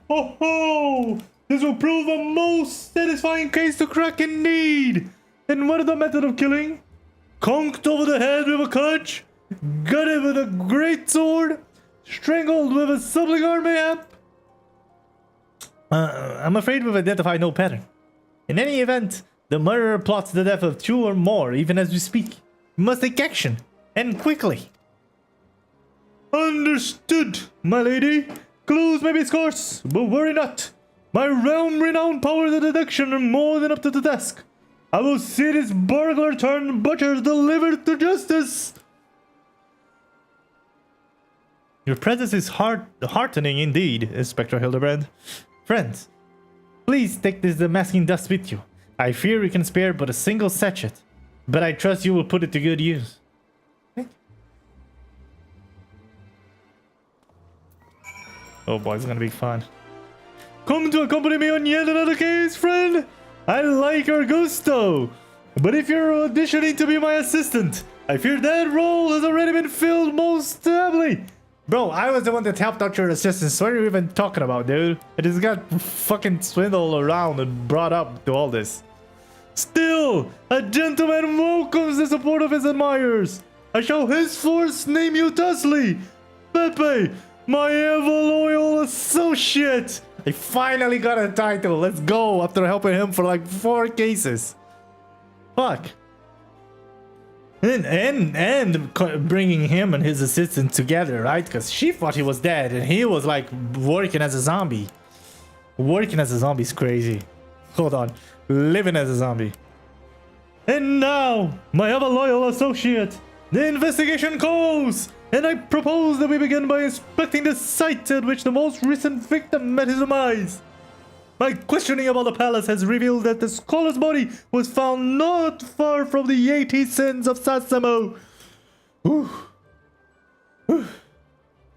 Oh ho! This will prove a most satisfying case to crack indeed! And what is the method of killing? Conked over the head with a clutch? Gutted with a great sword? Strangled with a subligar mayhap? I'm afraid we've identified no pattern. In any event, the murderer plots the death of 2 or more, even as we speak. We must take action, and quickly. Understood, my lady. Clues may be scarce, but worry not. My realm-renowned powers of deduction are more than up to the task. I will see this burglar turned butcher delivered to justice. Your presence is heartening indeed, Inspector Hildibrand. Friends, please take this masking dust with you. I fear we can spare but a single sachet, but I trust you will put it to good use. Oh boy, it's gonna be fun. Come to accompany me on yet another case, friend? I like your gusto. But if you're auditioning to be my assistant, I fear that role has already been filled most heavily. Bro, I was the one that helped out your assistants. What are you even talking about, dude? I just got fucking swindled around and brought up to all this. Still, a gentleman welcomes the support of his admirers. I shall henceforth name you thusly, Pepe, my ever-loyal associate. I finally got a title. Let's go, after helping him for like 4 cases. Fuck. And bringing him and his assistant together, right? Because she thought he was dead and he was like working as a zombie. Working as a zombie is crazy. Hold on. Living as a zombie. And now, my ever-loyal associate, the investigation calls! And I propose that we begin by inspecting the site at which the most recent victim met his demise. My questioning about the palace has revealed that the scholar's body was found not far from the 80 sins of Sasamo.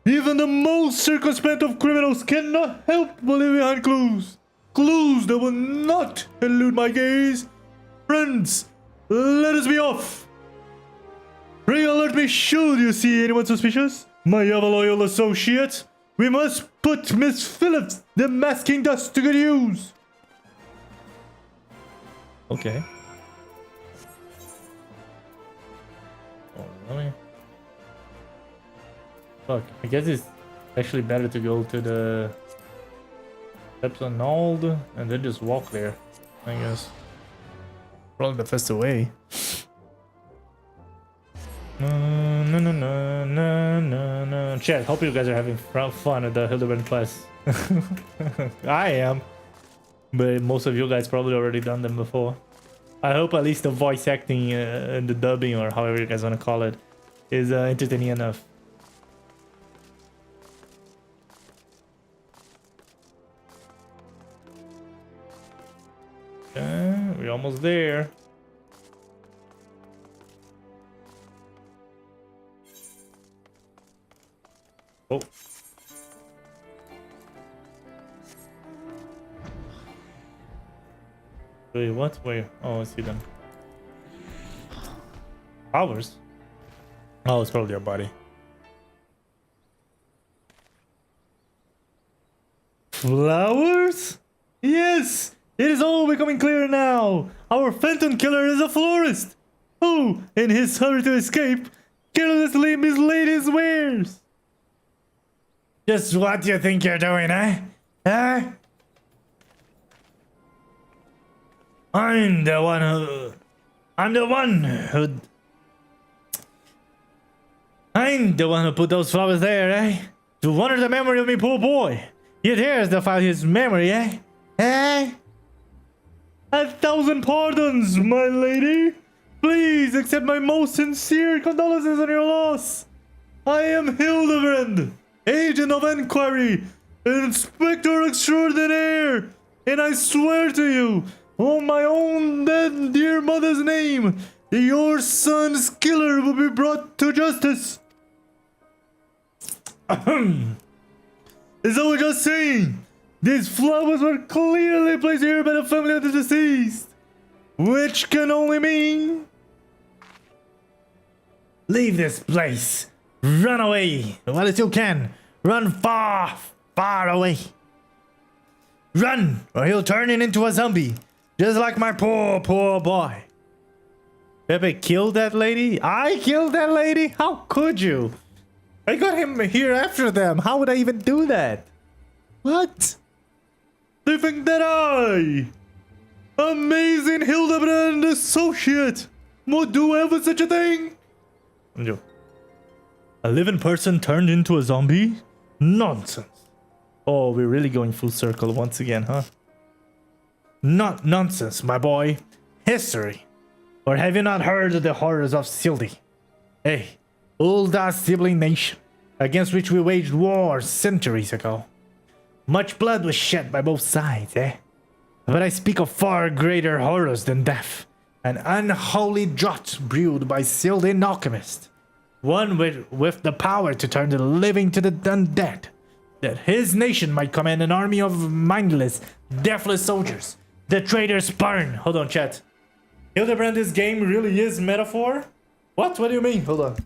Even the most circumspect of criminals cannot help but leave behind clues. Clues that will not elude my gaze. Friends, let us be off. Pray alert me should you see anyone suspicious. My ever-loyal associate. We must put Miss Phillips the masking dust to good use. Okay. Oh, really? Fuck, I guess it's actually better to go to the Epson Old and then just walk there, I guess. Probably the faster way. No. Chat, hope you guys are having fun at the Hildibrand class. I am. But most of you guys probably already done them before. I hope at least the voice acting and the dubbing, or however you guys want to call it, is entertaining enough. We're almost there. Oh. Wait, what? Where? Oh, I see them. Flowers? Oh, it's probably your body. Flowers? Yes! It is all becoming clear now! Our phantom killer is a florist! Who, in his hurry to escape, carelessly mislaid his wares! Just what do you think you're doing, eh? Huh? I'm the one who put those flowers there, eh? To honor the memory of me poor boy. Yet here's to file his memory, eh? Eh? 1,000 pardons, my lady. Please accept my most sincere condolences on your loss. I am Hildibrand, Agent of Inquiry, Inspector Extraordinaire, and I swear to you, on my own dead dear mother's name, that your son's killer will be brought to justice. As I was just saying, these flowers were clearly placed here by the family of the deceased, which can only mean... Leave this place. Run away while you still can. Run far, far away. Run, or he'll turn it into a zombie, just like my poor boy. Pepe killed that lady? I killed that lady? How could you? I got him here after them. How would I even do that? What? They think that I, amazing Hildibrand associate, would do ever such a thing? A living person turned into a zombie? Nonsense. Oh, we're really going full circle once again, huh? Not nonsense, my boy. History. Or have you not heard of the horrors of Sildi? Hey, old-ass sibling nation, against which we waged war centuries ago. Much blood was shed by both sides, eh? But I speak of far greater horrors than death. An unholy draught brewed by Sildian alchemist. One with the power to turn the living to the undead. That his nation might command an army of mindless, deathless soldiers. The traitor's burn. Hold on, chat. Hildibrand, this game really is metaphor? What? What do you mean? Hold on.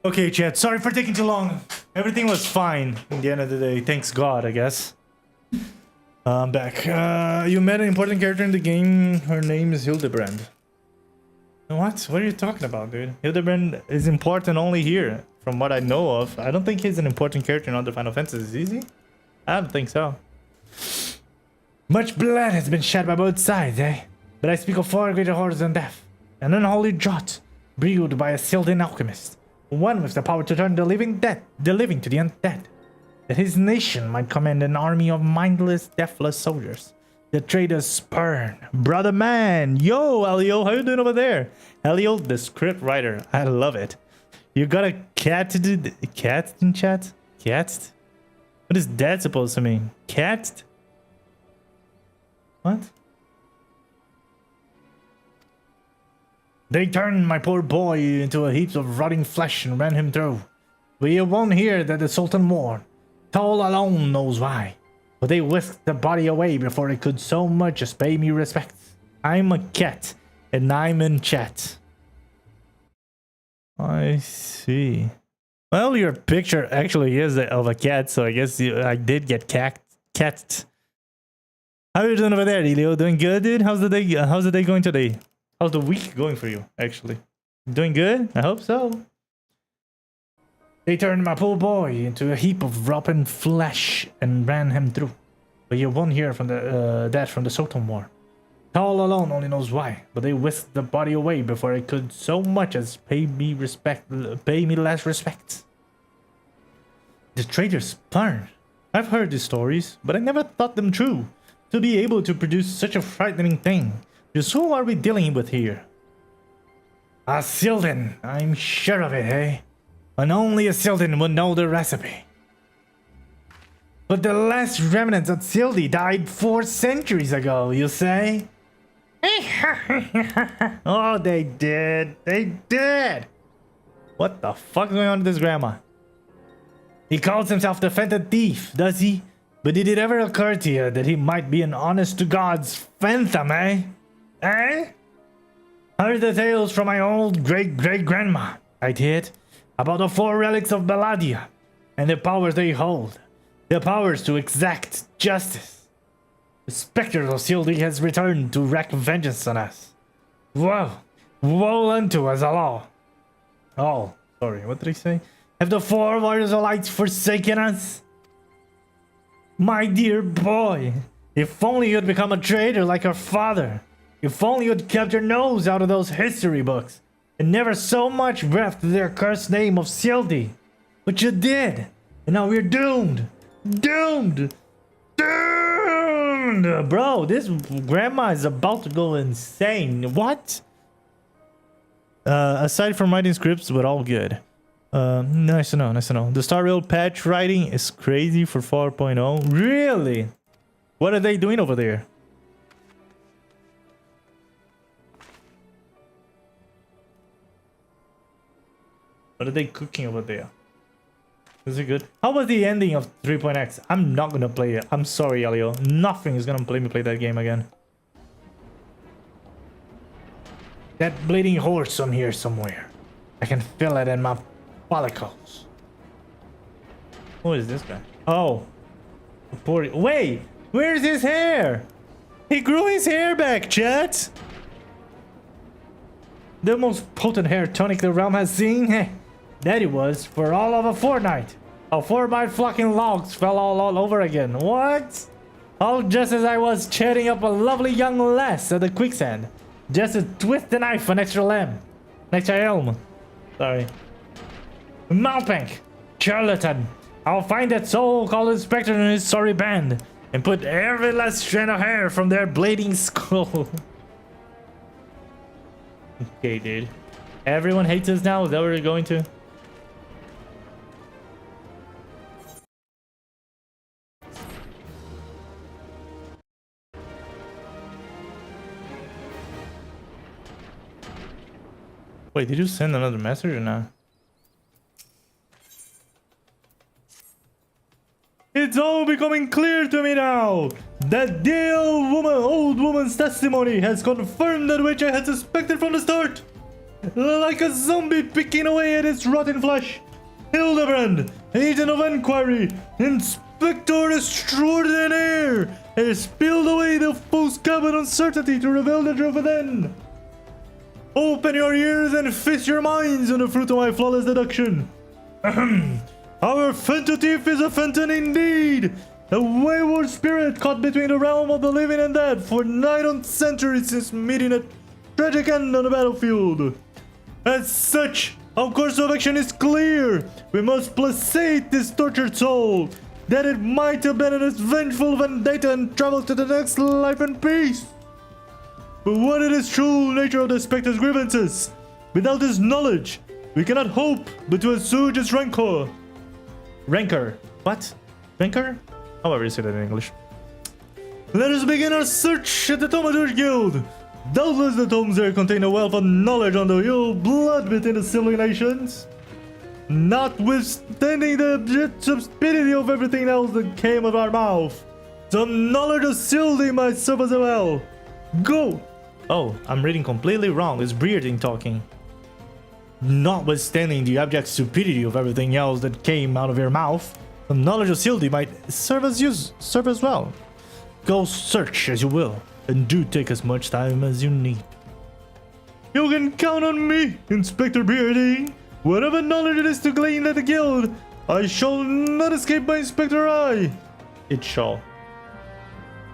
Okay, chat. Sorry for taking too long. Everything was fine in the end of the day. Thanks God, I guess. I'm back. You met an important character in the game. Her name is Hildibrand. What? What are you talking about, dude? Hildibrand is important only here, from what I know of. I don't think he's an important character in other Final Fantasies, is he? I don't think so. Much blood has been shed by both sides, eh? But I speak of far greater horrors than death. An unholy draught, brewed by a Sylvan alchemist. One with the power to turn the living to the undead. That his nation might command an army of mindless, deathless soldiers. The traitors spurn. Brother man! Yo, Elio, how you doing over there? Elio, the script writer. I love it. You got a cat to do... Cat in chat? Cat? What is that supposed to mean? Cat? What? They turned my poor boy into a heap of rotting flesh and ran him through. But you won't hear that the Sultan mourned. Tol alone knows why. But they whisked the body away before it could so much as pay me respect. I'm a cat, and I'm in chat. I see. Well, your picture actually is of a cat, so I guess I did get cat. How are you doing over there, Elio? Doing good, dude? How's the day going today? How's the week going for you, actually? Doing good? I hope so. They turned my poor boy into a heap of rotten flesh and ran him through. But you won't hear from that from the Sultan War. Tall alone only knows why, but they whisked the body away before it could so much as pay me less respect. The traitors spurned. I've heard these stories, but I never thought them true. To be able to produce such a frightening thing. Just who are we dealing with here? A Sylvan, I'm sure of it, eh? And only a Sylvan would know the recipe. But the last remnants of Sildi died 4 centuries ago, you say? Oh, they did. They did. What the fuck is going on with this grandma? He calls himself the Phantom Thief, does he? But did it ever occur to you that he might be an honest-to-God's phantom, eh? Eh? Heard the tales from my old great-great-grandma, I did, about the 4 relics of Belladia, and the powers they hold. The powers to exact justice. The specter of Sildi has returned to wreak vengeance on us. Woe! Woe unto us all! Oh, sorry, what did he say? Have the 4 warriors of light forsaken us? My dear boy, if only you'd become a traitor like your father. If only you'd kept your nose out of those history books and never so much breathed their cursed name of Sildi. But you did, and now we're doomed. Doomed! Doomed! Bro, this grandma is about to go insane. What? Aside from writing scripts, but all good. Nice to know, nice to know. The Star Rail patch writing is crazy for 4.0. Really? What are they doing over there? What are they cooking over there? Is it good? How was the ending of 3.x? I'm not gonna play it. I'm sorry, Elio. Nothing is gonna play me play that game again. That bleeding horse on here somewhere. I can feel it in my follicles. Who is this guy? Oh. Wait! Where's his hair? He grew his hair back, chat! The most potent hair tonic the realm has seen? Heh. That it was for all of a fortnight. How 4 by fucking logs fell all over again. What? All just as I was chatting up a lovely young lass at the quicksand. Just to twist the knife an extra limb. An extra elm. Sorry. Malpank. Charlatan. I'll find that so-called inspector and his sorry band. And put every last strand of hair from their bleeding skull. Okay, dude. Everyone hates us now? Is that where we're going to? Wait, did you send another message or not? It's all becoming clear to me now! That dear old woman's testimony has confirmed that which I had suspected from the start! Like a zombie picking away at its rotten flesh! Hildibrand, agent of inquiry, inspector extraordinaire, has spilled away the foe's cabin uncertainty to reveal the truth within! Open your ears and feast your minds on the fruit of my flawless deduction. Our Fentative is a Fenton indeed! A wayward spirit caught between the realm of the living and dead for 9 centuries since meeting a tragic end on the battlefield. As such, our course of action is clear. We must placate this tortured soul, that it might abandon its vengeful vendetta and travel to the next life in peace. But what is the true nature of the Spectre's grievances? Without this knowledge, we cannot hope but to assuage its rancor. Rancor? What? Rancor? However you say that in English. Let us begin our search at the Thaumaturge Guild. Doubtless the tomes there contain a wealth of knowledge on the ill blood between the sibling nations. Notwithstanding the stupidity of everything else that came of our mouth, some knowledge of Sildi might serve us well. Go! Oh, I'm reading completely wrong. It's Brearding talking. Notwithstanding the abject stupidity of everything else that came out of your mouth, the knowledge of Sildi might serve as well. Go search as you will, and do take as much time as you need. You can count on me, Inspector Beardy. Whatever knowledge it is to glean at the guild, I shall not escape my Inspector eye. It shall.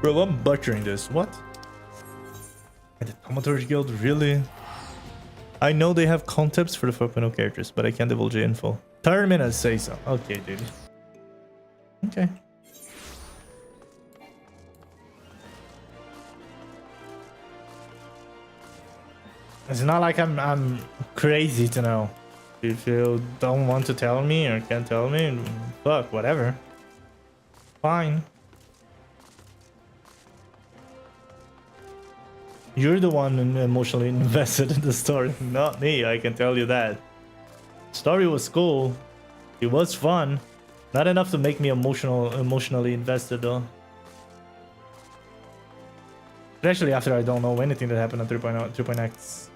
Bro, I'm butchering this. What? At the Thaumaturge Guild, really? I know they have concepts for the 4.0 characters, but I can't divulge the info. 30 minutes say so. Okay, dude. Okay. It's not like I'm crazy to know. If you don't want to tell me or can't tell me, fuck, whatever. Fine. You're the one emotionally invested in the story, not me, I can tell you that. Story was cool. It was fun. Not enough to make me emotionally invested though. Especially after I don't know anything that happened on 3.x.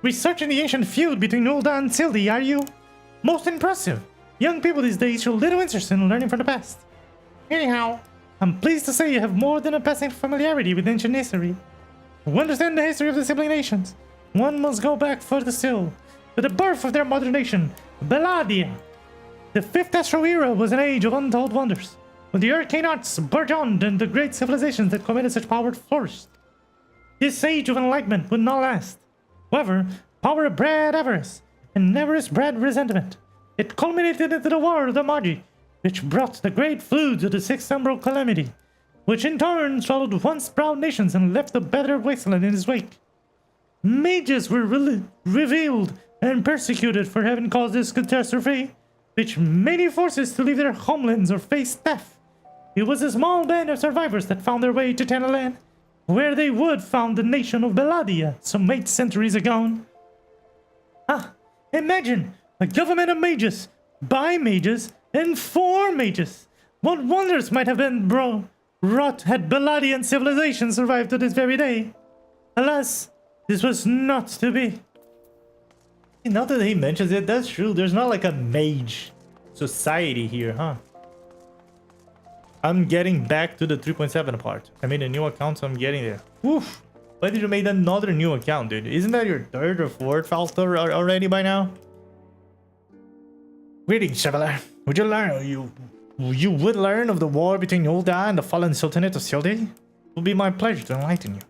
Researching the ancient feud between Ulda and Sildi, are you? Most impressive. Young people these days show little interest in learning from the past. Anyhow, I'm pleased to say you have more than a passing familiarity with ancient history. To understand the history of the sibling nations, one must go back further still, to the birth of their mother nation, Belladia. The 5th Astral Era was an age of untold wonders, when the arcane arts burgeoned and the great civilizations that committed such power flourished. This age of enlightenment would not last. However, power bred avarice, and avarice bred resentment. It culminated into the War of the Magi, which brought the great floods of the 6th Umbral Calamity, which in turn swallowed once proud nations and left a better wasteland in its wake. Mages were revealed and persecuted for having caused this catastrophe, which many forces to leave their homelands or face death. It was a small band of survivors that found their way to Tanalan, where they would found the nation of Belladia some 8 centuries ago. Imagine a government of mages, by mages, and for mages. What wonders might have been wrought had Belladian civilization survived to this very day. Alas, this was not to be. Now that he mentions it, that's true. There's not like a mage society here, huh? I'm getting back to the 3.7 part. I made a new account, so I'm getting there. Oof! Why did you make another new account, dude? Isn't that your 3rd or 4th Falter already by now? Greetings, Chevalier. Would you learn? You would learn of the war between Ulda and the fallen Sultanate of Sildi? It would be my pleasure to enlighten you.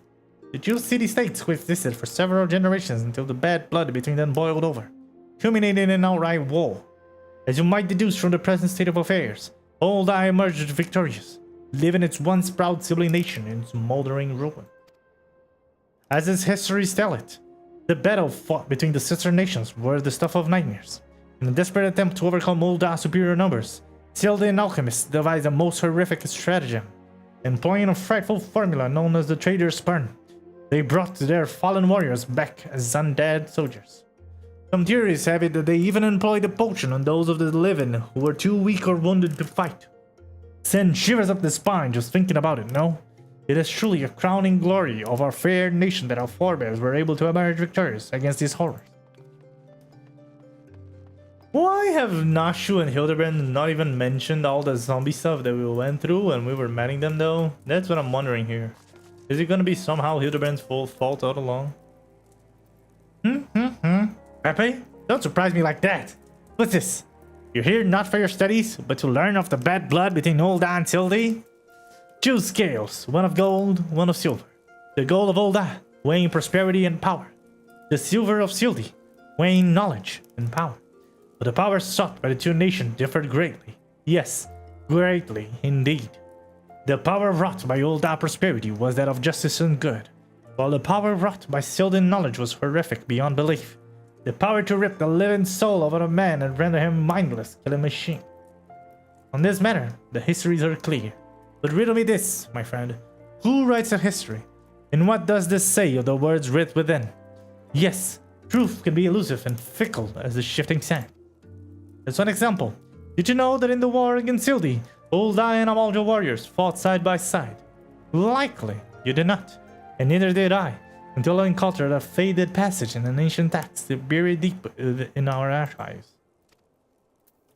The two city-states coexisted for several generations until the bad blood between them boiled over, culminating in an outright war. As you might deduce from the present state of affairs, Ulda emerged victorious, leaving its once proud sibling nation in smoldering ruin. As its histories tell it, the battle fought between the sister nations were the stuff of nightmares. In a desperate attempt to overcome Ulda's superior numbers, Sildian alchemists devised a most horrific stratagem. Employing a frightful formula known as the Trader's Spurn, they brought their fallen warriors back as undead soldiers. Some theories have it that they even employed a potion on those of the living who were too weak or wounded to fight. Send shivers up the spine just thinking about it, no? It is truly a crowning glory of our fair nation that our forebears were able to emerge victorious against these horrors. Why have Nashu and Hildibrand not even mentioned all the zombie stuff that we went through when we were manning them though? That's what I'm wondering here. Is it gonna be somehow Hildibrand's fault all along? Pepe? Don't surprise me like that. What's this? You're here not for your studies, but to learn of the bad blood between Ul'dah and Sildi? Choose scales, one of gold, one of silver. The gold of Ul'dah, weighing prosperity and power. The silver of Sildi, weighing knowledge and power. But the power sought by the two nations differed greatly. Yes, greatly indeed. The power wrought by Ul'dah prosperity was that of justice and good, while the power wrought by Sildi knowledge was horrific beyond belief. The power to rip the living soul out of a man and render him mindless, killing machine. On this matter, the histories are clear. But riddle me this, my friend. Who writes a history? And what does this say of the words writ within? Yes, truth can be elusive and fickle as the shifting sand. As one example, did you know that in the war against Sildi, Ul'dah and Amalja warriors fought side by side? Likely, you did not, and neither did I, until I encountered a faded passage in an ancient text buried deep in our archives.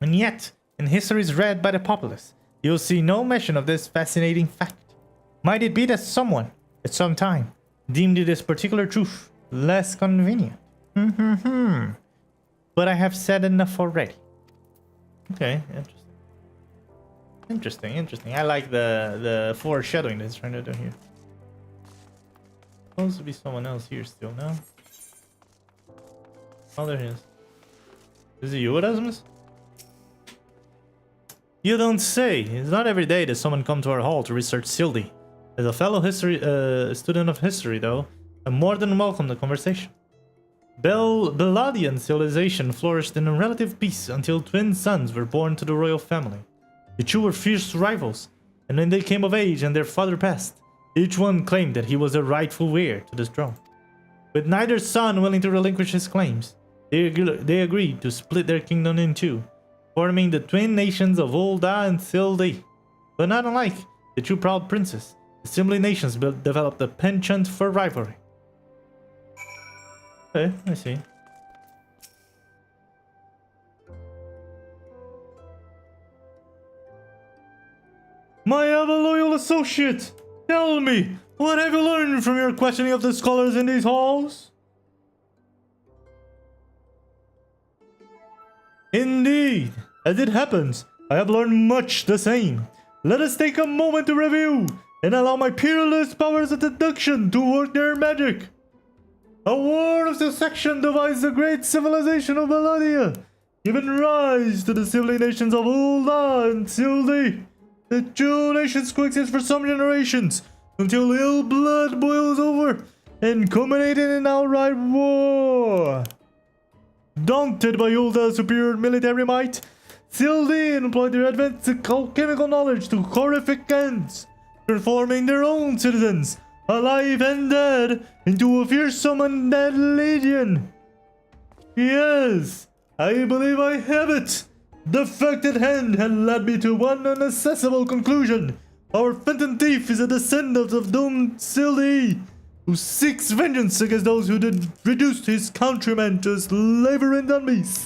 And yet, in histories read by the populace, you'll see no mention of this fascinating fact. Might it be that someone, at some time, deemed this particular truth less convenient? But I have said enough already. Okay, interesting. I like the foreshadowing that's trying to do here. Supposed to be someone else here still, no? Oh, there he is. Is it you, Erasmus? You don't say. It's not every day that someone comes to our hall to research Sildi. As a fellow student of history, though, I'm more than welcome to conversation. Beladian civilization flourished in a relative peace until twin sons were born to the royal family. The two were fierce rivals, and when they came of age and their father passed, each one claimed that he was the rightful heir to the throne. With neither son willing to relinquish his claims, they agreed to split their kingdom in two, forming the twin nations of Ul'dah and Sildi. But not unlike the two proud princes, the sibling nations developed a penchant for rivalry. Okay, I see. My ever-loyal associate! Tell me, what have you learned from your questioning of the scholars in these halls? Indeed, as it happens, I have learned much the same. Let us take a moment to review, and allow my peerless powers of deduction to work their magic. A war of secession divides the great civilization of Belladia, giving rise to the sibling nations of Ul'dah and Sildi. The two nations coexist for some generations, until ill blood boils over and culminated in outright war. Daunted by Uldah's superior military might, Sildi employed their advanced alchemical knowledge to horrific ends, transforming their own citizens, alive and dead, into a fearsome undead legion. Yes, I believe I have it. The fact at hand had led me to one unaccessible conclusion. Our phantom thief is a descendant of doomed Sildi, who seeks vengeance against those who did reduce his countrymen to slavery and dummies.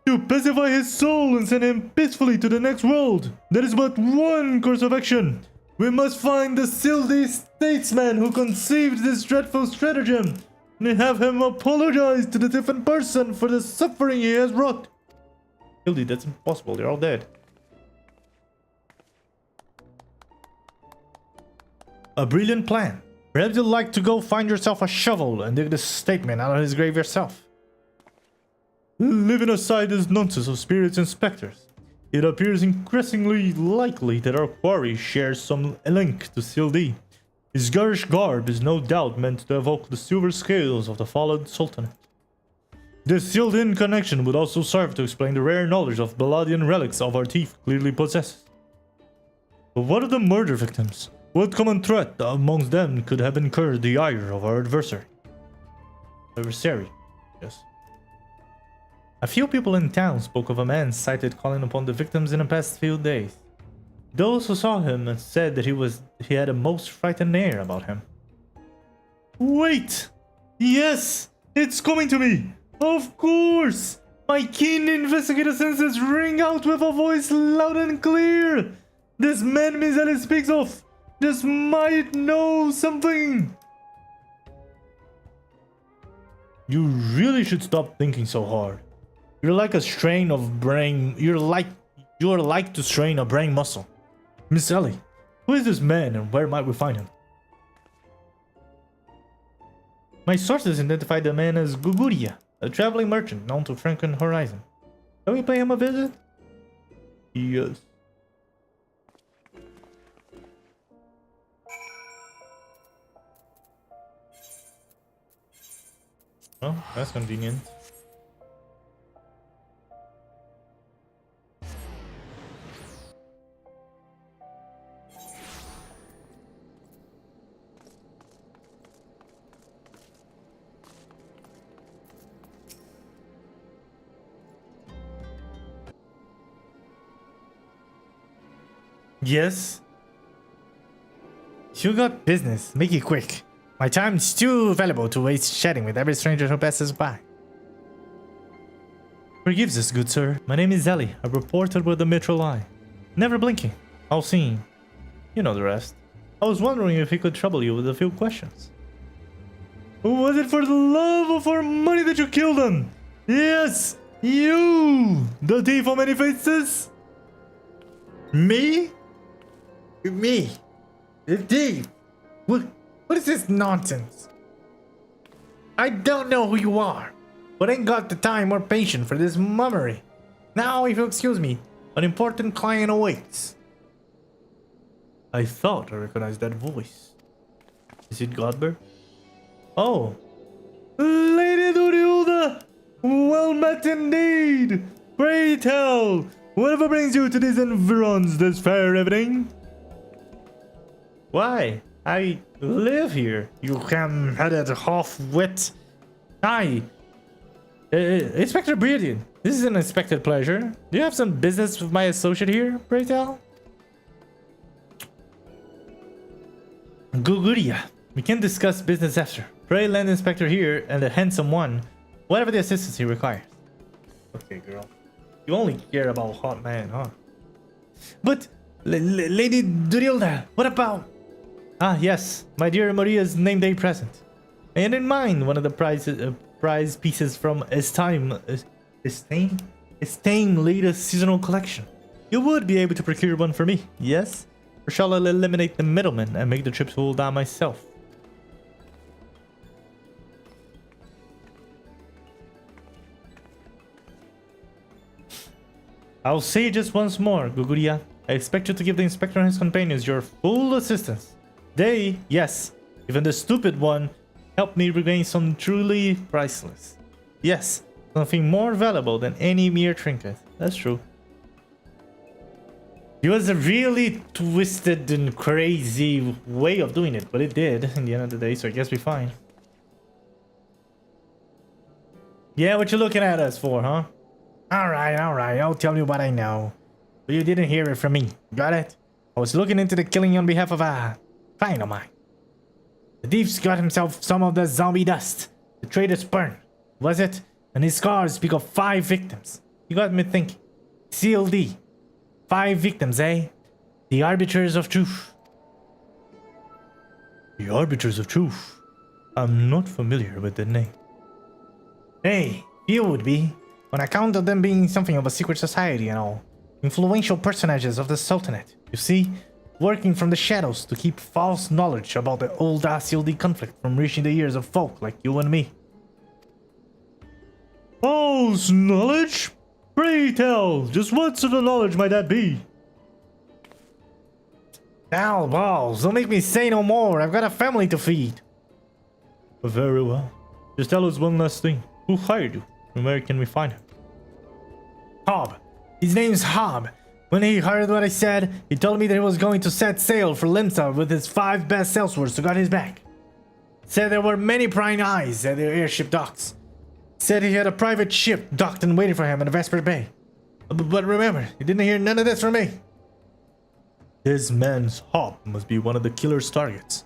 To pacify his soul and send him peacefully to the next world, there is but one course of action. We must find the Sildi statesman who conceived this dreadful stratagem, and have him apologize to the different person for the suffering he has wrought. Sildi, that's impossible. They're all dead. A brilliant plan. Perhaps you'd like to go find yourself a shovel and dig the statement out of his grave yourself. Leaving aside this nonsense of spirits and specters, it appears increasingly likely that our quarry shares some link to Sildi. His garish garb is no doubt meant to evoke the silver scales of the fallen sultanate. This Sildian connection would also serve to explain the rare knowledge of Beladian relics our thief clearly possesses. But what of the murder victims? What common threat amongst them could have incurred the ire of our adversary? Yes. A few people in town spoke of a man sighted calling upon the victims in the past few days. Those who saw him said that he had a most frightened air about him. Wait! Yes! It's coming to me! Of course! My keen investigator senses ring out with a voice loud and clear! This man Mizeli speaks of This might know something. You really should stop thinking so hard. You're like a strain of brain. You're like to strain a brain muscle. Miss Ellie, who is this man and where might we find him? My sources identified the man as Guguria, a traveling merchant known to Franken Horizon. Can we pay him a visit? Yes. Oh, that's convenient. Yes? You got business. Make it quick. My time's too valuable to waste chatting with every stranger who passes by. Forgives us, good sir. My name is Ellie, a reporter with the Metro Eye. Never blinking. All seeing. You know the rest. I was wondering if he could trouble you with a few questions. Was it for the love or for money that you killed him? Yes! You! The thief of many faces? Me? Me? The thief? What is this nonsense? I don't know who you are, but ain't got the time or patience for this mummery. Now, if you'll excuse me, an important client awaits. I thought I recognized that voice. Is it Godber? Oh. Lady Duriulda! Well met indeed! Pray tell, whatever brings you to these environs this fair evening? Why? I live here, you ham-headed half-wit. Hi. Inspector Beardian, this is an unexpected pleasure. Do you have some business with my associate here, pray tell? Guguria, we can discuss business after. Pray land inspector here and the handsome one, whatever the assistance he requires. Okay, girl. You only care about hot man, huh? But, Lady Durilda, what about... Ah, yes, my dear Maria's name day present. And in mind, one of the prize pieces from Ffxiv latest seasonal collection. You would be able to procure one for me, yes? Or shall I eliminate the middleman and make the trip to Ul'dah myself? I'll say just once more, Guguria. I expect you to give the inspector and his companions your full assistance. They, yes, even the stupid one, helped me regain some truly priceless. Yes, something more valuable than any mere trinket. That's true. It was a really twisted and crazy way of doing it, but it did in the end of the day, so I guess we're fine. Yeah, what you looking at us for, huh? Alright, I'll tell you what I know. But you didn't hear it from me, got it? I was looking into the killing on behalf of a client of mine. The thief's got himself some of the zombie dust. The trader's burn, was it? And his scars speak of 5 victims. You got me thinking. CLD. 5 victims, eh? The Arbiters of Truth. The Arbiters of Truth? I'm not familiar with the name. Hey, you would be. On account of them being something of a secret society and all. Influential personages of the Sultanate, you see? Working from the shadows to keep false knowledge about the old CLD conflict from reaching the ears of folk like you and me. False knowledge? Pray tell, just what sort of knowledge might that be? Now, balls, don't make me say no more. I've got a family to feed. Very well. Just tell us one last thing. Who hired you? And where can we find him? Hob. His name's Hob. When he heard what I said, he told me that he was going to set sail for Limsa with his 5 best sellswords to guard his back. Said there were many prying eyes at the airship docks. Said he had a private ship docked and waiting for him in Vesper Bay. But remember, he didn't hear none of this from me. This man's Hob must be one of the killer's targets.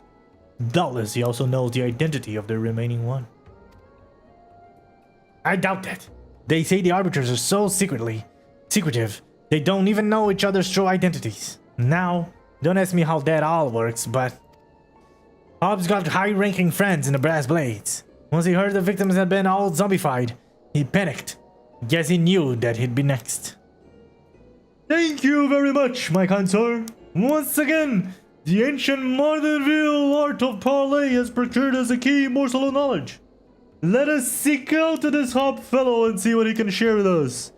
Doubtless he also knows the identity of the remaining one. I doubt that. They say the Arbiters are so secretive, they don't even know each other's true identities. Now, Don't ask me how that all works, but Hobbs got high-ranking friends in the Brass Blades. Once he heard the victims had been all zombified, he panicked. Guess he knew that he'd be next. Thank you very much, my kind sir. Once again, the ancient Mardenville art of parley has procured us a key morsel of knowledge. Let us seek out this Hob fellow and see what he can share with us.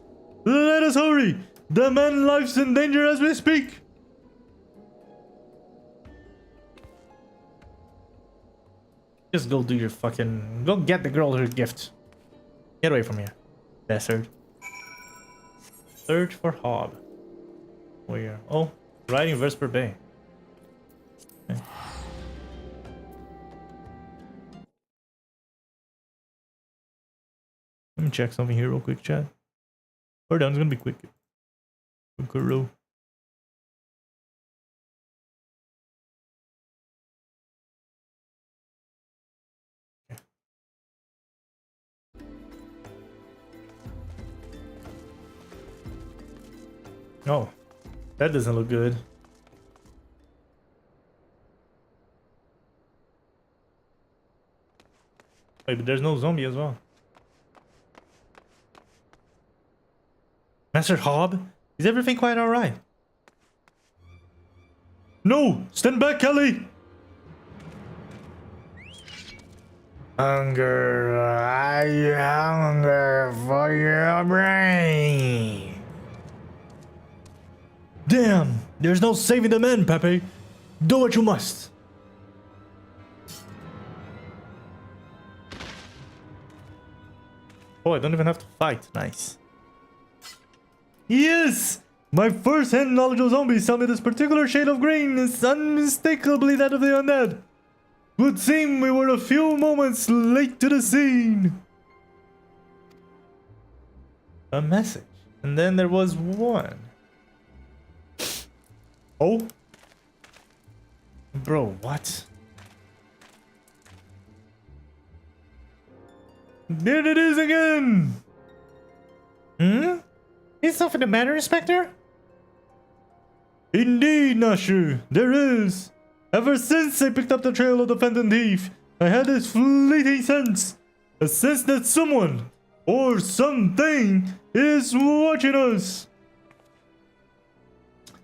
Let us hurry. The man's life's in danger as we speak. Just go do your fucking... Go get the girl her gift. Get away from here, bastard. Search for Hob. Where? Oh, right in Vesper Bay. Okay. Let me check something here real quick, chat. Or down, it's gonna be quick. Quick. Oh, that doesn't look good. Wait, but there's no zombie as well. Master Hob, is everything quite alright? No! Stand back, Kelly! I hunger for your brain. Damn! There's no saving the men, Pepe. Do what you must. Oh, I don't even have to fight. Nice. Yes! My first-hand knowledge of zombies tell me this particular shade of green is unmistakably that of the undead. Would seem we were a few moments late to the scene. A message. And then there was one. Oh? Bro, what? There it is again! Hmm? Is something the matter, Inspector? Indeed, Nashu, there is. Ever since I picked up the trail of the phantom thief, I had this fleeting sense. A sense that someone, or something, is watching us.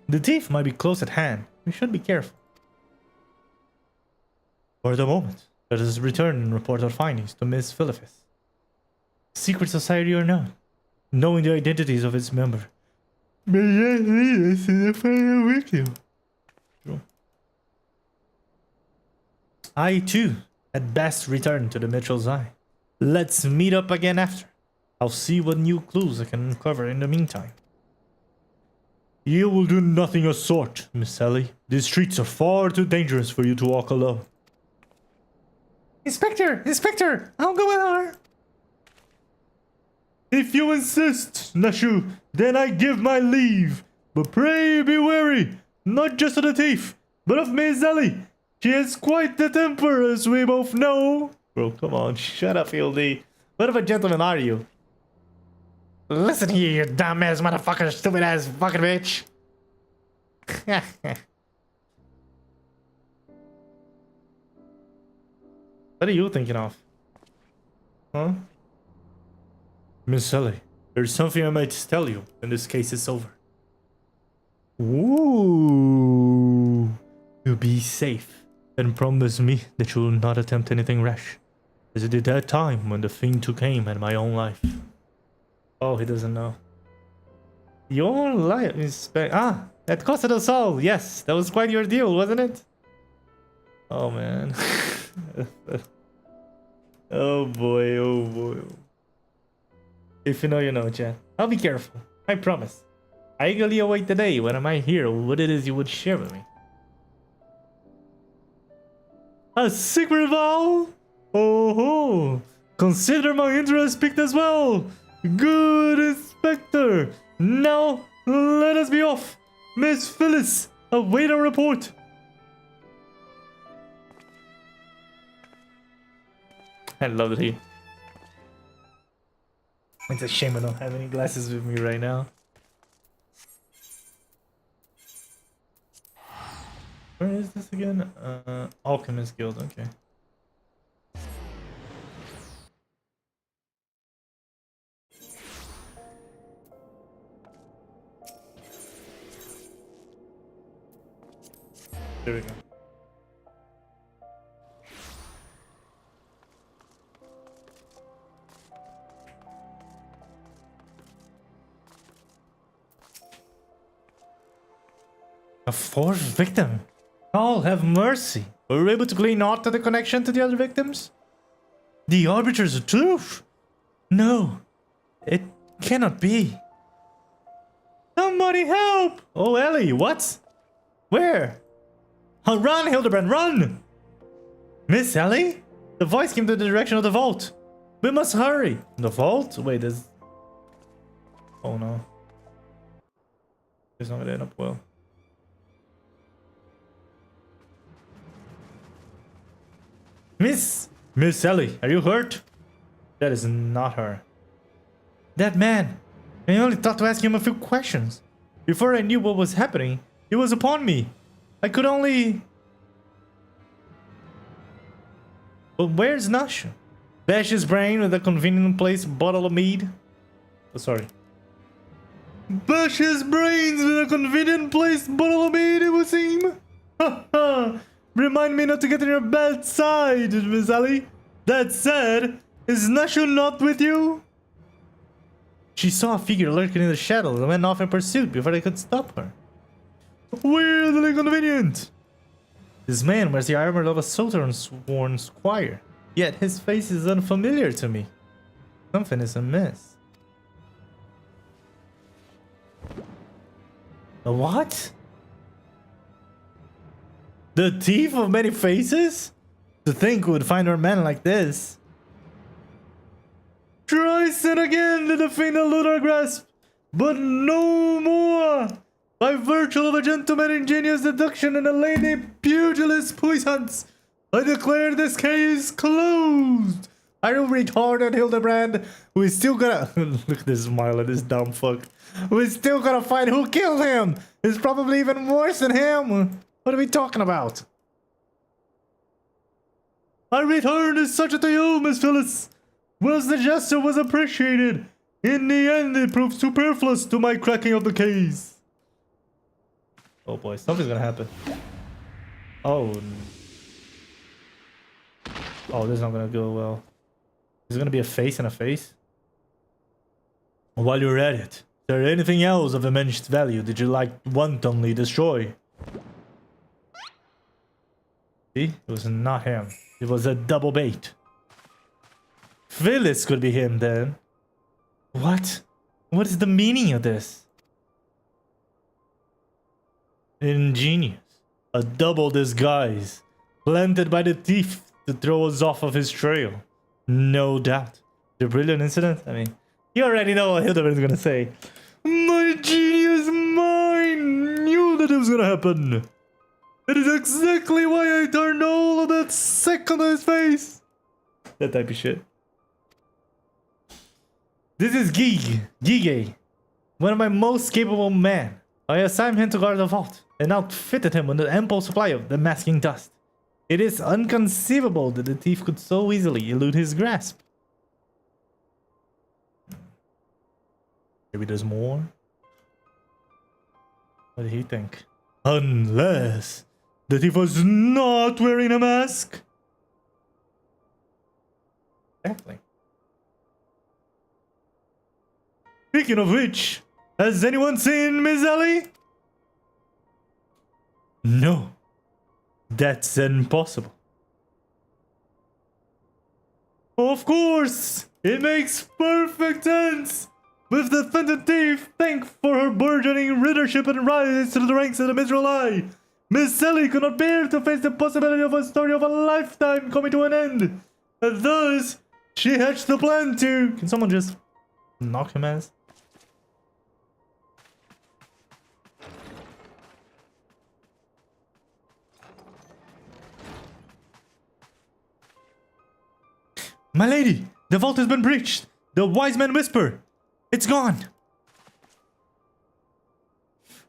The thief might be close at hand. We should be careful. For the moment, let us return and report our findings to Miss Ffxiv. Secret society or not, knowing the identities of its member may yet lead us to the final with you. True. I too, at best, return to the Mitchell's Eye. Let's meet up again after. I'll see what new clues I can uncover in the meantime. You will do nothing of sort, Miss Sally. These streets are far too dangerous for you to walk alone. Inspector, I'll go with her. If you insist, Nashu, then I give my leave. But pray be wary, not just of the thief, but of Miss Sally. She has quite the temper, as we both know. Bro, come on, shut up, Hildy. What of a gentleman are you? Listen here, you dumbass motherfucker, stupid ass fucking bitch. What are you thinking of? Huh? Miss Sally, there's something I might tell you, and this case is over. Ooh. You be safe, and promise me that you will not attempt anything rash, as you did that time when the thing took aim at my own life. Oh, he doesn't know. Your life is... Ah, that costed us all. Yes, that was quite your deal, wasn't it? Oh, man. Oh, boy. Oh, boy. If you know, you know, chat. I'll be careful. I promise. I eagerly await the day when I might hear what it is you would share with me. A secret vow? Oh, consider my interest piqued as well. Good, Inspector. Now, let us be off. Miss Phyllis, await a report. I love it. It's a shame I don't have any glasses with me right now. Where is this again? Alchemist Guild, okay. There we go. A fourth victim. Oh, have mercy. Were we able to glean aught of the connection to the other victims? The Arbiter's a truth. No, it cannot be. Somebody help! Oh, Ellie, what? Where? Oh, run, Hildibrand, run! Miss Ellie? The voice came to the direction of the vault. We must hurry. The vault? Wait, there's... Oh no. It's not gonna end up well. Miss Ellie, are you hurt? That is not her. That man. I only thought to ask him a few questions. Before I knew what was happening, he was upon me. I could only... But where's Nasha? Bash his brain with a convenient placed bottle of mead. Oh, sorry. Bash his brains with a convenient placed bottle of mead, it would seem. Ha ha! Remind me not to get on your bad side, Miss Ellie. That said, is Nasha not with you? She saw a figure lurking in the shadows and went off in pursuit before they could stop her. Weirdly convenient. This man wears the armor of a Sworn squire, yet his face is unfamiliar to me. Something is amiss. A what? The thief of many faces? To think we would find our man like this. Tries it again to defeat the Lunar grasp, but no more. By virtue of a gentleman ingenious deduction and a lady pugilist puissance, I declare this case closed. I will retard at Hildibrand. We still gotta look at this smile at this dumb fuck. We still gotta find who killed him. It's probably even worse than him. What are we talking about? I return this subject to you, Miss Phyllis. Whilst the gesture was appreciated, in the end it proved superfluous to my cracking of the case. Oh boy, something's gonna happen. Oh. Oh, this is not gonna go well. Is it gonna be a face and a face? While you're at it, is there anything else of immense value that you like wantonly destroy? See? It was not him. It was a double bait. Phyllis could be him then. What? What is the meaning of this? Ingenious. A double disguise. Planted by the thief to throw us off of his trail. No doubt. The brilliant incident? I mean, you already know what Hildibrand is gonna say. My genius mind knew that it was gonna happen. It is exactly why I turned all of that sick on his face. That type of shit. This is Gige, one of my most capable men. I assigned him to guard the vault and outfitted him with an ample supply of the masking dust. It is inconceivable that the thief could so easily elude his grasp. Maybe there's more? What did he think? Unless the thief was not wearing a mask? Exactly. Speaking of which, has anyone seen Miss Ellie? No. That's impossible. Of course! It makes perfect sense! With the phantom thief, thank for her burgeoning readership and rise to the ranks of the Mizrael Eye, Miss Ellie could not bear to face the possibility of a story of a lifetime coming to an end. And thus, she hatched the plan to... Can someone just knock him ass? My lady, the vault has been breached. The wise men whisper. It's gone.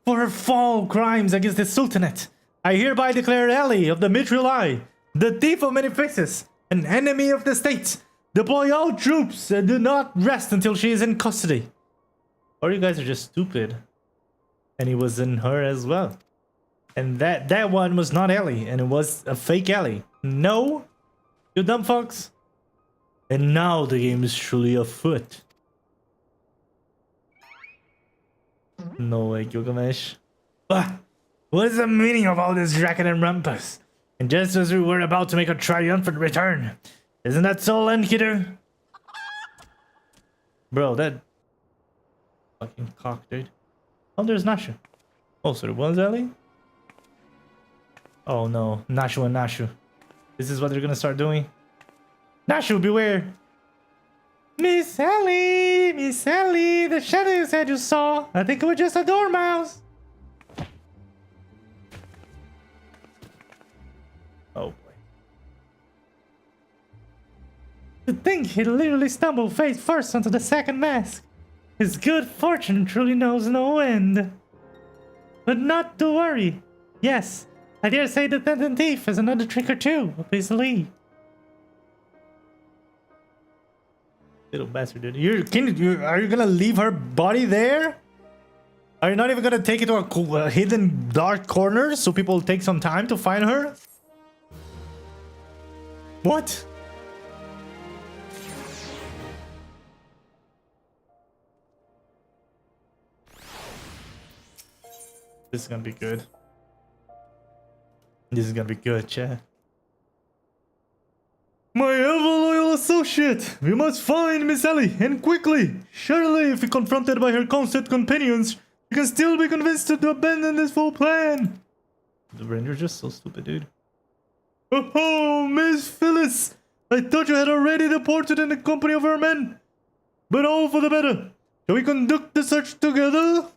For her foul crimes against the Sultanate, I hereby declare Ellie of the Mithril Eye, the thief of many faces, an enemy of the state. Deploy all troops and do not rest until she is in custody. Or you guys are just stupid. And it was in her as well. And that one was not Ellie, and it was a fake Ellie. No, you dumb fucks. And now the game is truly afoot. No way, Gilgamesh. Ah, what is the meaning of all this racket and rumpus? And just as we were about to make a triumphant return, isn't that so, Landkidder? Bro, that fucking cock, dude. Oh, there's Nashu. Oh, so there was Ellie? Oh no, Nashu and Nashu. This is what they're gonna start doing? Nashu, beware! Miss Ellie! Miss Ellie! The shadow you said you saw! I think it was just a dormouse! Oh boy. To think he literally stumbled face first onto the second mask. His good fortune truly knows no end. But not to worry. Yes, I dare say the Phantom Thief has another trick or two up his sleeve. Little bastard, dude. Are you gonna leave her body there? Are you not even gonna take it to a hidden dark corner so people take some time to find her? What? This is gonna be good. This is gonna be good, chat. My ever-loyal associate! We must find Miss Ellie, and quickly! Surely, if confronted by her constant companions, you can still be convinced to abandon this full plan! The Ranger's just so stupid, dude. Oh, Miss Phyllis! I thought you had already deported in the company of her men! But all for the better! Shall we conduct the search together?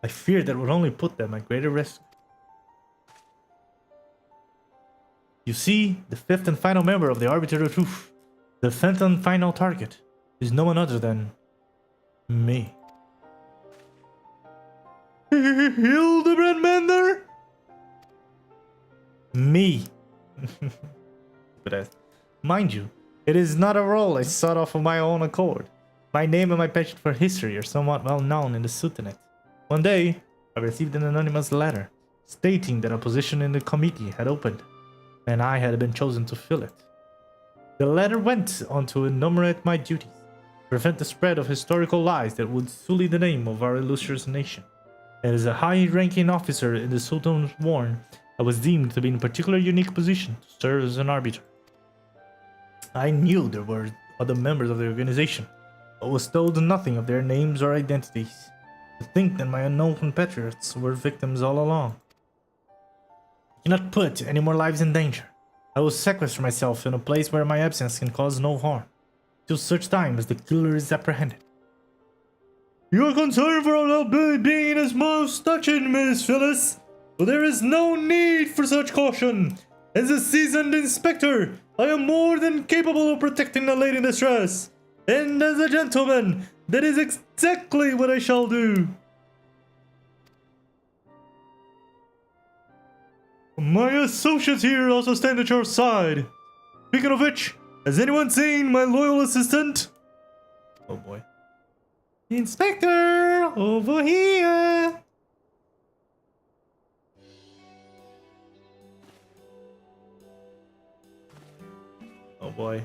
I feared that would only put them at greater risk. You see, the fifth and final member of the Arbiter of Truth, the phantom final target, is no one other than me. Hildibrand Mander? Me. But mind you, it is not a role I sought off of my own accord. My name and my passion for history are somewhat well known in the Sultanate. One day, I received an anonymous letter stating that a position in the committee had opened, and I had been chosen to fill it. The letter went on to enumerate my duties, prevent the spread of historical lies that would sully the name of our illustrious nation. And as a high-ranking officer in the Sultan's Warren, I was deemed to be in a particularly unique position to serve as an arbiter. I knew there were other members of the organization, but was told nothing of their names or identities. To think that my unknown compatriots were victims all along. I cannot put any more lives in danger. I will sequester myself in a place where my absence can cause no harm, till such time as the killer is apprehended. Your concern for our well-being is most touching, Miss Phyllis, but there is no need for such caution. As a seasoned inspector, I am more than capable of protecting a lady in distress, and as a gentleman, that is exactly what I shall do. My associates here also stand at your side. Speaking of which, has anyone seen my loyal assistant? Oh boy. Inspector, over here. Oh boy.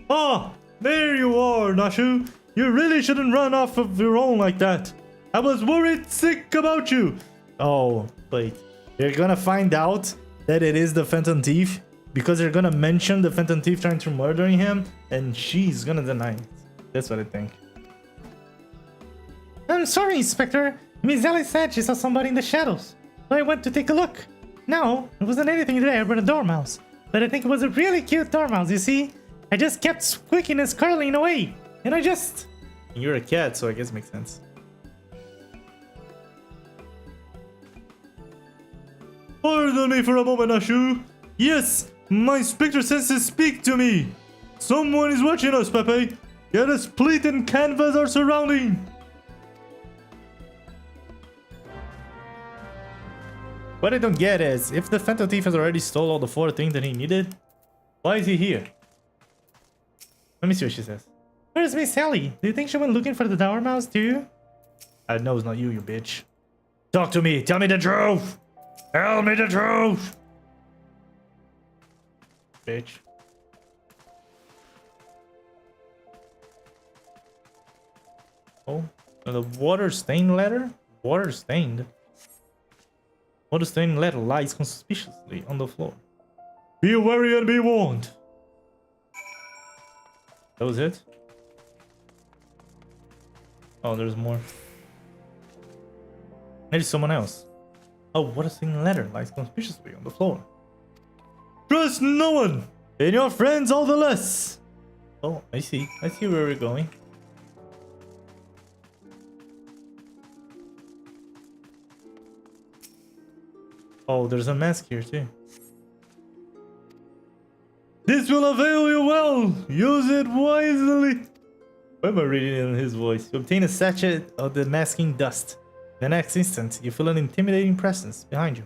Oh, there you are, Nashu. You really shouldn't run off of your own like that. I was worried sick about you. Oh, wait. You're gonna find out that it is the Phantom Thief because they're gonna mention the Phantom Thief trying to murdering him, and she's gonna deny it. That's what I think. I'm sorry, Inspector. Miss Ellie said she saw somebody in the shadows, so I went to take a look. No, it wasn't anything there but a dormouse. But I think it was a really cute dormouse, you see? I just kept squeaking and squirreling away, and I just... You're a cat, so I guess it makes sense. Pardon me for a moment, Nashu. Yes, my spectre senses speak to me. Someone is watching us, Pepe. Yet a split and canvas are surrounding. What I don't get is, if the Phantom Thief has already stole all the 4 things that he needed, why is he here? Let me see what she says. Where's Miss Sally? Do you think she went looking for the Tower Mouse too? I know it's not you, you bitch. Talk to me. Tell me the truth. Tell me the truth. Bitch. Oh, the water stained letter? Water stained? Water stained letter lies conspicuously on the floor. Be wary and be warned. That was it? Oh, there's more. Maybe someone else. Oh, what a stained letter lies conspicuously on the floor. Trust no one, and your friends all the less. Oh, I see. I see where we're going. Oh, there's a mask here too. This will avail you well. Use it wisely. Why am I reading it in his voice? You obtain a sachet of the masking dust. The next instant, you feel an intimidating presence behind you.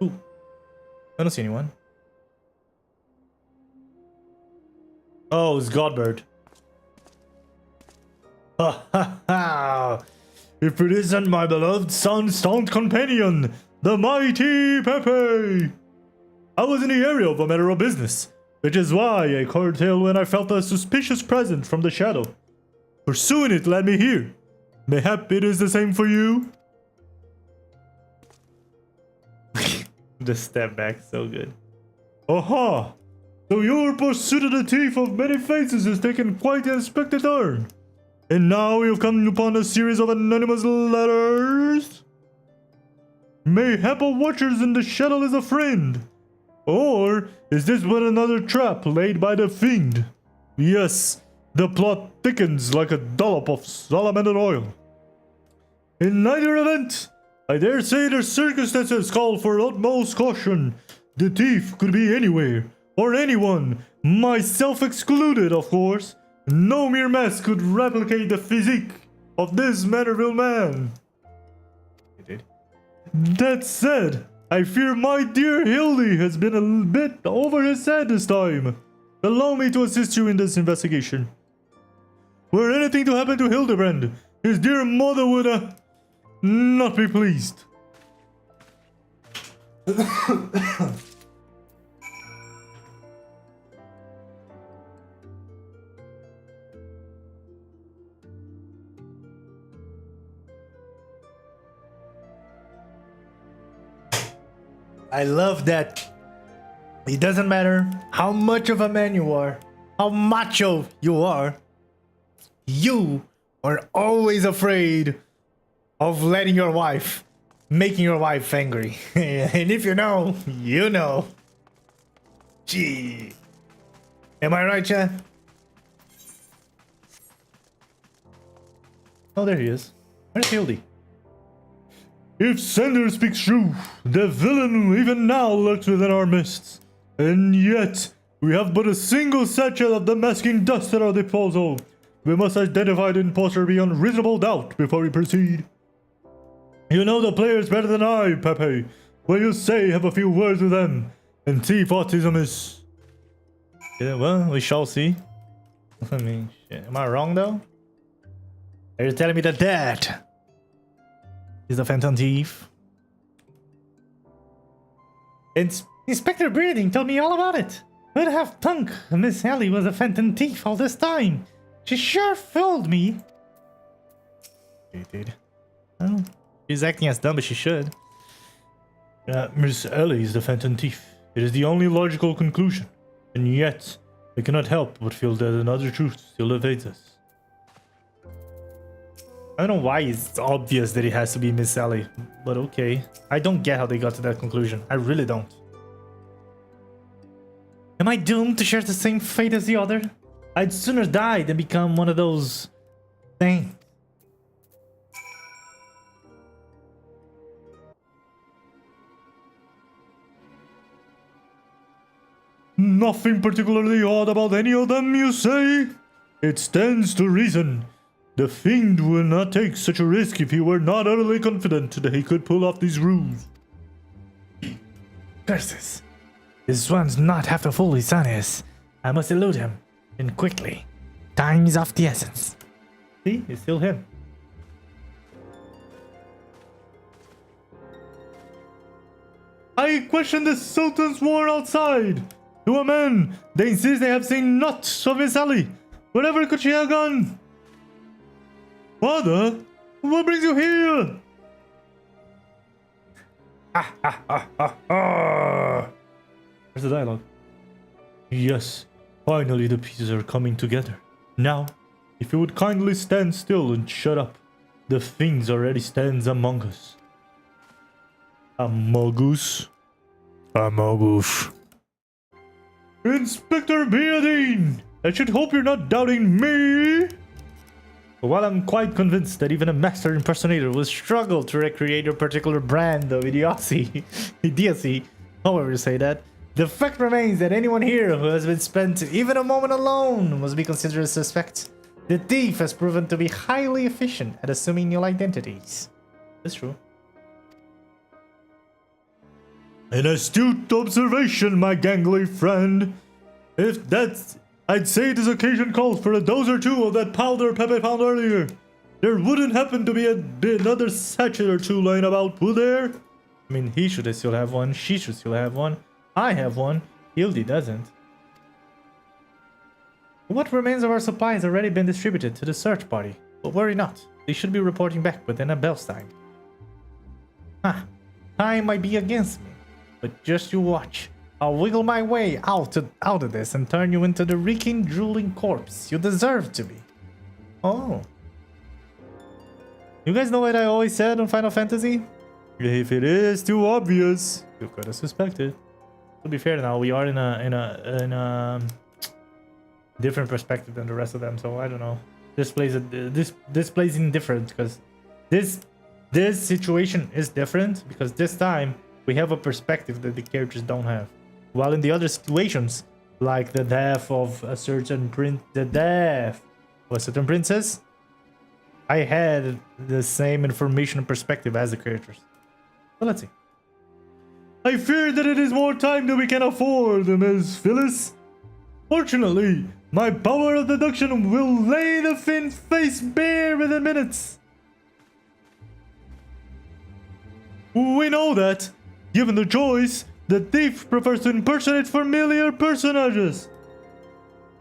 Ooh. I don't see anyone. Oh, it's Godbird. Ha ha ha! If it isn't my beloved sun-stoned companion, the mighty Pepe! I was in the area of a matter of business, which is why I curtailed when I felt a suspicious presence from the shadow. Pursuing it led me here. Mayhap it is the same for you? The step back, so good. Aha! So your pursuit of the thief of many faces has taken quite an unexpected turn. And now you've come upon a series of anonymous letters? Mayhap a watcher's in the shadow is a friend. Or is this but another trap laid by the fiend? Yes, the plot thickens like a dollop of salamander oil. In neither event, I dare say the circumstances call for utmost caution. The thief could be anywhere, or anyone, myself excluded, of course. No mere mask could replicate the physique of this Mannerville man. It did. That said, I fear my dear Hildy has been a bit over his head this time. Allow me to assist you in this investigation. Were anything to happen to Hildibrand, his dear mother would, not be pleased. I love that. It doesn't matter how much of a man you are, how macho you are always afraid of letting your wife, making your wife angry. And if you know, you know. Gee. Am I right, Chad? Oh, there he is. Where's Hildy? If Sender speaks true, the villain even now lurks within our midst. And yet, we have but a single satchel of the masking dust at our disposal. We must identify the imposter beyond reasonable doubt before we proceed. You know the players better than I, Pepe. Will you say have a few words with them and see if autism is... Yeah, well, we shall see. I mean, shit. Am I wrong though? Are you telling me that is the Phantom Thief? Inspector Breeding told me all about it. Who'd have thunk Miss Sally was a Phantom Thief all this time? She sure fooled me. She did. Oh, she's acting as dumb as she should. Miss Ellie is the Phantom Thief. It is the only logical conclusion. And yet, we cannot help but feel that another truth still evades us. I don't know why it's obvious that it has to be Miss Ellie, but okay. I don't get how they got to that conclusion. I really don't. Am I doomed to share the same fate as the other? I'd sooner die than become one of those things. Nothing particularly odd about any of them, you say? It stands to reason. The Fiend would not take such a risk if he were not utterly confident that he could pull off these rules. Curses. This one's not half the fool his son is. I must elude him, and quickly. Time is of the essence. See, it's still him. I question the Sultan's war outside. To a man, they insist they have seen naught of Miss Sally. Wherever could she have gone? Father, what brings you here? Where's the dialogue? Yes, finally the pieces are coming together. Now, if you would kindly stand still and shut up, the Fiend already stands among us. Among us. Inspector Beardine! I should hope you're not doubting me! While I'm quite convinced that even a master impersonator will struggle to recreate a particular brand of idiocy, however you say that, the fact remains that anyone here who has been spent even a moment alone must be considered a suspect. The thief has proven to be highly efficient at assuming new identities. That's true. An astute observation, my gangly friend. If that's... I'd say this occasion calls for a dose or two of that powder Pepe found earlier. There wouldn't happen to be another sachet or two lying about, would there? I mean, he should still have one, she should still have one, I have one, Hildy doesn't. What remains of our supply has already been distributed to the search party, but worry not, they should be reporting back within a bell's time. Time might be against me, but just you watch. I'll wiggle my way out of this and turn you into the reeking, drooling corpse you deserve to be. Oh. You guys know what I always said on Final Fantasy? If it is too obvious, you could have suspected. To be fair now, we are in a different perspective than the rest of them, so I don't know. This plays indifferent because this situation is different because this time we have a perspective that the characters don't have. While in the other situations, like the death of a certain princess, I had the same information and perspective as the characters. But let's see. I fear that it is more time than we can afford, Ms. Phyllis. Fortunately, my power of deduction will lay the Fiend's face bare within minutes. We know that, given the choice, the thief prefers to impersonate familiar personages.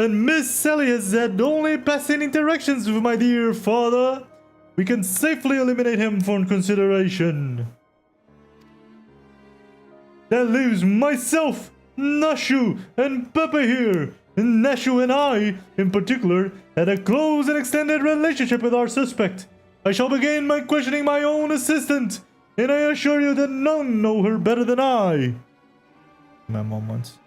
And Miss Sally has had only passing interactions with my dear father. We can safely eliminate him from consideration. That leaves myself, Nashu, and Pepe here. And Nashu and I, in particular, had a close and extended relationship with our suspect. I shall begin by questioning my own assistant, and I assure you that none know her better than I. My moments.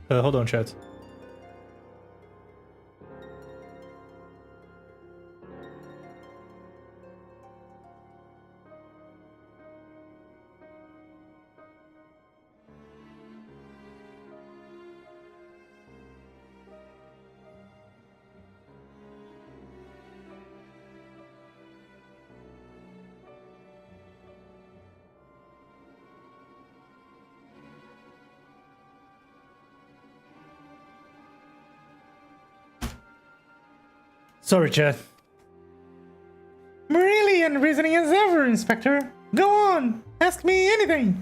Hold on, chat. Sorry, chat. Brilliant reasoning as ever, Inspector. Go on, ask me anything.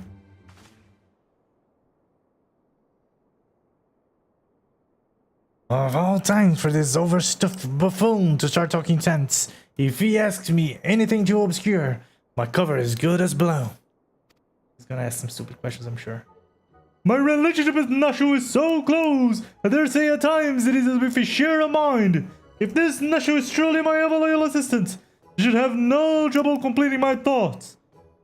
Of all times for this overstuffed buffoon to start talking sense, if he asks me anything too obscure, my cover is good as blown. He's gonna ask some stupid questions, I'm sure. My relationship with Nashu is so close, I dare say at times it is as if we share a mind. If this Nashu is truly my ever-loyal assistant, you should have no trouble completing my thoughts.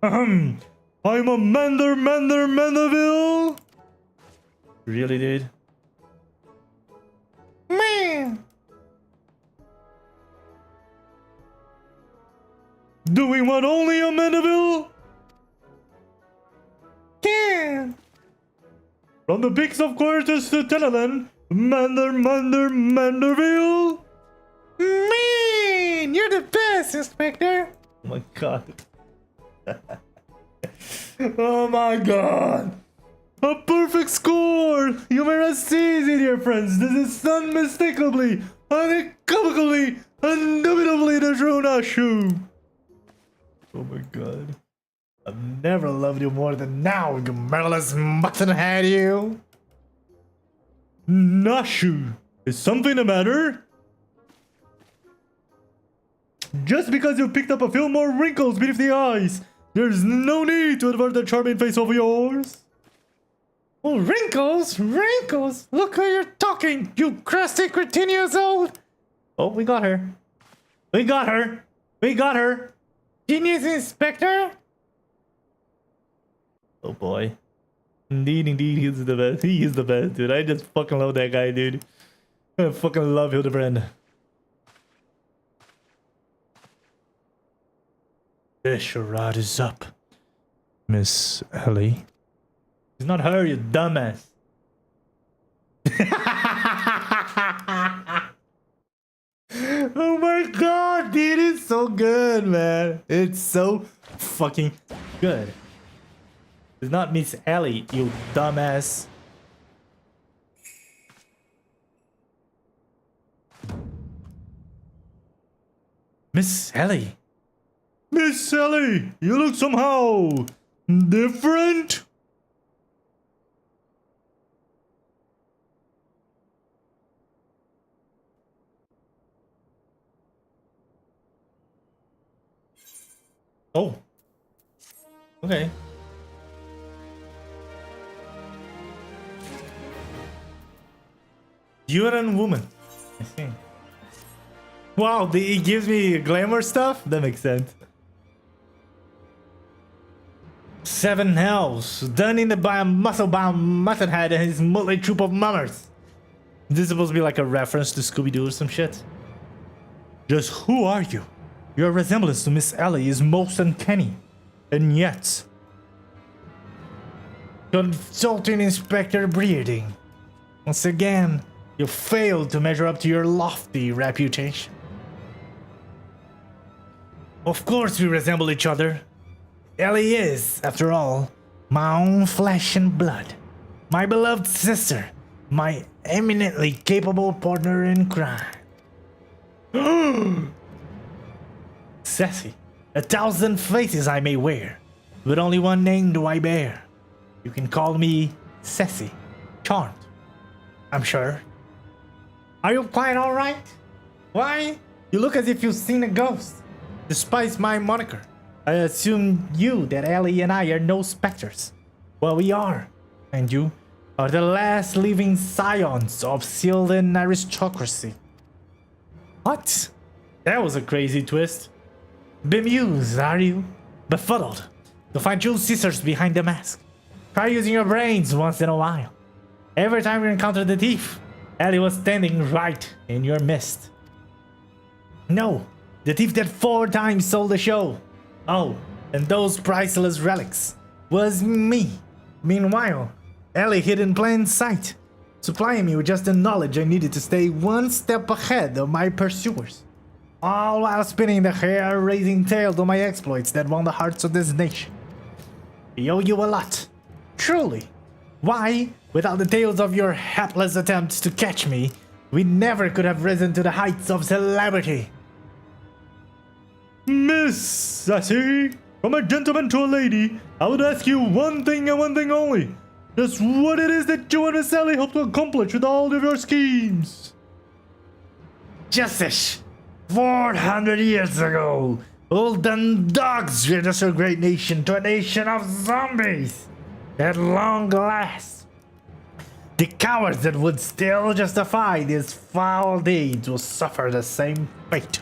Ahem. I'm a Mandeville. Really, dude? Doing what only a Mandeville can. From the peaks of Quartus to Tenelan, Manderville. Man, you're the best, Inspector. Oh my god. Oh my god. A perfect score! You may not see it, dear friends. This is unmistakably, unequivocally, indubitably the true Nashu. Oh my god. I've never loved you more than now, you murderless muttonhead, you. Nashu, is something the matter? Just because you picked up a few more wrinkles beneath the eyes, there's no need to avert the charming face of yours. Oh, wrinkles? Wrinkles? Look who you're talking, you crusty 13 years old. Oh, we got her. We got her. We got her. Genius, Inspector. Oh boy. Indeed, he's the best. He is the best, dude. I just fucking love that guy, dude. I fucking love Hildibrand. The charade is up, Miss Ellie. It's not her, you dumbass. Oh my god, dude, it's so good, man. It's so fucking good. It's not Miss Ellie, you dumbass. Miss Ellie. Miss Ellie, you look somehow different. Oh. Okay. Yuran woman. I see. Wow, it gives me glamour stuff? That makes sense. 7 hells, done in by a muscle-bound muttonhead and his motley troop of mummers. Is this supposed to be like a reference to Scooby-Doo or some shit? Just who are you? Your resemblance to Miss Ellie is most uncanny. And yet... Consulting Inspector Breeding. Once again, you failed to measure up to your lofty reputation. Of course we resemble each other. Ellie is, after all, my own flesh and blood. My beloved sister. My eminently capable partner in crime. Sassy. 1,000 faces I may wear, but only one name do I bear. You can call me Sassy. Charmed, I'm sure. Are you quite alright? Why? You look as if you've seen a ghost. Despite my moniker, I assume that Ellie and I are no specters. Well, we are. And you are the last living scions of Sylvan aristocracy. What? That was a crazy twist. Bemused, are you? Befuddled to find your sisters behind the mask. Try using your brains once in a while. Every time you encountered the thief, Ellie was standing right in your midst. No, the thief that 4 times sold the show. Oh, and those priceless relics was me. Meanwhile, Ellie hid in plain sight, supplying me with just the knowledge I needed to stay one step ahead of my pursuers. All while spinning the hair-raising tale to my exploits that won the hearts of this nation. We owe you a lot. Truly. Why, without the tales of your hapless attempts to catch me, we never could have risen to the heights of celebrity. Miss Sassy, from a gentleman to a lady, I would ask you one thing and one thing only. Just what it is that you and Miss Ellie hope to accomplish with all of your schemes. Justice. 400 years ago, old dumb dogs reduced our great nation to a nation of zombies. At long last, the cowards that would still justify these foul deeds will suffer the same fate.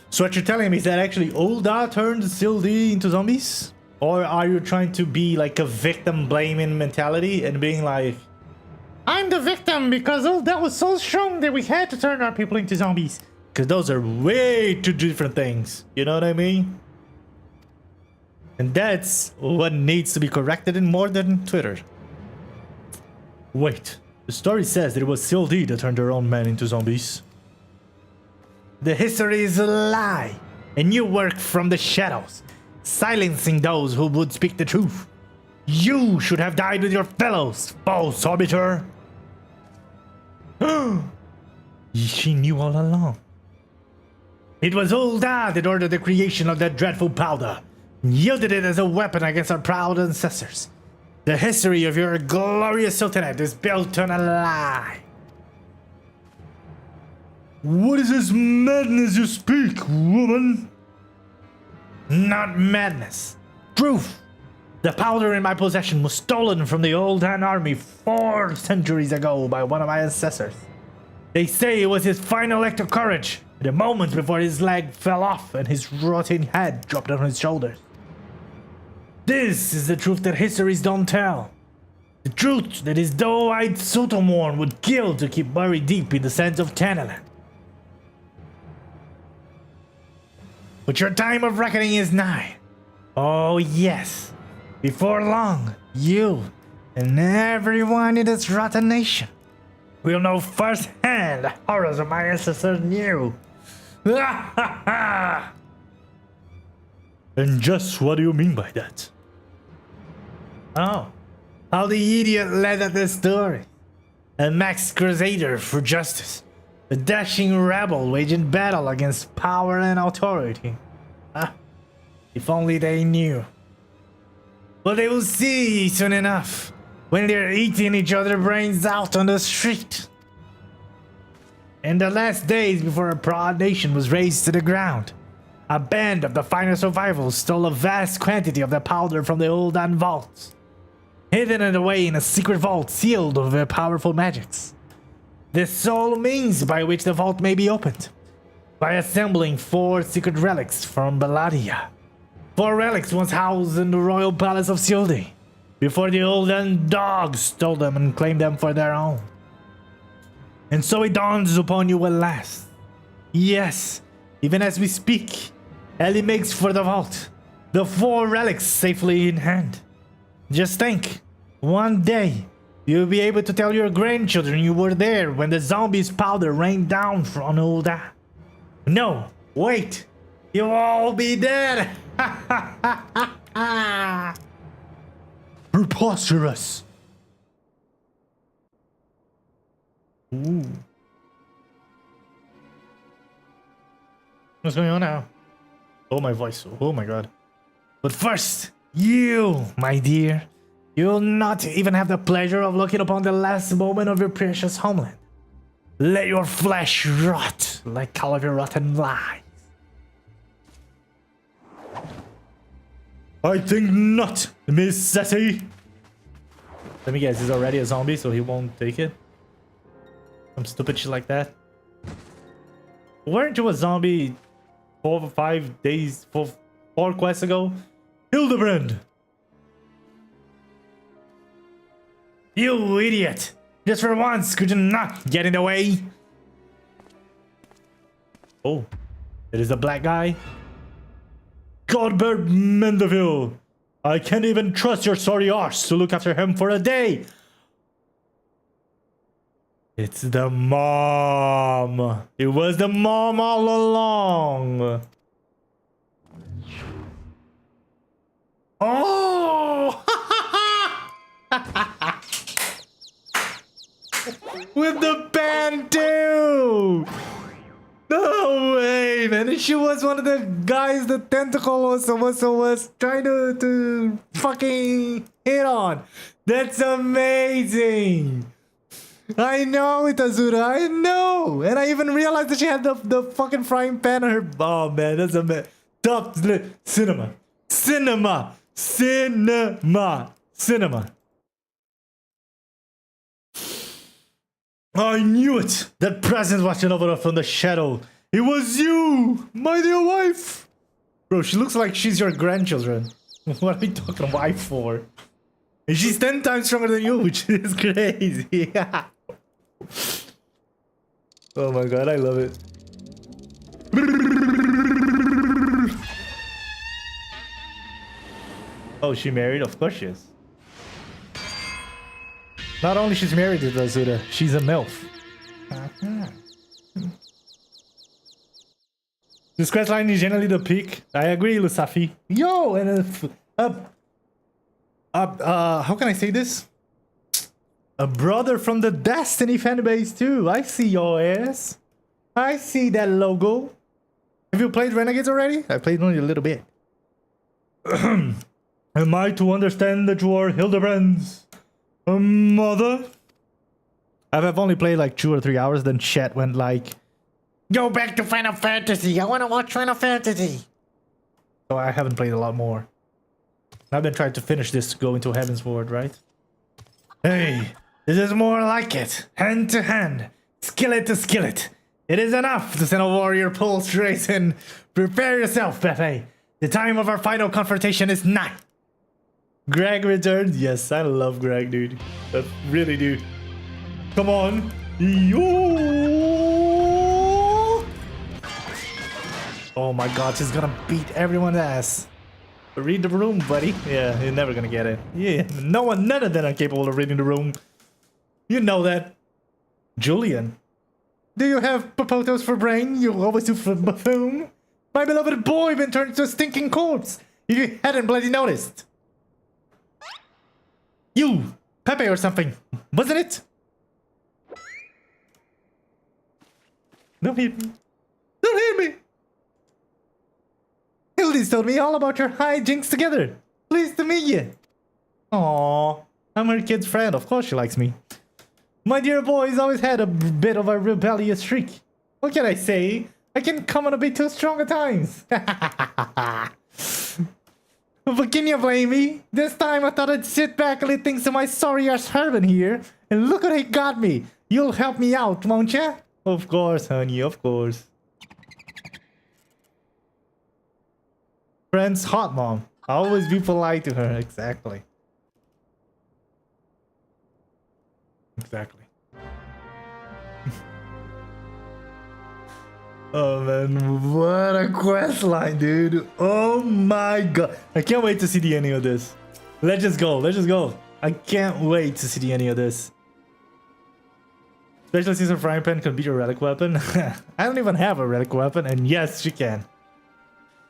So what you're telling me is that actually Ulda turned Sildi into zombies? Or are you trying to be like a victim blaming mentality and being like, I'm the victim because Ulda was so strong that we had to turn our people into zombies. Because those are way two different things. You know what I mean? And that's what needs to be corrected in more than Twitter. Wait. The story says that it was CLD that turned their own men into zombies. The history is a lie. And you work from the shadows, silencing those who would speak the truth. You should have died with your fellows, false arbiter. She knew all along. It was Ulda that ordered the creation of that dreadful powder, and yielded it as a weapon against our proud ancestors. The history of your glorious sultanate is built on a lie. What is this madness you speak, woman? Not madness. Truth. The powder in my possession was stolen from the Uldan army 4 centuries ago by one of my ancestors. They say it was his final act of courage, the moment before his leg fell off and his rotting head dropped on his shoulders. This is the truth that histories don't tell. The truth that his doe-eyed Sotomorn would kill to keep buried deep in the sands of Tanalan. But your time of reckoning is nigh. Oh yes. Before long, you and everyone in this rotten nation will know firsthand the horrors of my ancestors knew. And just what do you mean by that? Oh, how the idiot led at this story. A max crusader for justice. A dashing rebel waging battle against power and authority. If only they knew. But they will see soon enough, when they're eating each other's brains out on the street. In the last days before a proud nation was razed to the ground, a band of the final survivors stole a vast quantity of the powder from the Uldan vaults, hidden it away in a secret vault sealed with their powerful magics. The sole means by which the vault may be opened, by assembling 4 secret relics from Baladia. 4 relics once housed in the royal palace of Sildi, before the Uldan dogs stole them and claimed them for their own. And so it dawns upon you at last. Yes, even as we speak, Ellie makes for the vault, the 4 relics safely in hand. Just think, one day, you'll be able to tell your grandchildren you were there when the zombies' powder rained down from Ulda. No, wait, you'll all be dead! Preposterous! Ooh. What's going on now? Oh, my voice. Oh my god. But first, you, my dear, you'll not even have the pleasure of looking upon the last moment of your precious homeland. Let your flesh rot like all of your rotten lies. I think not, Miss Setty. Let me guess, he's already a zombie, so he won't take it. Some stupid shit like that. Weren't you a zombie 4 or 5 days, 4 quests ago? Hildibrand! You idiot! Just for once, could you not get in the way? Oh, it is a black guy. Godbert Mendeville! I can't even trust your sorry arse to look after him for a day! It's the mom! It was the mom all along! Oh! With the band too! No way, man! And she was one of the guys the tentacle was trying to fucking hit on. That's amazing! I know it, Azura, I know! And I even realized that she had the fucking frying pan on her. Oh man, that's amazing. Top cinema. Cinema! Cinema! Cinema! I knew it! That presence watching over us from the shadow. It was you, my dear wife! Bro, she looks like she's your grandchildren. What are you talking wife for? And she's 10 times stronger than you, which is crazy. Oh my god, I love it. Oh, she married? Of course she is. Not only she's married to Azuda, she's a MILF. This questline is generally the peak. I agree, Lusafi. Yo, and how can I say this? A brother from the Destiny fanbase too. I see your ass. I see that logo. Have you played Renegades already? I played only a little bit. Am I to understand that you are Hildibrand's mother? I've only played like 2 or 3 hours, then chat went like, go back to Final Fantasy, I wanna watch Final Fantasy. So I haven't played a lot more. I've been trying to finish this to go into Heavensward, right? Hey, this is more like it. Hand to hand, skillet to skillet. It is enough to send a warrior pulse racing. Prepare yourself, Pepe. The time of our final confrontation is nigh. Greg returned. Yes, I love Greg, dude. I really do. Come on. Yo! Oh my god, she's gonna beat everyone's ass. Read the room, buddy. Yeah, you're never gonna get it. Yeah, none of them are capable of reading the room. You know that. Julian. Do you have popotos for brain? You always do for buffoon. My beloved boy been turned into a stinking corpse. If you hadn't bloody noticed. You, Pepe or something, wasn't it? Don't hit me. Don't hit me. Hildy's told me all about your hijinks together. Pleased to meet you. Aww, I'm her kid's friend. Of course she likes me. My dear boy's always had a bit of a rebellious streak. What can I say? I can come on a bit too strong at times. But can you blame me? This time I thought I'd sit back and let things to my sorry ass servant here. And look what he got me. You'll help me out, won't ya? Of course, honey, of course. Friend's hot mom. Always be polite to her. Exactly. Exactly. Oh man, what a quest line, dude. Oh my god. I can't wait to see the ending of this. Let's just go. Let's just go. I can't wait to see the ending of this. Especially since a frying pan can beat a relic weapon. I don't even have a relic weapon, and yes, she can.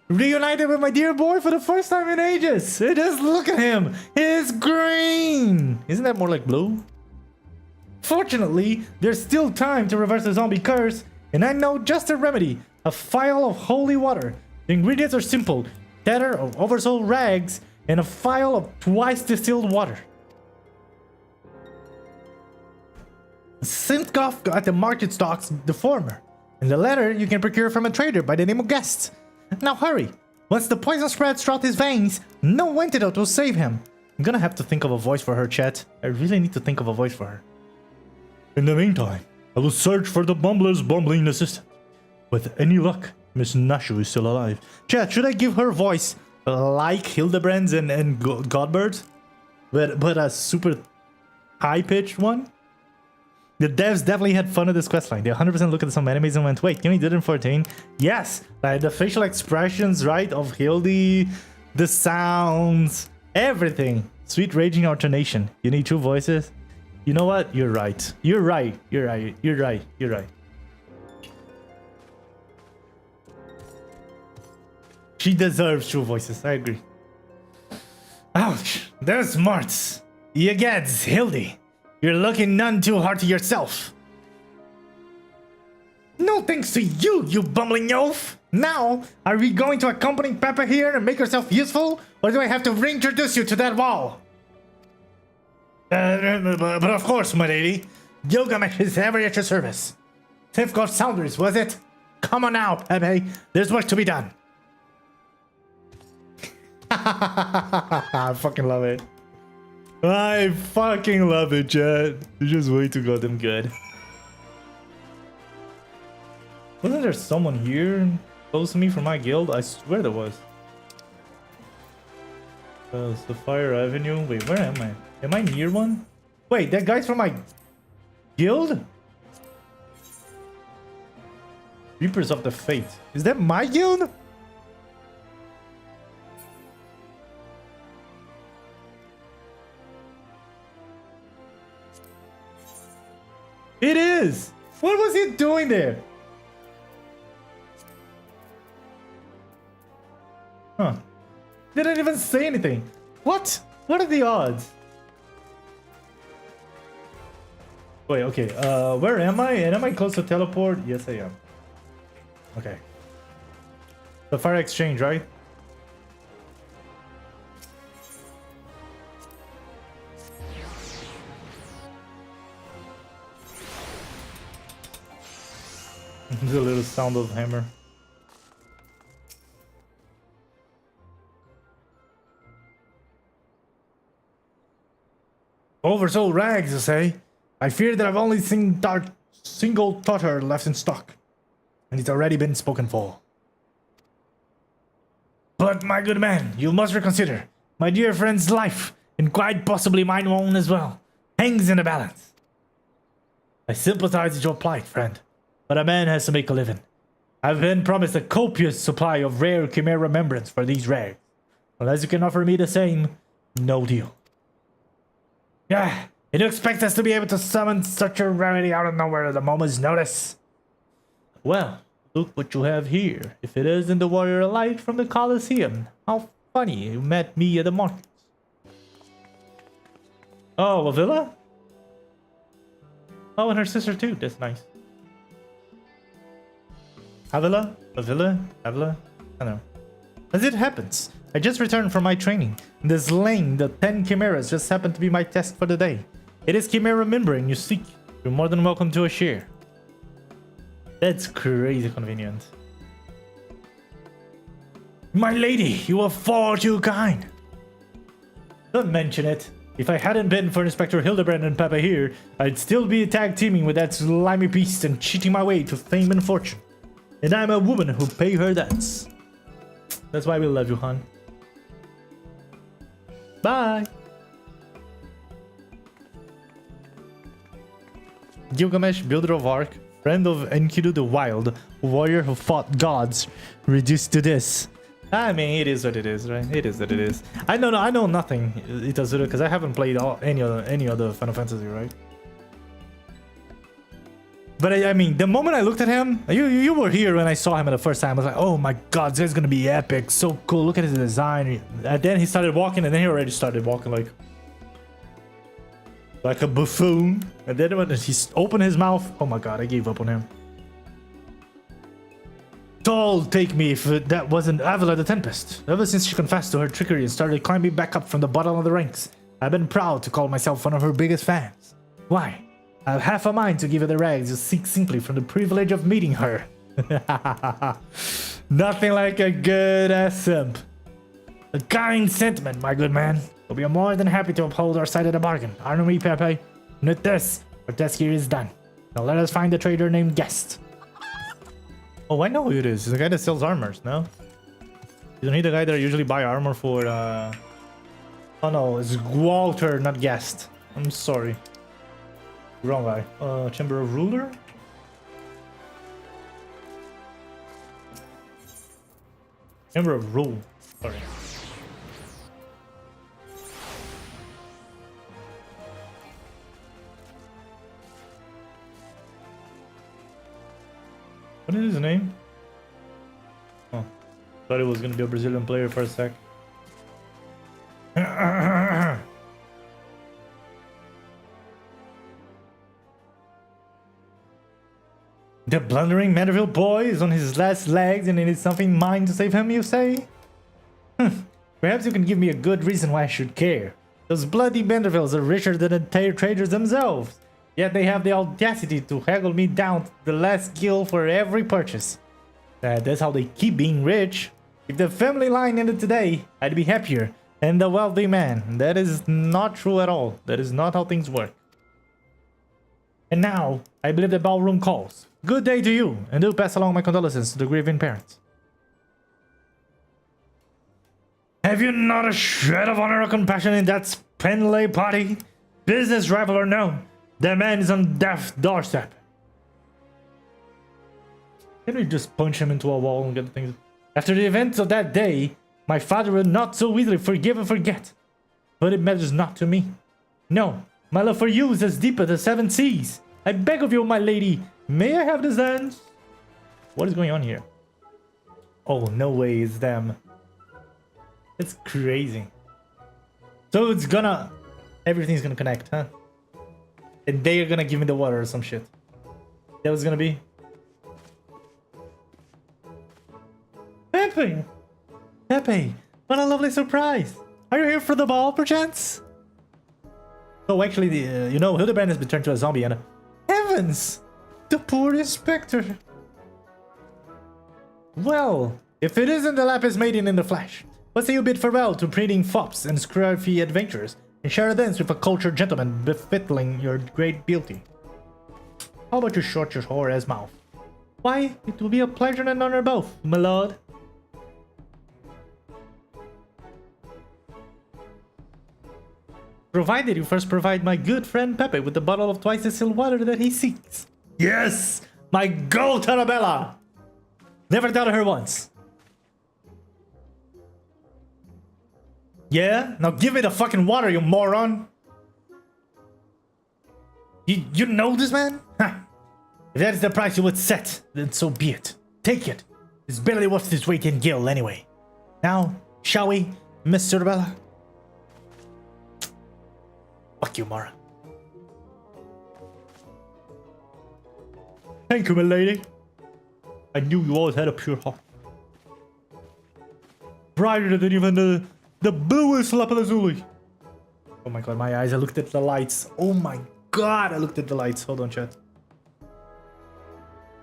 Reunited with my dear boy for the first time in ages. Just look at him. He's green. Isn't that more like blue? Fortunately, there's still time to reverse the zombie curse. And I know just a remedy, a phial of holy water. The ingredients are simple, tether of oversold rags and a phial of twice distilled water. Sintkov at the market stocks the former, and the latter you can procure from a trader by the name of Guest. Now hurry, once the poison spreads throughout his veins, no antidote will save him. I'm gonna have to think of a voice for her, chat. I really need to think of a voice for her. In the meantime, I will search for the bumbler's bumbling assistant. With any luck, Miss Nashu is still alive. Chat, should I give her voice like Hildibrand's and Godbird's? But a super high-pitched one? The devs definitely had fun with this questline. They 100% looked at some enemies and went, wait, can we do it in 14? Yes! Like the facial expressions, right, of Hildy, the sounds, everything. Sweet raging alternation. You need 2 voices? You know what? You're right. You're right. You're right. You're right. You're right. She deserves 2 voices. I agree. Ouch. There's smarts. Yegads, Hildy. You're looking none too hard to yourself. No thanks to you, you bumbling oaf. Now, are we going to accompany Peppa here and make herself useful? Or do I have to reintroduce you to that wall? But of course, my lady. Gilgamesh is ever at your service. Tifgot Sounders, was it? Come on now, Pepe. There's work to be done. I fucking love it. I fucking love it, chat. It's just way too goddamn good. Wasn't there someone here close to me from my guild? I swear there was. Sapphire Avenue. Wait, where am I? Am I near one? Wait, that guy's from my guild? Reapers of the Fate. Is that my guild? It is! What was he doing there? Huh. Didn't even say anything. What? What are the odds? Wait, okay. Where am I? And am I close to teleport? Yes, I am. Okay. The fire exchange, right? The little sound of hammer. Oversold rags, you say? I fear that I've only seen single totter left in stock, and it's already been spoken for. But my good man, you must reconsider. My dear friend's life, and quite possibly mine own as well, hangs in the balance. I sympathize with your plight, friend, but a man has to make a living. I've been promised a copious supply of rare Chimera remembrance for these rags. Unless you can offer me the same, no deal. Yeah, and you expect us to be able to summon such a rarity out of nowhere at a moment's notice? Well, look what you have here. If it isn't the warrior elite from the Colosseum, how funny you met me at the market. Oh, a villa? Oh, and her sister too. That's nice. Avila? Avila? Avila? I don't know. As it happens, I just returned from my training. The slaying the 10 chimeras just happened to be my task for the day. It is chimera remembering you seek. You're more than welcome to a share. That's crazy convenient. My lady, you are far too kind. Don't mention it. If I hadn't been for Inspector Hildibrand and Peppa here, I'd still be tag teaming with that slimy beast and cheating my way to fame and fortune. And I'm a woman who pay her debts. That's why we love you, hon. Bye. Gilgamesh, builder of Ark, friend of Enkidu the Wild, warrior who fought gods, reduced to this. I mean, it is what it is, right? It is what it is. I know nothing, Itazura, because I haven't played any other Final Fantasy, right? But I mean, the moment I looked at him, you were here when I saw him the first time. I was like, oh my god, this is gonna be epic, so cool. Look at his design. And then he started walking, and then he already started walking like a buffoon. And then when he opened his mouth, oh my god, I gave up on him. Tall take me if that wasn't Avila the Tempest. Ever since she confessed to her trickery and started climbing back up from the bottom of the ranks, I've been proud to call myself one of her biggest fans. Why? I have half a mind to give her the rags to seek simply from the privilege of meeting her. Nothing like a good ass simp. A kind sentiment, my good man. But we are more than happy to uphold our side of the bargain, aren't we, Pepe? And with this, our task here is done. Now let us find the trader named Guest. Oh, I know who it is. It's the guy that sells armors, no? Isn't he the guy that I usually buy armor for, Oh no, it's Walter, not Guest. I'm sorry. Wrong guy. Chamber of Ruler? Chamber of Rule. Sorry. What is his name? Oh, thought it was gonna be a Brazilian player for a sec. The blundering Mandeville boy is on his last legs and it is something mine to save him, you say? Perhaps you can give me a good reason why I should care. Those bloody Mandevilles are richer than the traders themselves. Yet they have the audacity to haggle me down to the last gil for every purchase. That's how they keep being rich. If the family line ended today, I'd be happier and a wealthy man. That is not true at all. That is not how things work. And now, I believe the ballroom calls. Good day to you, and do pass along my condolences to the grieving parents. Have you not a shred of honor or compassion in that Spenley party? Business rival or no, the man is on death's doorstep. Can we just punch him into a wall and get the things? After the events of that day, my father will not so easily forgive and forget. But it matters not to me. No, my love for you is as deep as the seven seas. I beg of you, my lady, may I have this dance? What is going on here? Oh, no way, it's them. It's crazy. So it's gonna... Everything's gonna connect, huh? And they are gonna give me the water or some shit. That was gonna be... Pepe! Pepe, what a lovely surprise! Are you here for the ball, perchance? Oh, actually, you know, Hildibrand has been turned to a zombie and... Heavens! The poor inspector! Well, if it isn't the Lapis Maiden in the flesh, what say you bid farewell to breeding fops and scruffy adventures, and share a dance with a cultured gentleman befitting your great beauty? How about you shut your whore-ass mouth? Why, it will be a pleasure and honor both, my lord. Provided you first provide my good friend Pepe with the bottle of twice the still water that he seeks. Yes! My girl Tarabella! Never doubted her once. Yeah? Now give me the fucking water, you moron! You know this man? Huh. If that is the price you would set, then so be it. Take it. It's barely worth its weight in gil anyway. Now, shall we, Miss Tarabella? Fuck you, Mara. Thank you, my lady. I knew you always had a pure heart. Brighter than even the bluest lapis-lazuli. Oh my god, my eyes. I looked at the lights. Oh my god, I looked at the lights. Hold on, chat.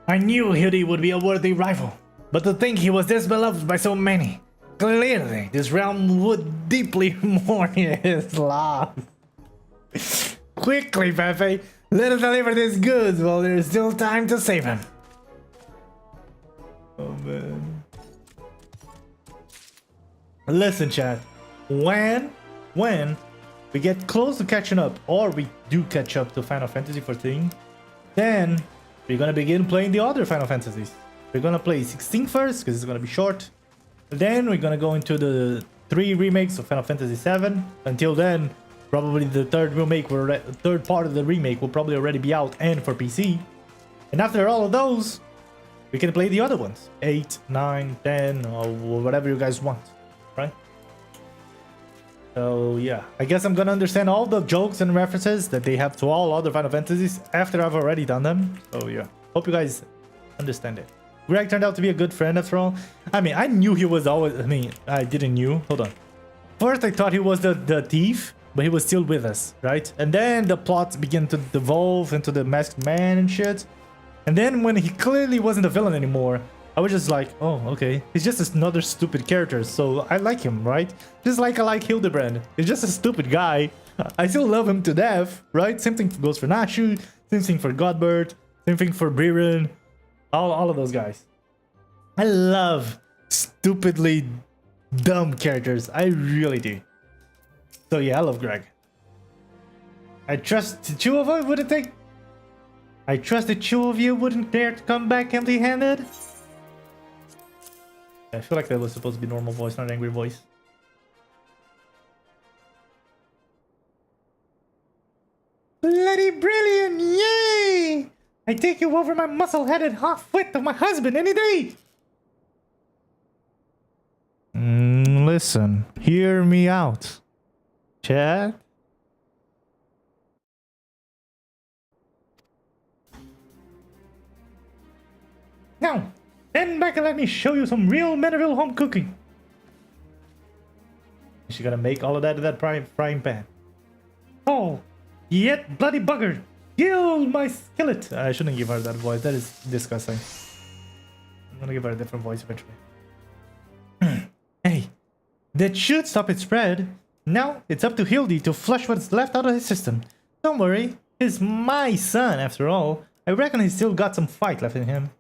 I knew Hildy would be a worthy rival. But to think he was this beloved by so many. Clearly, this realm would deeply mourn his loss. Quickly, Pepe. Let us deliver these goods while there is still time to save him. Oh, man. Listen, chat. When we get close to catching up, or we do catch up to Final Fantasy XIV, then we're gonna begin playing the other Final Fantasies. We're gonna play 16 first, because it's gonna be short. Then we're gonna go into the 3 remakes of Final Fantasy VII. Until then, probably the third part of the remake will probably already be out and for PC. And after all of those, we can play the other ones. 8, 9, 10, or whatever you guys want, right? So yeah, I guess I'm gonna understand all the jokes and references that they have to all other Final Fantasies after I've already done them. So yeah, hope you guys understand it. Greg turned out to be a good friend after all. I mean, I knew he was always... I didn't knew. Hold on. First, I thought he was the thief, but he was still with us, right? And then the plot began to devolve into the masked man and shit. And then when he clearly wasn't a villain anymore, I was just like, oh, okay. He's just another stupid character, so I like him, right? Just like I like Hildibrand. He's just a stupid guy. I still love him to death, right? Same thing goes for Nashu, same thing for Godbert, same thing for Briren. All of those guys. I love stupidly dumb characters. I really do. So yeah, I love Greg. I trust the two of you wouldn't take... I trust the two of you wouldn't dare to come back empty-handed. I feel like that was supposed to be normal voice, not angry voice. Bloody brilliant! Yay! I take you over my muscle-headed half-wit of my husband any day! Listen, hear me out. Chat? Now, stand back and let me show you some real Manderville home cooking. Is she gonna make all of that in that frying pan? Oh, yet bloody bugger! Kill my skillet! I shouldn't give her that voice. That is disgusting. I'm gonna give her a different voice eventually. Hey, that should stop its spread. Now it's up to Hildy to flush what's left out of his system. Don't worry, he's my son after all. I reckon he's still got some fight left in him.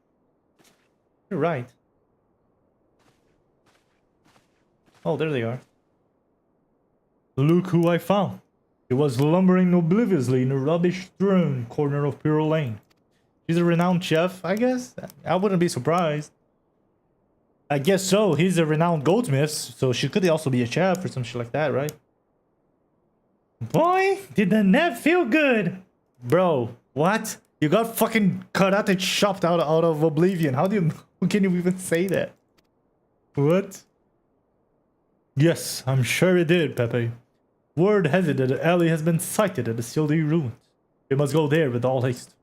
You're right. Oh, there they are. Look who I found. He was lumbering obliviously in a rubbish-strewn corner of Pure Lane. He's a renowned chef, I guess. I wouldn't be surprised. I guess so. He's a renowned goldsmith, so she could also be a chef or some shit like that, right? Boy, did the net feel good. Bro, what? You got fucking karate chopped out of oblivion. How can you even say that? What? Yes, I'm sure it did, Pepe. Word has it that the alley has been sighted at the Sildy ruins. We must go there with all haste.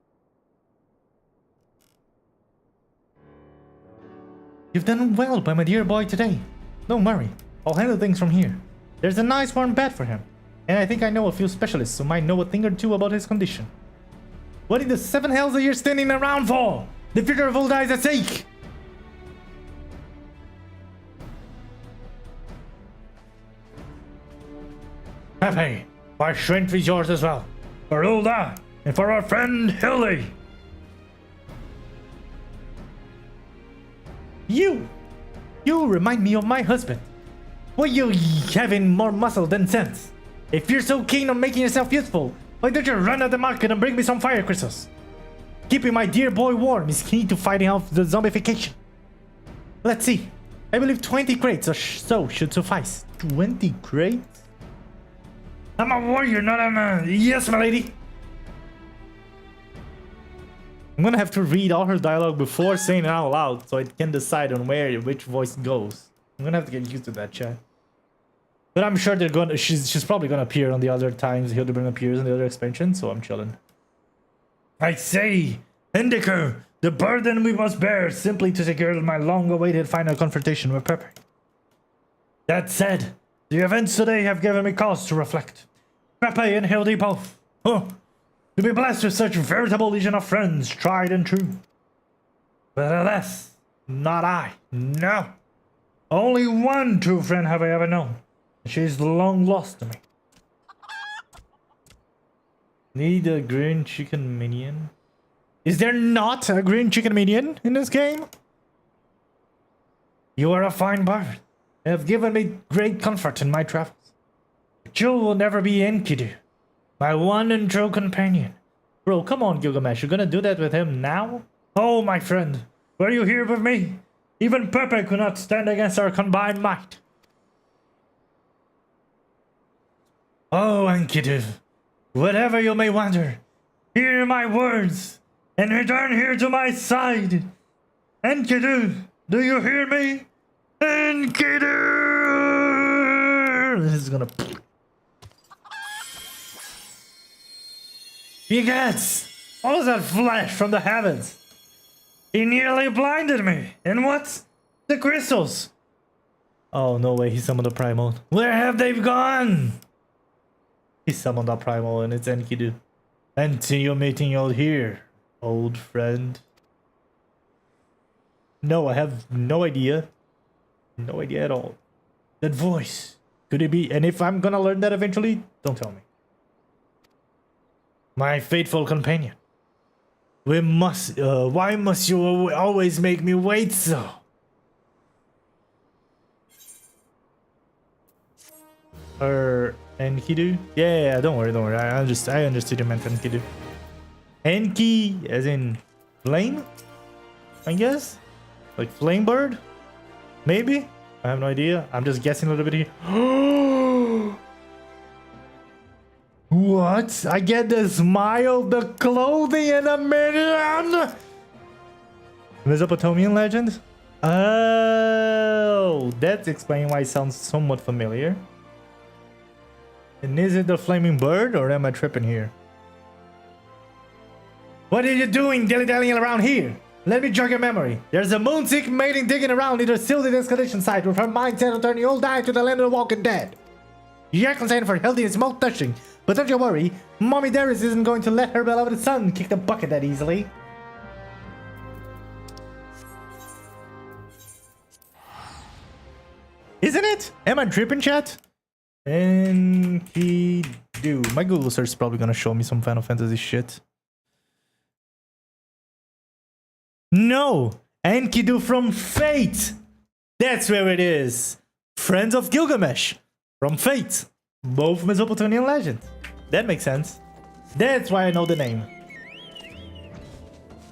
You've done well by my dear boy today. Don't worry, I'll handle things from here. There's a nice warm bed for him, and I think I know a few specialists who might know a thing or two about his condition. What in the seven hells are you standing around for? The future of old eyes at stake! Pepe, our strength is yours as well. For Ulda, and for our friend Hildy. You remind me of my husband. Why you having more muscle than sense? If you're so keen on making yourself useful, why don't you run at the market and bring me some fire crystals? Keeping my dear boy warm is key to fighting off the zombification. Let's see. I believe 20 crates or so should suffice. 20 crates? I'm a warrior, not a man. Yes, my lady. I'm gonna have to read all her dialogue before saying it out loud so I can decide on which voice goes. I'm gonna have to get used to that, chat. But I'm sure they're gonna. She's probably gonna appear on the other times Hildibrand appears in the other expansion, so I'm chilling. I say, Indica, the burden we must bear simply to secure my long-awaited final confrontation with Pepper. That said, the events today have given me cause to reflect. Pepe and Hildy both. Huh. To be blessed with such veritable legion of friends, tried and true. But alas, not I. No. Only one true friend have I ever known. She's long lost to me. Need a green chicken minion? Is there not a green chicken minion in this game? You are a fine bard, and have given me great comfort in my travels. But you will never be Enkidu, my one and true companion. Bro, come on, Gilgamesh, you're gonna do that with him now? Oh, my friend, were you here with me? Even Pepe could not stand against our combined might. Oh, Enkidu, whatever you may wonder, hear my words, and return here to my side. Enkidu, do you hear me? Enkidu! This is gonna... Begats! What was that flash from the heavens? He nearly blinded me. And what? The crystals. Oh, no way. He summoned a primal. Where have they gone? He summoned a primal and it's Enkidu. Until you're meeting out here, old friend. No, I have no idea. No idea at all. That voice. Could it be? And if I'm gonna learn that eventually, don't tell me. My faithful companion. Why must you always make me wait so? Enkidu? Yeah, don't worry. I understood you meant Enkidu. Enki, as in flame? I guess? Like flame bird? Maybe? I have no idea. I'm just guessing a little bit here. What? I get the smile, the clothing, and a minion? Mesopotamian legend? Oh, that's explaining why it sounds somewhat familiar. And is it the flaming bird, or am I tripping here? What are you doing dilly-dallying around here? Let me jog your memory. There's a moonseek maiden digging around in the Sildy excavation site with her mind set on turning old eye to the land of the walking dead. Your concern for Hildy is most touching, but don't you worry, Mommy Darius isn't going to let her beloved son kick the bucket that easily. Isn't it? Am I tripping, chat? Enkidu. My Google search is probably gonna show me some Final Fantasy shit. No! Enkidu from Fate! That's where it is! Friends of Gilgamesh! From Fate! Both Mesopotamian legends. That makes sense. That's why I know the name.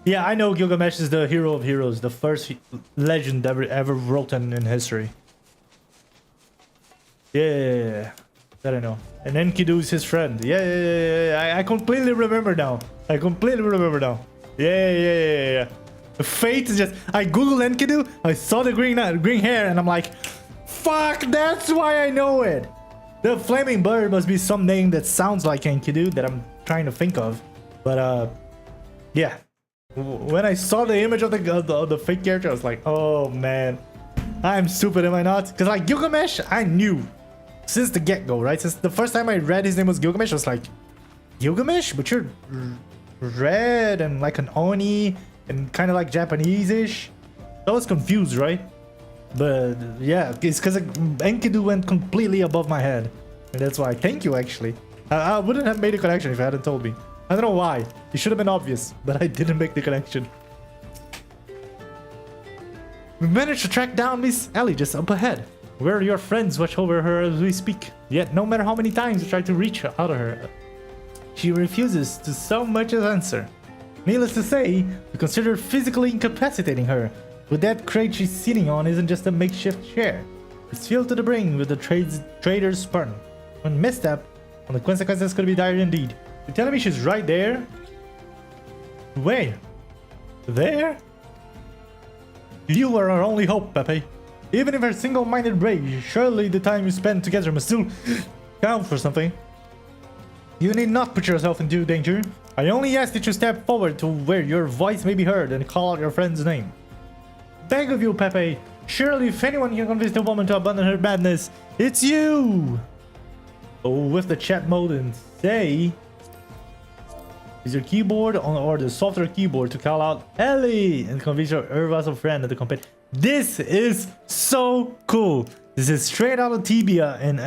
Yeah, I know Gilgamesh is the hero of heroes, the first legend ever written in history. Yeah, that I know. And Enkidu is his friend. Yeah. I completely remember now. Yeah. The fate is just. I googled Enkidu. I saw the green hair, and I'm like, fuck. That's why I know it. The flaming bird must be some name that sounds like Enkidu that I'm trying to think of. But yeah. When I saw the image of the fake character, I was like, oh man, I'm stupid, am I not? Because like Gilgamesh, I knew since the get-go, right? Since the first time I read his name was Gilgamesh, I was like, Gilgamesh? But you're red and like an Oni and kind of like Japanese-ish. I was confused, right? But yeah, it's because Enkidu went completely above my head. And that's why. Thank you, actually. I wouldn't have made a connection if you hadn't told me. I don't know why. It should have been obvious, but I didn't make the connection. We managed to track down Miss Ellie just up ahead. Where your friends watch over her as we speak. Yet, no matter how many times we try to reach out of her, she refuses to so much as answer. Needless to say, we consider physically incapacitating her. But that crate she's sitting on isn't just a makeshift chair. It's filled to the brim with the trader's sperm. When misstep, the consequences could be dire indeed. You're telling me she's right there? Where? There? You are our only hope, Pepe. Even if her single-minded rage, surely the time you spend together must still count for something. You need not put yourself into danger. I only ask that you step forward to where your voice may be heard and call out your friend's name. Beg of you, Pepe. Surely if anyone can convince the woman to abandon her madness, it's you! Oh, with the chat mode and say... Use your keyboard or the software keyboard to call out Ellie and convince your Urvaso friend at the company. This is so cool. This is straight out of Tibia and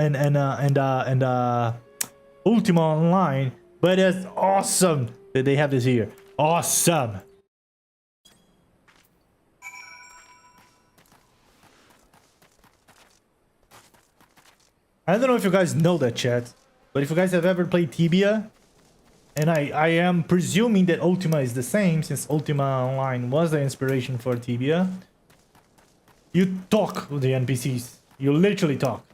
Ultima Online, but it's awesome that they have this here. Awesome. I don't know if you guys know that, chat, but if you guys have ever played Tibia, and I am presuming that Ultima is the same, since Ultima Online was the inspiration for Tibia. You talk with the NPCs. You literally talk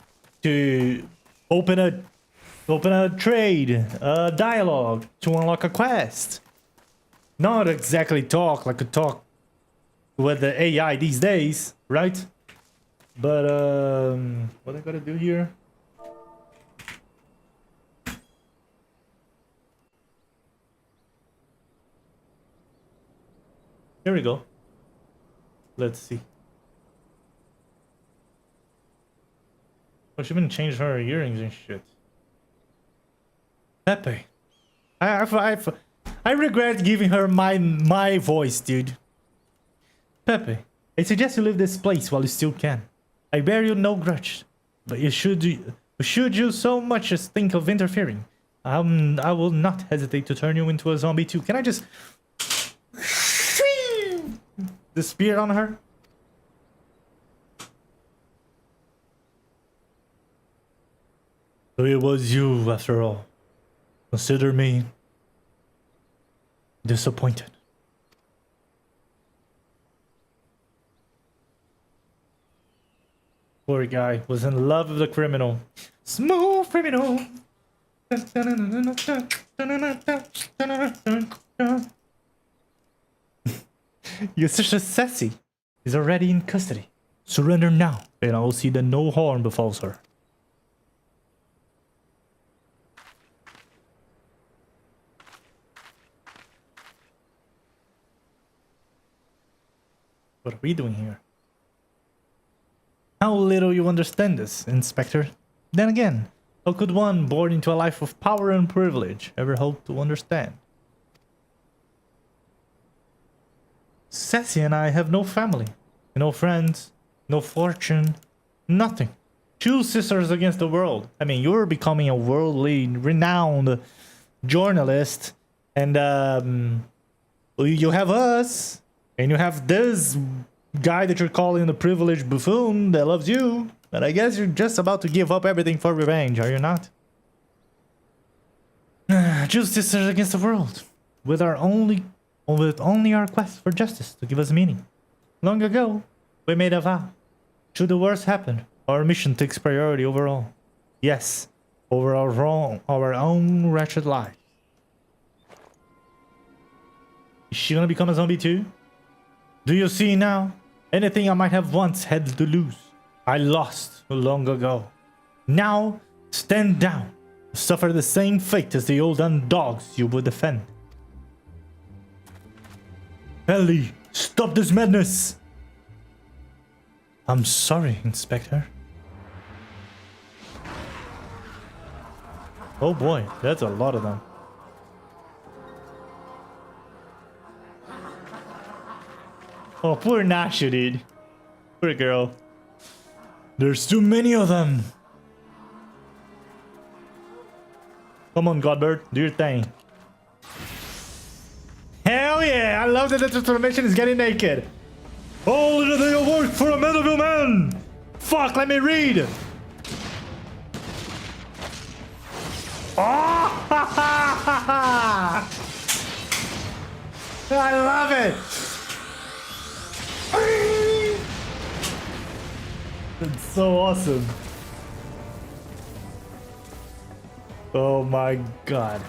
to open a trade, a dialogue, to unlock a quest. Not exactly talk like a talk with the AI these days, right? But what I gotta do here? Here we go. Let's see. Oh, she even changed her earrings and shit. Pepe. I regret giving her my voice, dude. Pepe, I suggest you leave this place while you still can. I bear you no grudge, but should you so much as think of interfering, I will not hesitate to turn you into a zombie too. Can I just... the spear on her? So it was you after all. Consider me disappointed. Poor guy was in love with the criminal. Smooth criminal. You're such a sassy. He's already in custody. Surrender now, and I will see that no harm befalls her. What are we doing here? How little you understand this, Inspector. Then again, how could one born into a life of power and privilege ever hope to understand? Sassy and I have no family, no friends, no fortune, nothing. Two sisters against the world. I mean, you're becoming a worldly, renowned journalist, and you have us, and you have this guy that you're calling the privileged buffoon that loves you. But I guess you're just about to give up everything for revenge, are you not? Two sisters against the world, with our only with only our quest for justice to give us meaning. Long ago, we made a vow. Should the worst happen, our mission takes priority over all. Yes, over our own wretched lives. Is she gonna become a zombie too? Do you see now? Anything I might have once had to lose, I lost long ago. Now, stand down. Suffer the same fate as the old dogs you would defend. Ellie, stop this madness! I'm sorry, Inspector. Oh boy, that's a lot of them. Oh, poor Nasha, dude. Poor girl. There's too many of them. Come on, Godbird, do your thing. Hell yeah! I love that the transformation is getting naked. Oh, little day of work for a Medieval man! Fuck, let me read! Oh, ha, ha, ha, ha. I love it! It's so awesome. Oh my god.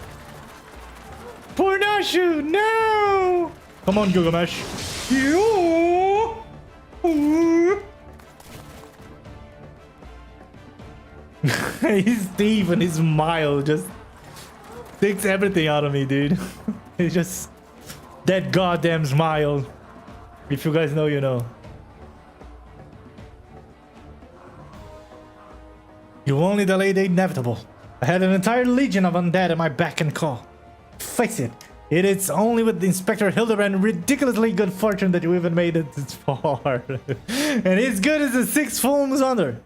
Poor Nashu, no! Come on, Gilgamesh. His teeth and his smile just takes everything out of me, dude. It's just that goddamn smile. If you guys know, you know. You only delayed the inevitable. I had an entire legion of undead at my beck and call. Face it, it is only with Inspector Hildibrand ridiculously good fortune that you even made it this far. And as good as the 6 full moons under.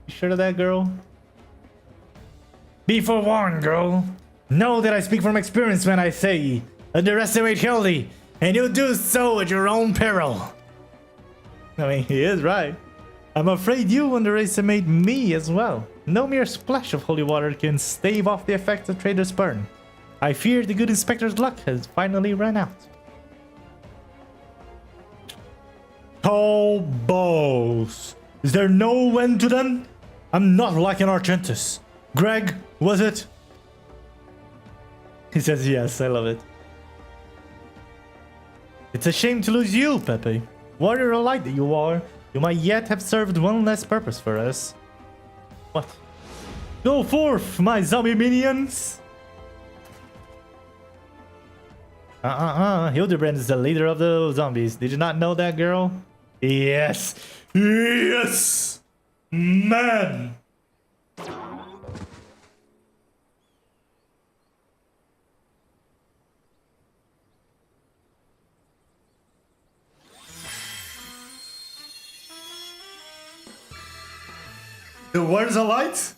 You sure of that, girl? Be forewarned, girl. Know that I speak from experience when I say, underestimate Hildy, and you'll do so at your own peril. I mean, he is right. I'm afraid you underestimate me as well. No mere splash of holy water can stave off the effects of Trader's Burn. I fear the good inspector's luck has finally run out. Oh, balls. Is there no end to them? I'm not like an Argentus. Greg, was it? He says yes, I love it. It's a shame to lose you, Pepe. Warrior light that you are, you might yet have served one less purpose for us. What? Go forth, my zombie minions! Hildibrand is the leader of the zombies. Did you not know that, girl? Yes! Yes! Man! The words are light?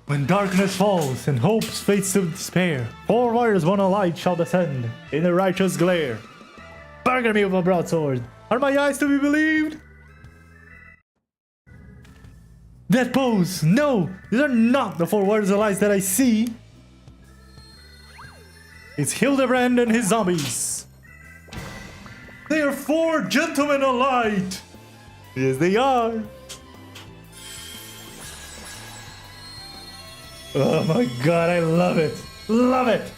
When darkness falls and hope fades to despair, 4 warriors one light shall descend in a righteous glare. Burger me with a broadsword. Are my eyes to be believed? That pose! No! These are not the 4 warriors of light that I see! It's Hildibrand and his zombies! They are 4 gentlemen of light! Yes, they are! Oh my god, I love it! Love it!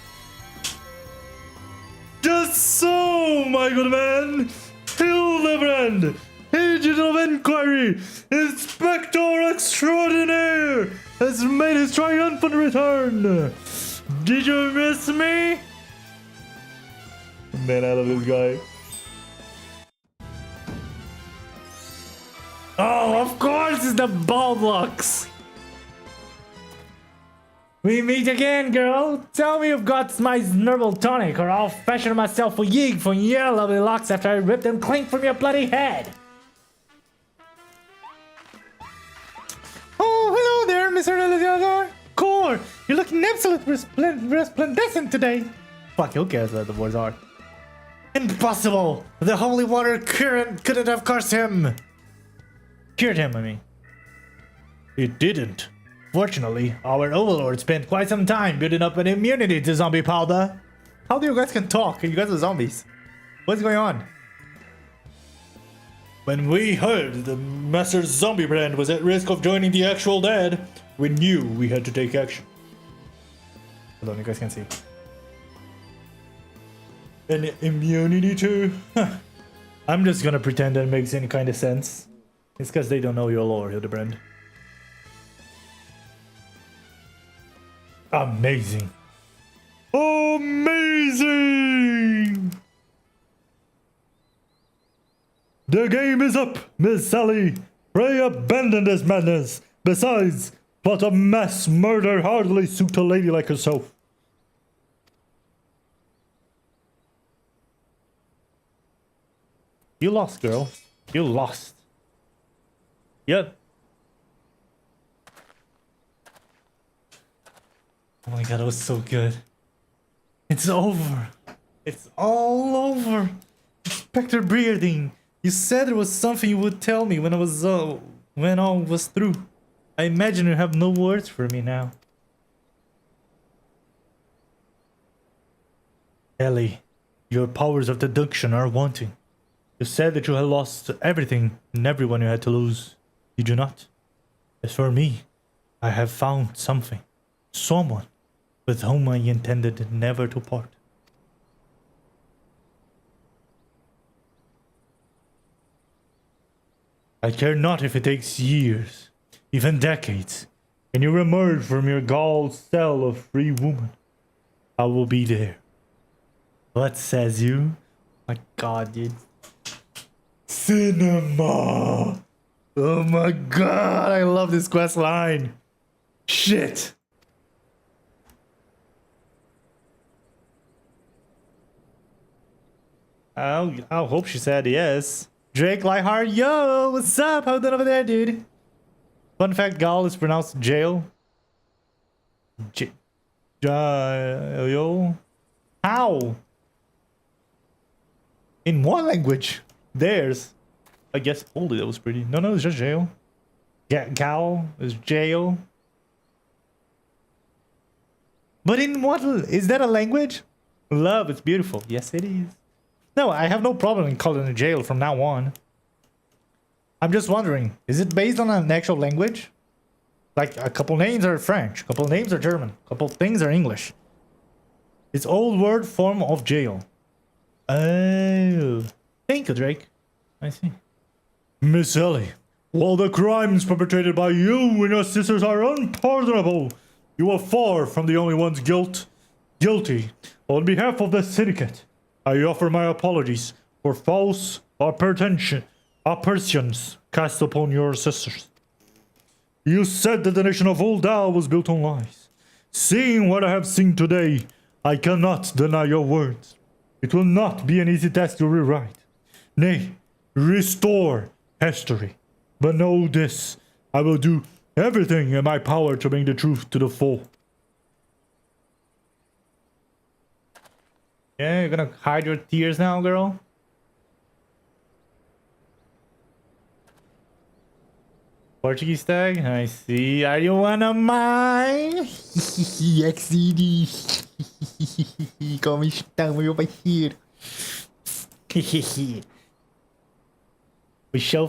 Just so, my good man! Hildibrand, agent of inquiry, Inspector Extraordinaire, has made his triumphant return! Did you miss me? Man, I love this guy. Oh, of course, it's the ball blocks! We meet again, girl. Tell me you've got my herbal tonic, or I'll fashion myself a yig from your lovely locks after I rip them clean from your bloody head. Oh, hello there, Mr. Eleazar. Core, you're looking absolutely resplendent today. Fuck, who cares what the words are? Impossible! The holy water current couldn't have cursed him. Cured him, I mean. It didn't. Fortunately, our overlord spent quite some time building up an immunity to zombie powder. How do you guys can talk? You guys are zombies. What's going on? When we heard the Master Zombiebrand was at risk of joining the actual dead, we knew we had to take action. Hold on, you guys can see. An immunity too? I'm just gonna pretend that makes any kind of sense. It's because they don't know your lore, Hildibrand. Amazing. Amazing! The game is up, Miss Sally. Pray abandon this madness. Besides, plot a mass murder hardly suit a lady like herself. You lost, girl. You lost. Yep. Oh my god, that was so good. It's over. It's all over. Inspector Brearding, you said there was something you would tell me when when all was through. I imagine you have no words for me now. Ellie, your powers of deduction are wanting. You said that you had lost everything and everyone you had to lose. Did you not? As for me, I have found something. Someone with whom I intended never to part. I care not if it takes years, even decades, and you emerge from your galled cell of free woman. I will be there. What says you? My god, dude. Cinema! Oh my god, I love this quest line. Shit. I hope she said yes. Drake Lightheart, yo, what's up? How you doing over there, dude? Fun fact, Gal is pronounced jail. Yo. How? In what language? Theirs. I guess holy, that was pretty. No, it's just jail. Gal is jail. But in what? Is that a language? Love, it's beautiful. Yes, it is. No, I have no problem in calling it jail from now on. I'm just wondering, is it based on an actual language? Like a couple names are French, a couple names are German, a couple things are English. It's old word form of jail. Oh. Thank you, Drake. I see. Miss Ellie, while the crimes perpetrated by you and your sisters are unpardonable, you are far from the only ones guilty. On behalf of the syndicate, I offer my apologies for false aspersions cast upon your sisters. You said that the nation of Uldal was built on lies. Seeing what I have seen today, I cannot deny your words. It will not be an easy task to rewrite. Nay, restore history. But know this, I will do everything in my power to bring the truth to the fore. Yeah, you're gonna hide your tears now, girl? Portuguese tag? I see. Are you one of mine? XCD. Como está, meu parceiro? We show.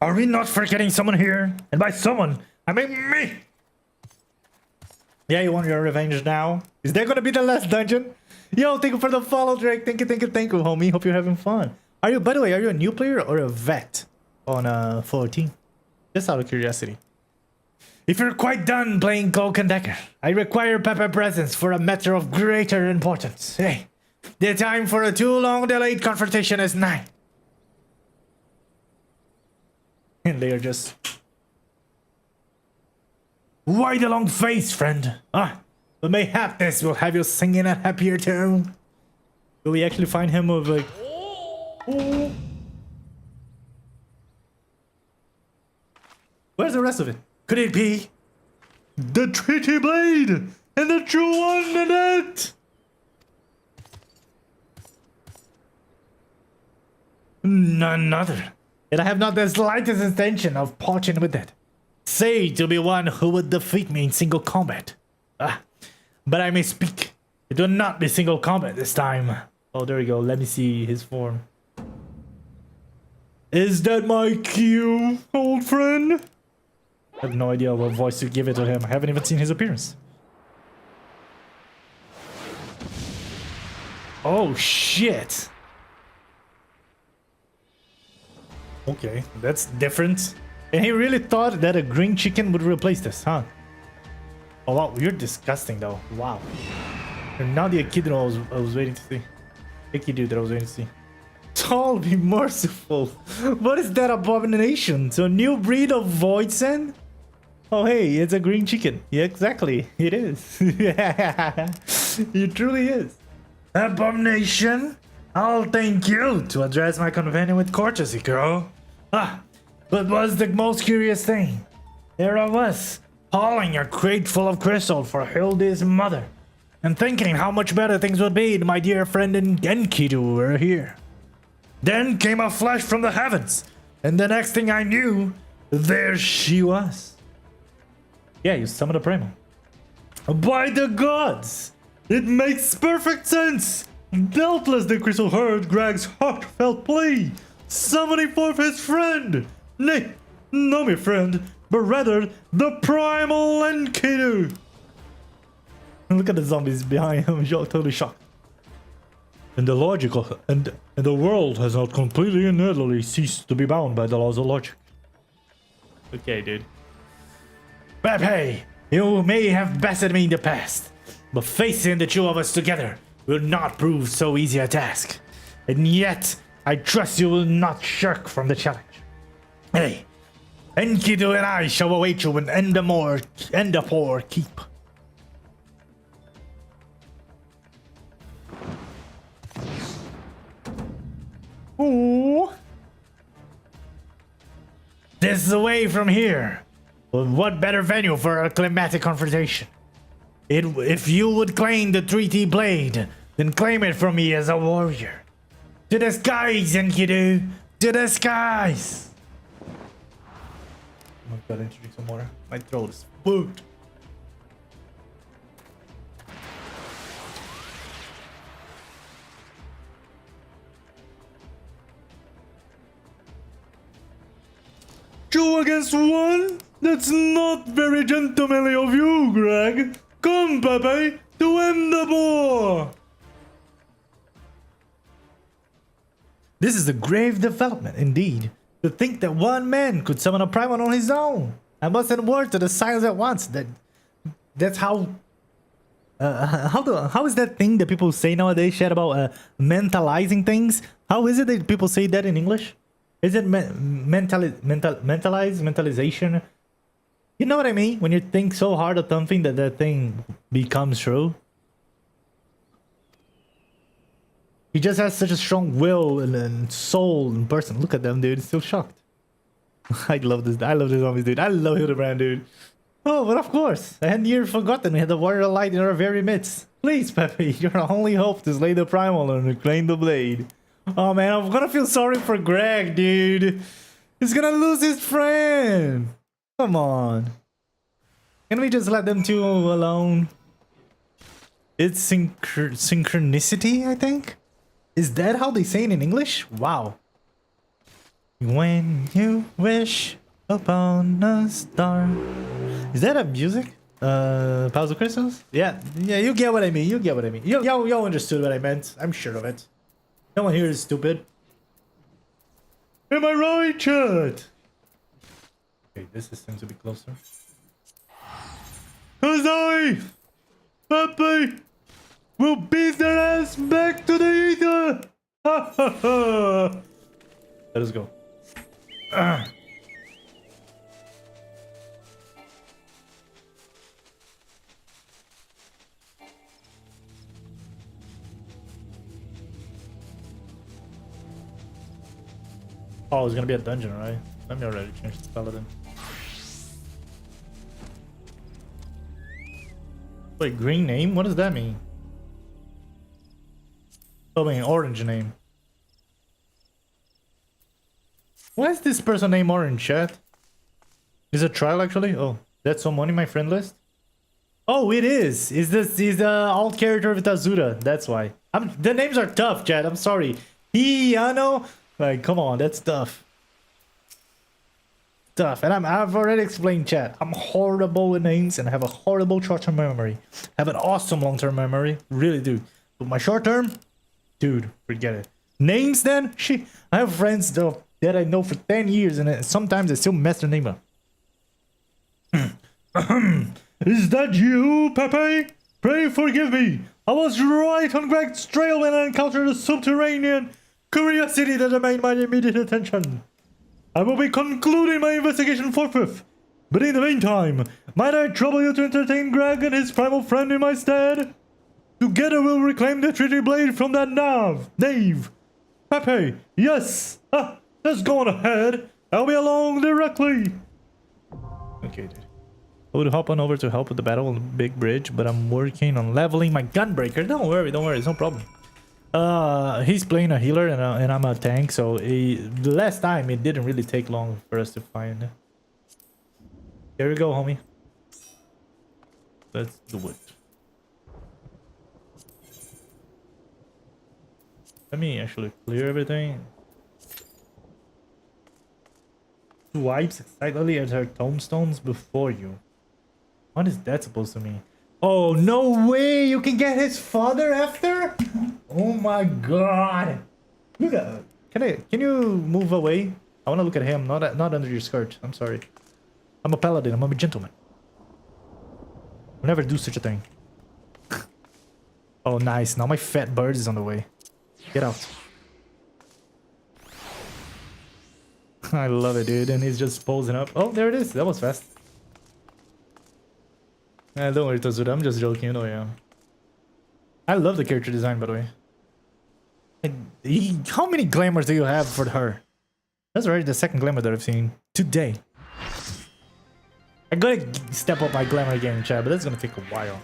Are we not forgetting someone here? And by someone, I mean me! Yeah, you want your revenge now? Is that gonna be the last dungeon? Yo, thank you for the follow, Drake. Thank you, homie. Hope you're having fun. By the way, are you a new player or a vet on 14? Just out of curiosity. If you're quite done playing Cloak and Dagger, I require PePezin for a matter of greater importance. Hey, the time for a too long delayed confrontation is nigh. And they are just... Why the long face, friend? But mayhap this will have you singing a happier tune. Will we actually find him with like... Ooh. Where's the rest of it? Could it be the Treaty Blade and the true one in it? None other. And I have not the slightest intention of parting with it. Say to be one who would defeat me in single combat. But I may speak. It will not be single combat this time. Oh, there we go. Let me see his form. Is that my cue, old friend? I have no idea what voice to give it to him. I haven't even seen his appearance. Oh, shit. Okay, that's different. And he really thought that a green chicken would replace this, huh? Oh, wow, you're disgusting, though. Wow. You're not the echidna I was waiting to see. Icky that I was waiting to see. Tall, be merciful. What is that abomination? So a new breed of voidsend? Oh, hey, it's a green chicken. Yeah, exactly. It is. It truly is. Abomination? I'll thank you to address my companion with courtesy, girl. But what's the most curious thing? There I was, hauling a crate full of crystal for Hildi's mother, and thinking how much better things would be if my dear friend Enkidu were here. Then came a flash from the heavens, and the next thing I knew, there she was. Yeah, you summoned a primal. By the gods! It makes perfect sense! Doubtless the crystal heard Greg's heartfelt plea, summoning forth his friend! Nay, not my friend, but rather the primal Enkidu! Look at the zombies behind him, totally shocked. And the logical and the world has not completely and utterly ceased to be bound by the laws of logic. Okay, dude. Pepe, you may have bested me in the past, but facing the two of us together will not prove so easy a task. And yet, I trust you will not shirk from the challenge. Hey, Enkidu and I shall await you in Endapore Keep. Ooh. This is away from here. But what better venue for a climatic confrontation? If you would claim the 3T blade, then claim it from me as a warrior. To the skies, Enkidu! To the skies! Oh, gotta introduce some water. My throat is food. Two against one? That's not very gentlemanly of you, Greg. Come, Pepe, to end the war! This is a grave development, indeed. To think that one man could summon a primal on his own. I must send word to the silence at once. That's how... how is that thing that people say nowadays, Chat, about mentalizing things? How is it that people say that in English? Is it mentalization? You know what I mean? When you think so hard of something that that thing becomes true. He just has such a strong will and soul in person. Look at them, dude. Still shocked. I love this. I love this zombies, dude. I love Hildibrand, dude. Oh, but of course. I hadn't even forgotten we had the warrior light in our very midst. Please, Pepe, your only hope to slay the primal and reclaim the blade. Oh man, I'm gonna feel sorry for Greg, dude. He's gonna lose his friend. Come on. Can we just let them two alone? It's synchronicity, I think? Is that how they say it in English? Wow. When you wish upon a star. Is that a music? Pause of Crystals? Yeah, you get what I mean. You get what I mean. Y'all understood what I meant. I'm sure of it. No one here is stupid. Am I right, chat? Okay, this seems to be closer. Cause I, Pepe, will beat their ass back to the ether! Ha ha ha! Let us go. Oh, it's gonna be a dungeon, right? Let me already change the paladin. Wait, green name? What does that mean? Oh, I mean, orange name. Why is this person named Orange, chat? Is it a trial actually? Oh, that's someone in my friend list? Oh, it is. Is the alt character of Azura? That's why. The names are tough, chat. I'm sorry. Hiano? Like, come on, that's tough. Tough. And I've already explained, chat. I'm horrible with names and I have a horrible short-term memory. I have an awesome long-term memory. Really do. But my short-term? Dude, forget it. Names then? Shit. I have friends though that I know for 10 years and sometimes I still mess their name up. Is that you, Pepe? Pray forgive me. I was right on Greg's trail when I encountered a subterranean curiosity that demanded my immediate attention. I will be concluding my investigation forthwith. But in the meantime, might I trouble you to entertain Greg and his primal friend in my stead? Together we'll reclaim the treaty blade from that knave. Pepe, yes. Just go on ahead. I'll be along directly. Okay, dude. I would hop on over to help with the battle on the big bridge, but I'm working on leveling my gunbreaker. Don't worry, it's no problem. He's playing a healer and I'm a tank, so the last time it didn't really take long for us to find. Here we go, homie. Let's do it. Let me actually clear everything. Swipes excitedly at her tombstones before you. What is that supposed to mean? Oh, no way! You can get his father after? Oh my god! Look at... Can you move away? I want to look at him, not under your skirt. I'm sorry. I'm a paladin, I'm a gentleman. I'll never do such a thing. Oh, nice. Now my fat bird is on the way. Get out. I love it, dude. And he's just posing up. Oh, there it is. That was fast. Don't worry, Tazura. I'm just joking. You know I am. I love the character design, by the way. How many glamours do you have for her? That's already the second glamour that I've seen today. I gotta step up my glamour game, chat, but that's gonna take a while.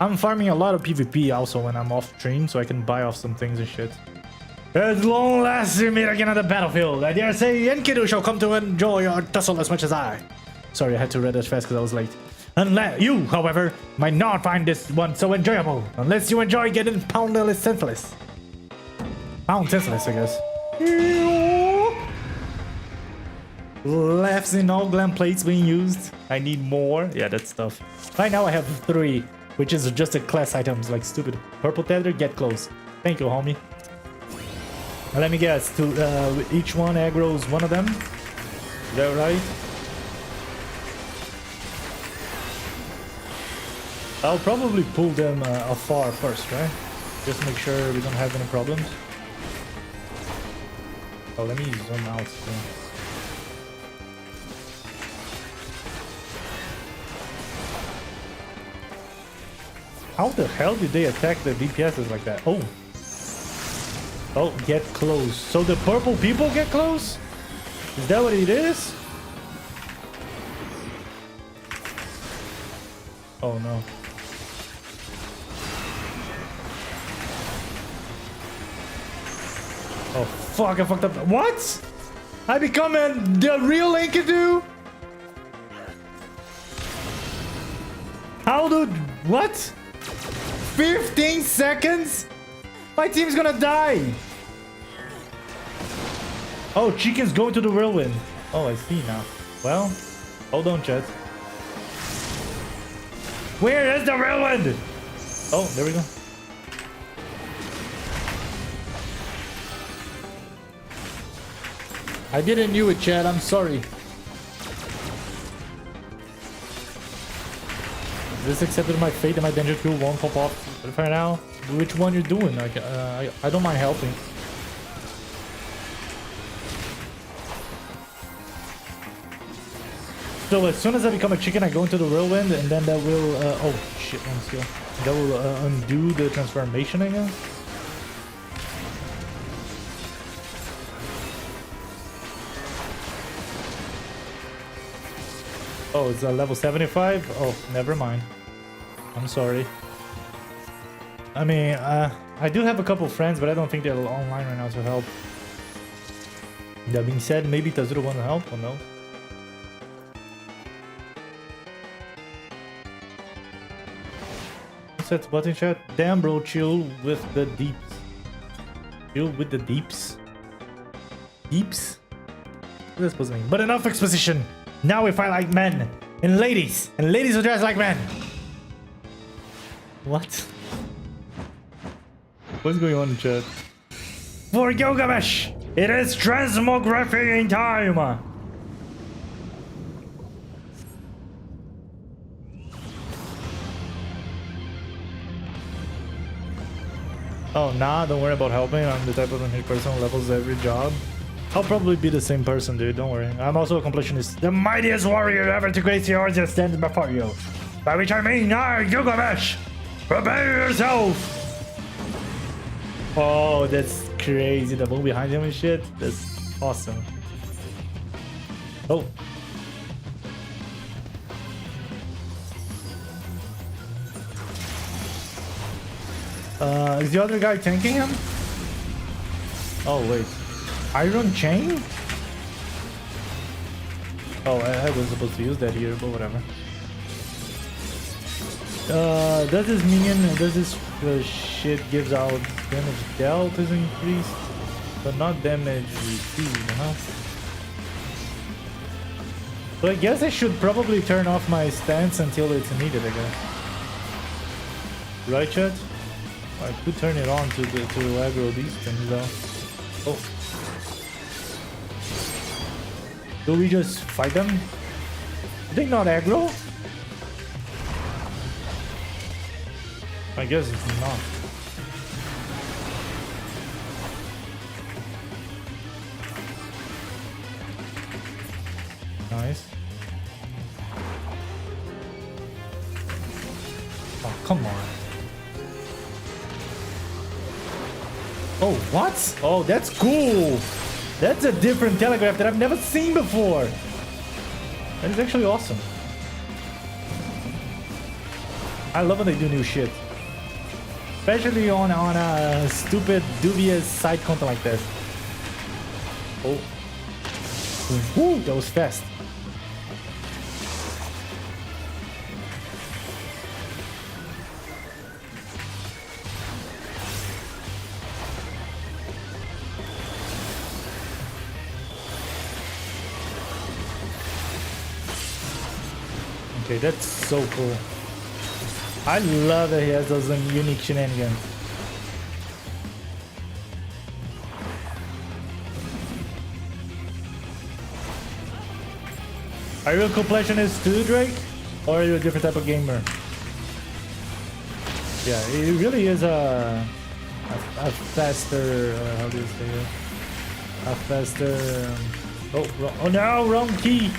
I'm farming a lot of PvP also when I'm off stream, so I can buy off some things and shit. At long last we meet again on the battlefield. I dare say Enkidu shall come to enjoy our tussle as much as I. Sorry, I had to read that fast because I was late. Unless you, however, might not find this one so enjoyable. Unless you enjoy getting pounded senseless. Pound senseless, I guess. Laughs in all glam plates being used. I need more. Yeah, that stuff. Right now I have 3, which is just a class items like stupid. Purple tether, get close. Thank you, homie. Let me guess, each one aggroes one of them? Is that right? I'll probably pull them afar first, right? Just make sure we don't have any problems. Oh, let me zoom out too. How the hell did they attack the DPSs like that? Oh. Oh, get close. So the purple people get close? Is that what it is? Oh no. Oh fuck, I fucked up. What? I become the real Enkidu? How do... What? 15 seconds? My team's gonna die! Oh, chickens go to the whirlwind. Oh, I see now. Well, hold on, chat. Where is the whirlwind? Oh, there we go. I didn't knew it, chat. I'm sorry. This accepted my fate and my danger tool won't pop off. But for now, which one you're doing? Like, I don't mind helping. So as soon as I become a chicken, I go into the whirlwind, and then that will. Oh shit! One skill. That will undo the transformation, I guess. Oh, it's a level 75? Oh, never mind. I'm sorry. I mean, I do have a couple friends, but I don't think they're online right now to help. That being said, maybe Tazuro wanna help or no? What's that button chat? Damn bro, chill with the deeps. Chill with the deeps? Deeps? What does that supposed to mean? But enough exposition! Now we fight like men! And ladies who dress like men! What? What's going on in chat? For Gilgamesh! It is transmography in time! Oh, nah, don't worry about helping. I'm the type of person who levels every job. I'll probably be the same person, dude. Don't worry. I'm also a completionist. The mightiest warrior ever to grace the earth just stands before you. By which I mean, Gilgamesh! Prepare yourself! Oh, that's crazy. The moon behind him and shit. That's awesome. Oh. Is the other guy tanking him? Oh, wait. Iron chain? Oh, I wasn't supposed to use that here, but whatever. Does this minion, does this shit gives out damage dealt is increased, but not damage received, huh? So I guess I should probably turn off my stance until it's needed, I guess. Right, chat? I could turn it on to aggro these things though. Oh. Do we just fight them? I think not aggro? I guess it's not. Nice. Oh, come on. Oh, what? Oh, that's cool. That's a different telegraph that I've never seen before. That is actually awesome. I love when they do new shit. Especially on a stupid, dubious side content like this. Oh. Woo, that was fast. Okay, that's so cool. I love that he has those unique shenanigans. Are you a completionist too, Drake? Or are you a different type of gamer? Yeah, it really is a faster, how do you say it? A faster, oh no, wrong key!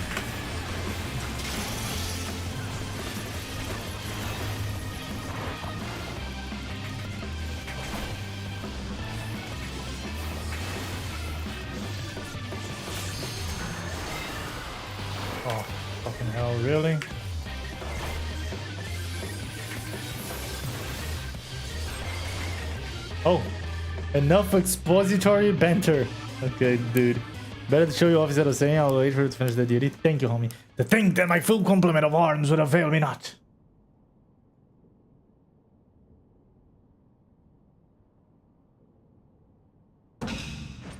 Oh, fucking hell, really? Oh, enough expository banter. Okay, dude. Better to show you off instead of saying I'll wait for it to finish the duty. Thank you, homie. To think that my full complement of arms would avail me not.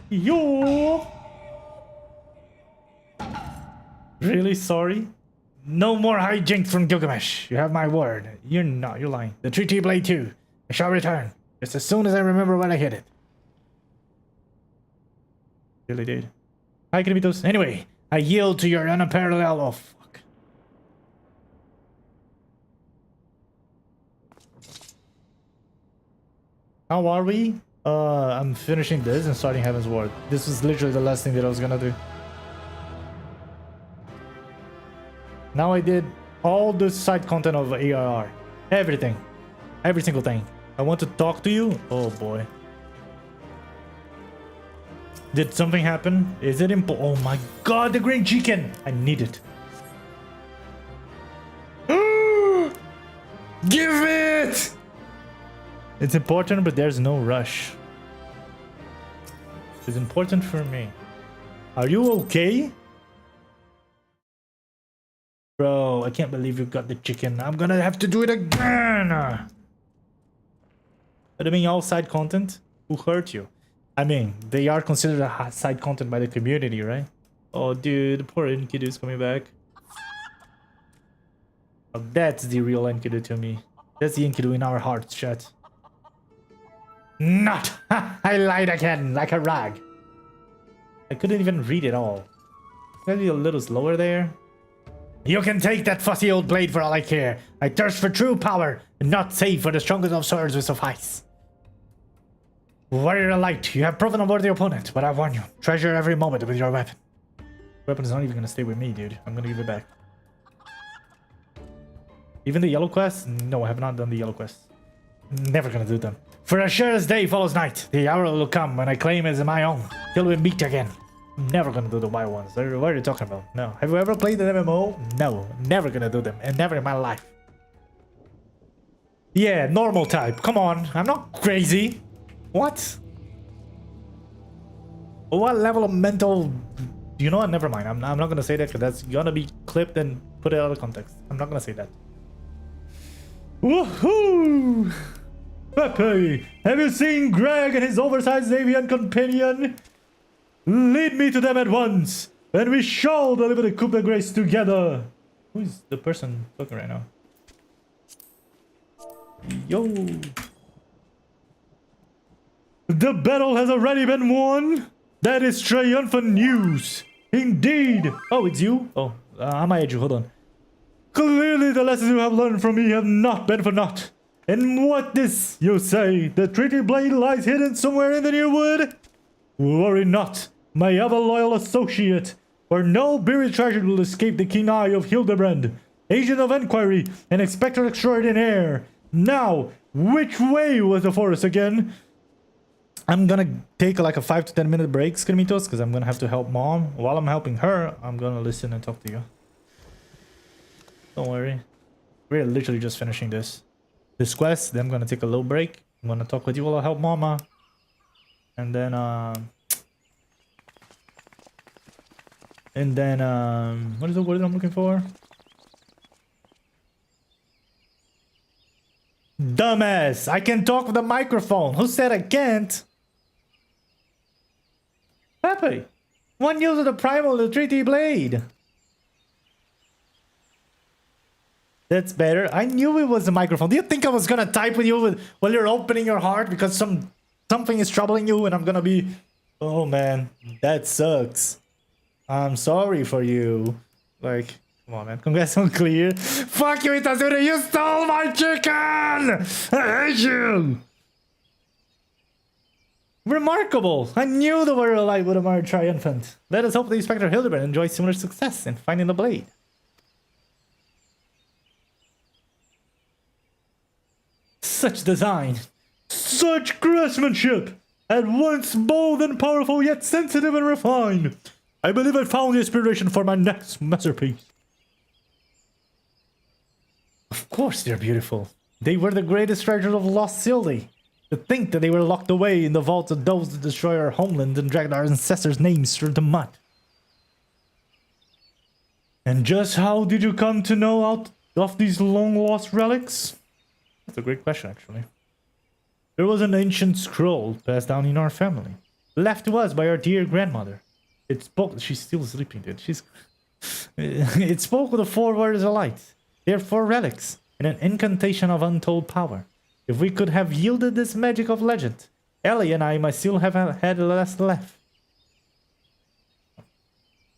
Yo! Really sorry? No more hijinks from Gilgamesh. You have my word. You're not. You're lying. The Treaty Blade 2. I shall return. Just as soon as I remember when I hit it. Really did. Hi, Kiribitos. Anyway, I yield to your unparalleled... Oh, fuck. How are we? I'm finishing this and starting Heavensward. This was literally the last thing that I was gonna do. Now I did all the side content of ARR. Everything. Every single thing. I want to talk to you. Oh boy. Did something happen? Is it important? Oh my god, the green chicken! I need it. Give it! It's important, but there's no rush. It's important for me. Are you okay? Bro, I can't believe you got the chicken. I'm gonna have to do it again. But I mean, all side content? Who hurt you? I mean, they are considered a side content by the community, right? Oh, dude, poor Enkidu's coming back. Oh, that's the real Enkidu to me. That's the Enkidu in our hearts, chat. Not! I lied again, like a rag. I couldn't even read it all. Maybe a little slower there. You can take that fussy old blade for all I care. I thirst for true power, and not save for the strongest of swords will suffice. Warrior Light, you have proven a worthy opponent, but I warn you, treasure every moment with your weapon. Weapon is not even gonna stay with me, dude. I'm gonna give it back. Even the yellow quest? No, I have not done the yellow quest. Never gonna do them. For as sure as day follows night, the hour will come when I claim it as my own, till we meet again. Never gonna do the wild ones. What are you talking about? No. Have you ever played an MMO? No. Never gonna do them. And never in my life. Yeah, normal type. Come on. I'm not crazy. What? What level of mental... You know what? Never mind. I'm not gonna say that because that's gonna be clipped and put it out of context. I'm not gonna say that. Woohoo! Pepe, have you seen Greg and his oversized avian companion? Lead me to them at once, and we shall deliver the coup de grace together. Who is the person talking right now? Yo. The battle has already been won. That is triumphant news. Indeed. Oh, it's you? Oh, I might you. Hold on. Clearly the lessons you have learned from me have not been for naught. And what this, you say? The treaty blade lies hidden somewhere in the near wood? Worry not, my ever-loyal associate, for no buried treasure will escape the keen eye of Hildibrand, agent of inquiry and inspector extraordinaire. Now, which way was the forest again? I'm gonna take like a 5 to 10 minute break, Skrimitos, because I'm gonna have to help mom. While I'm helping her, I'm gonna listen and talk to you. Don't worry. We're literally just finishing this quest, then I'm gonna take a little break. I'm gonna talk with you while I help mama. And then what is the word I'm looking for? Dumbass! I can talk with the microphone. Who said I can't? Pepe, one use of the primal of the treaty blade. That's better. I knew it was the microphone. Do you think I was gonna type with you while you're opening your heart because something is troubling you and I'm gonna be... Oh man, that sucks. I'm sorry for you. Like, come on man, congrats on clear. Fuck you, Itazura, you stole my chicken! I hate you! Remarkable! I knew the warrior light would emerge triumphant. Let us hope the Inspector Hildibrand enjoys similar success in finding the blade. Such design, such craftsmanship, at once bold and powerful, yet sensitive and refined. I believe I found the inspiration for my next masterpiece. Of course they're beautiful. They were the greatest treasures of lost Sildi. To think that they were locked away in the vaults of those that destroy our homeland and dragged our ancestors' names through the mud. And just how did you come to know out of these long-lost relics? That's a great question, actually. There was an ancient scroll passed down in our family, left to us by our dear grandmother. It spoke... She's still sleeping, dude. It spoke with the 4 words of light. They're 4 relics, and an incantation of untold power. If we could have yielded this magic of legend, Ellie and I might still have had the last left.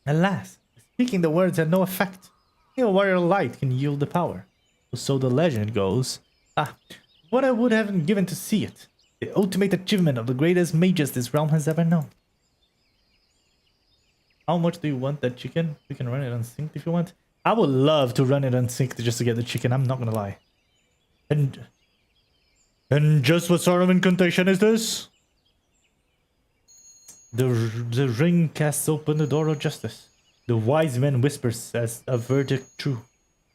Alas, speaking the words had no effect. A warrior light can yield the power. So the legend goes. What I would have given to see it. The ultimate achievement of the greatest mages this realm has ever known. How much do you want that chicken? We can run it unsynced if you want. I would love to run it unsynced just to get the chicken, I'm not gonna lie. And just what sort of incantation is this? The ring casts open the door of justice. The wise man whispers as a verdict true.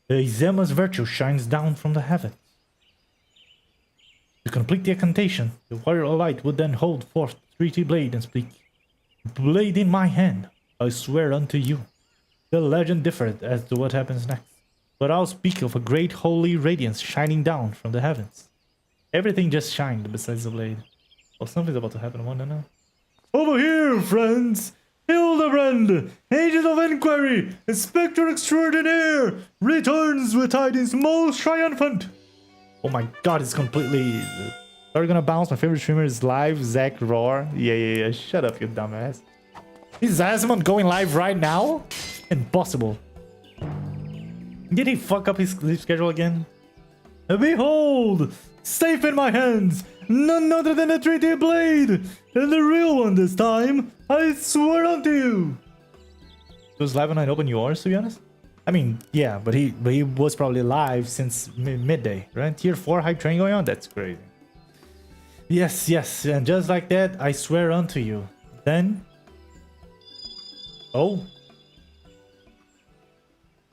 The Zema's virtue shines down from the heavens. To complete the incantation, the warrior light would then hold forth the treaty blade and speak. Blade in my hand, I swear unto you. The legend differeth as to what happens next. But I'll speak of a great holy radiance shining down from the heavens. Everything just shined besides the blade. Oh, something's about to happen, I wanna know. Over here, friends! Hildibrand, agent of inquiry, inspector extraordinaire, returns with tidings most triumphant. Oh my god, it's completely... Are we gonna bounce? My favorite streamer is live, Zach Roar. Yeah. Shut up, you dumbass. Is Asimon going live right now? Impossible. Did he fuck up his sleep schedule again? Behold! Safe in my hands! None other than a 3D blade! And the real one this time! I swear unto you! It was live when I opened yours, to be honest? I mean, yeah, but he was probably live since midday, right? Tier 4 hype train going on? That's crazy. Yes, and just like that, I swear unto you. Then... Oh.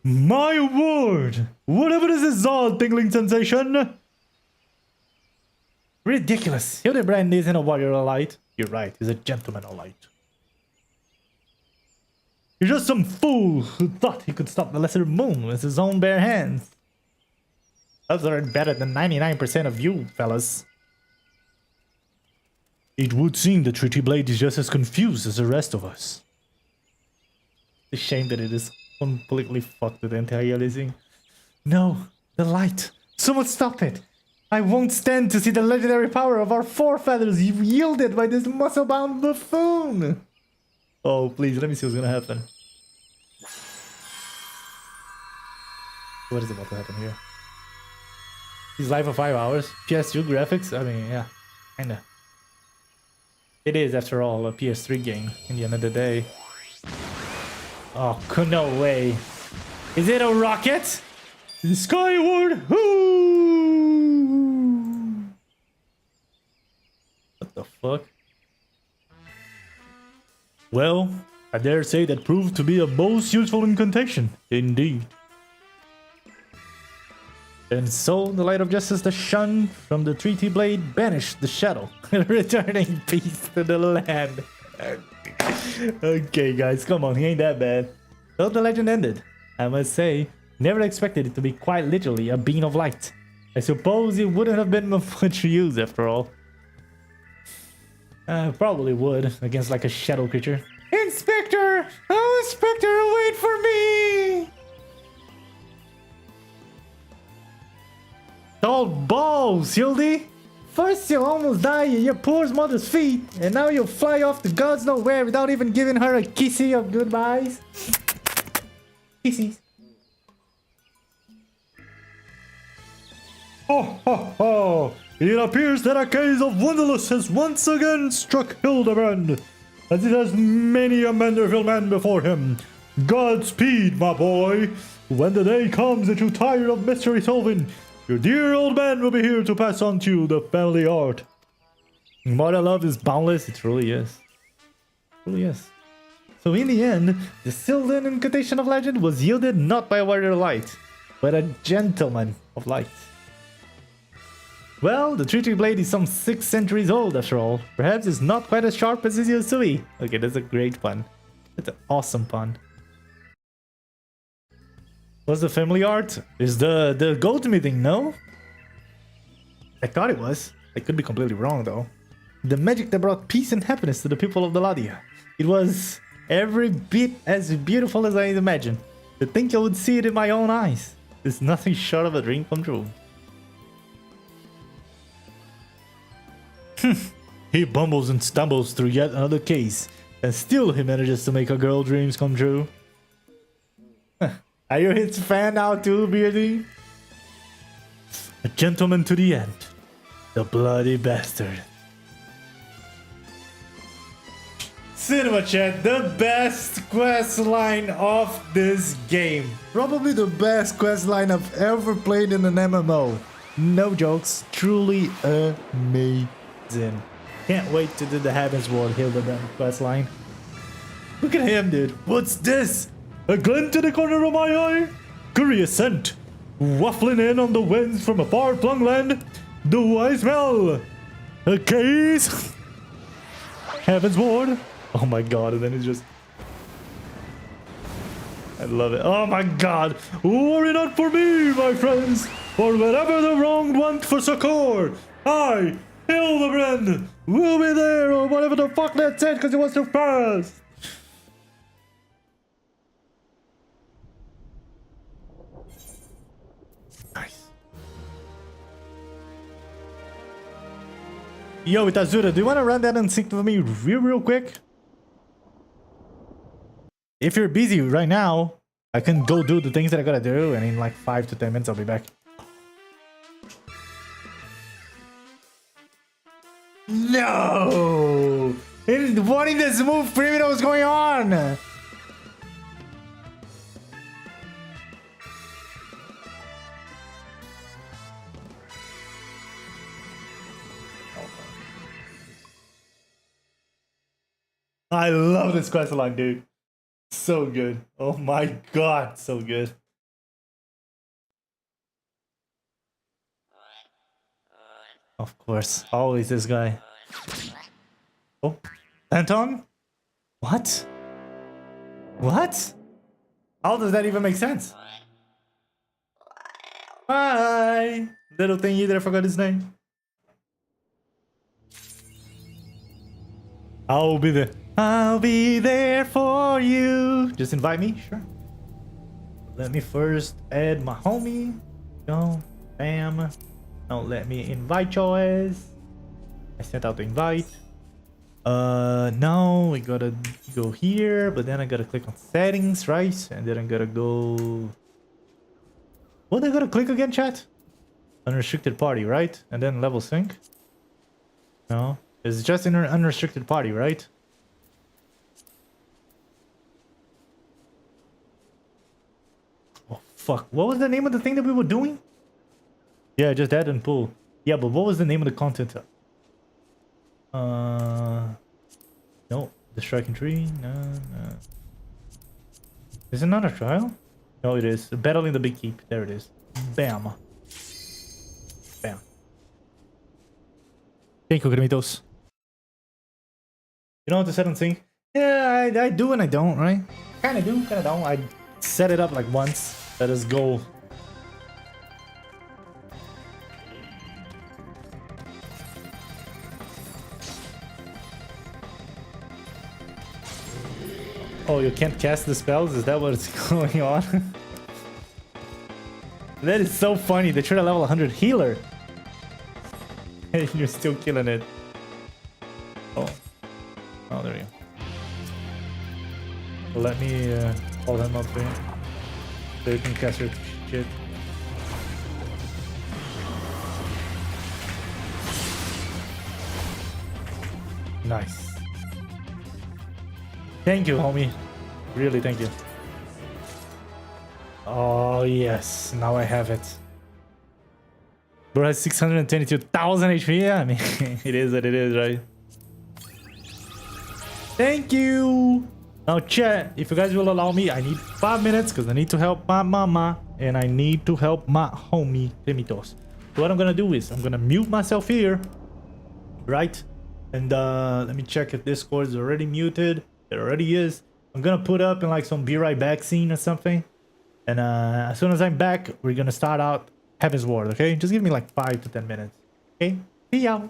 My word! Whatever is this odd tingling sensation? Ridiculous. Hildibrand isn't a warrior of light. You're right, he's a gentleman of light. You're just some fool who thought he could stop the lesser moon with his own bare hands. Those aren't better than 99% of you, fellas. It would seem the Treaty Blade is just as confused as the rest of us. It's a shame that it is completely fucked with anti-aliasing. No, the light. Someone stop it. I won't stand to see the legendary power of our forefathers yielded by this muscle-bound buffoon. Oh, please, let me see what's gonna happen. What is about to happen here? He's live for 5 hours. PS2 graphics? I mean, yeah, kinda. It is, after all, a PS3 game in the end of the day. Oh, no way. Is it a rocket? Skyward! Hoo! What the fuck? Well, I dare say that proved to be a most useful incantation, indeed. And so, the light of justice that shone from the treaty blade banished the shadow, returning peace to the land. Okay, guys, come on, he ain't that bad. So the legend ended. I must say, never expected it to be quite literally a beam of light. I suppose it wouldn't have been much use after all. Probably would, against like a shadow creature. Inspector! Oh, Inspector, wait for me! Tall balls, Hildy! First you almost die at your poor mother's feet, and now you'll fly off to God's nowhere without even giving her a kissy of goodbyes. Kisses. Ho ho ho! It appears that a case of Wonderlust has once again struck Hildibrand, as it has many a Manderville man before him. Godspeed, my boy! When the day comes that you tire of mystery solving, your dear old man will be here to pass on to you the family art. Modern love is boundless, it truly is. It truly is. So in the end, the Sylvan incantation of legend was yielded not by a warrior of light, but a gentleman of light. Well, the treaty blade is some 6 centuries old after all. Perhaps it's not quite as sharp as it used to be. Okay, that's a great pun. That's an awesome pun. What's the family art? Is the goat meeting, no? I thought it was. I could be completely wrong though. The magic that brought peace and happiness to the people of the Ladia. It was every bit as beautiful as I imagined. To think I would see it in my own eyes is nothing short of a dream come true. He bumbles and stumbles through yet another case, and still he manages to make a girl dreams come true. Are you his fan now too, Beardy? A gentleman to the end. The bloody bastard. Cinema chat, the best questline of this game. Probably the best questline I've ever played in an MMO. No jokes, truly amazing. Can't wait to do the Heavensward Hildibrand questline. Look at him, dude. What's this? A glint in the corner of my eye? Curious scent. Waffling in on the winds from a far-flung land. Do I smell a case? Heavensward? Oh my god, and then it's just... love it. Oh my god. Worry not for me, my friends. For wherever the wronged want for succor, I, Hildibrand, will be there, or whatever the fuck that said, because it was too fast. Nice. Yo, Itazura, do you want to run that and sync with me real quick? If you're busy right now, I can go do the things that I gotta do, and in like 5 to 10 minutes I'll be back. No! What in the smooth criminal is going on? I love this questline, dude. So good. Oh my god, so good. Of course, always this guy. Oh, Anton? What? What? How does that even make sense? Hi! Little thingy that I forgot his name. I'll be there. I'll be there for you. Just invite me, sure. Let me first add my homie. Go, bam. Don't let me invite your ass. I sent out the invite. No, we gotta go here, but then I gotta click on settings, right? And then I gotta go. What I gotta click again, chat? Unrestricted party, right? And then level sync. No, it's just in an unrestricted party, right? Oh fuck! What was the name of the thing that we were doing? Yeah, just add and pull. Yeah, but what was the name of the content? No, the striking tree. No. Is it not a trial? No, it is. Battle in the big keep. There it is. Bam. Bam. Thank you, Grimitos. You know what to set on sync? Yeah, I do and I don't, right? Kinda do, kinda don't. I set it up like once. Let us go. Oh, you can't cast the spells? Is that what's going on? That is so funny. They tried to level 100 healer. And you're still killing it. Oh. Oh, there you go. Let me hold him up there. So you can cast your shit. Nice. Thank you, homie. Really, thank you. Oh, yes. Now I have it. Bro has 622,000 HP. Yeah, I mean, it is what it is, right? Thank you. Now, chat, if you guys will allow me, I need 5 minutes because I need to help my mama and I need to help my homie, Primitos. So what I'm going to do is I'm going to mute myself here, right? And let me check if Discord is already muted. It already is. I'm gonna put up in like some be right back scene or something. And as soon as I'm back, we're gonna start out Heavensward, okay? Just give me like 5 to 10 minutes. Okay? See ya.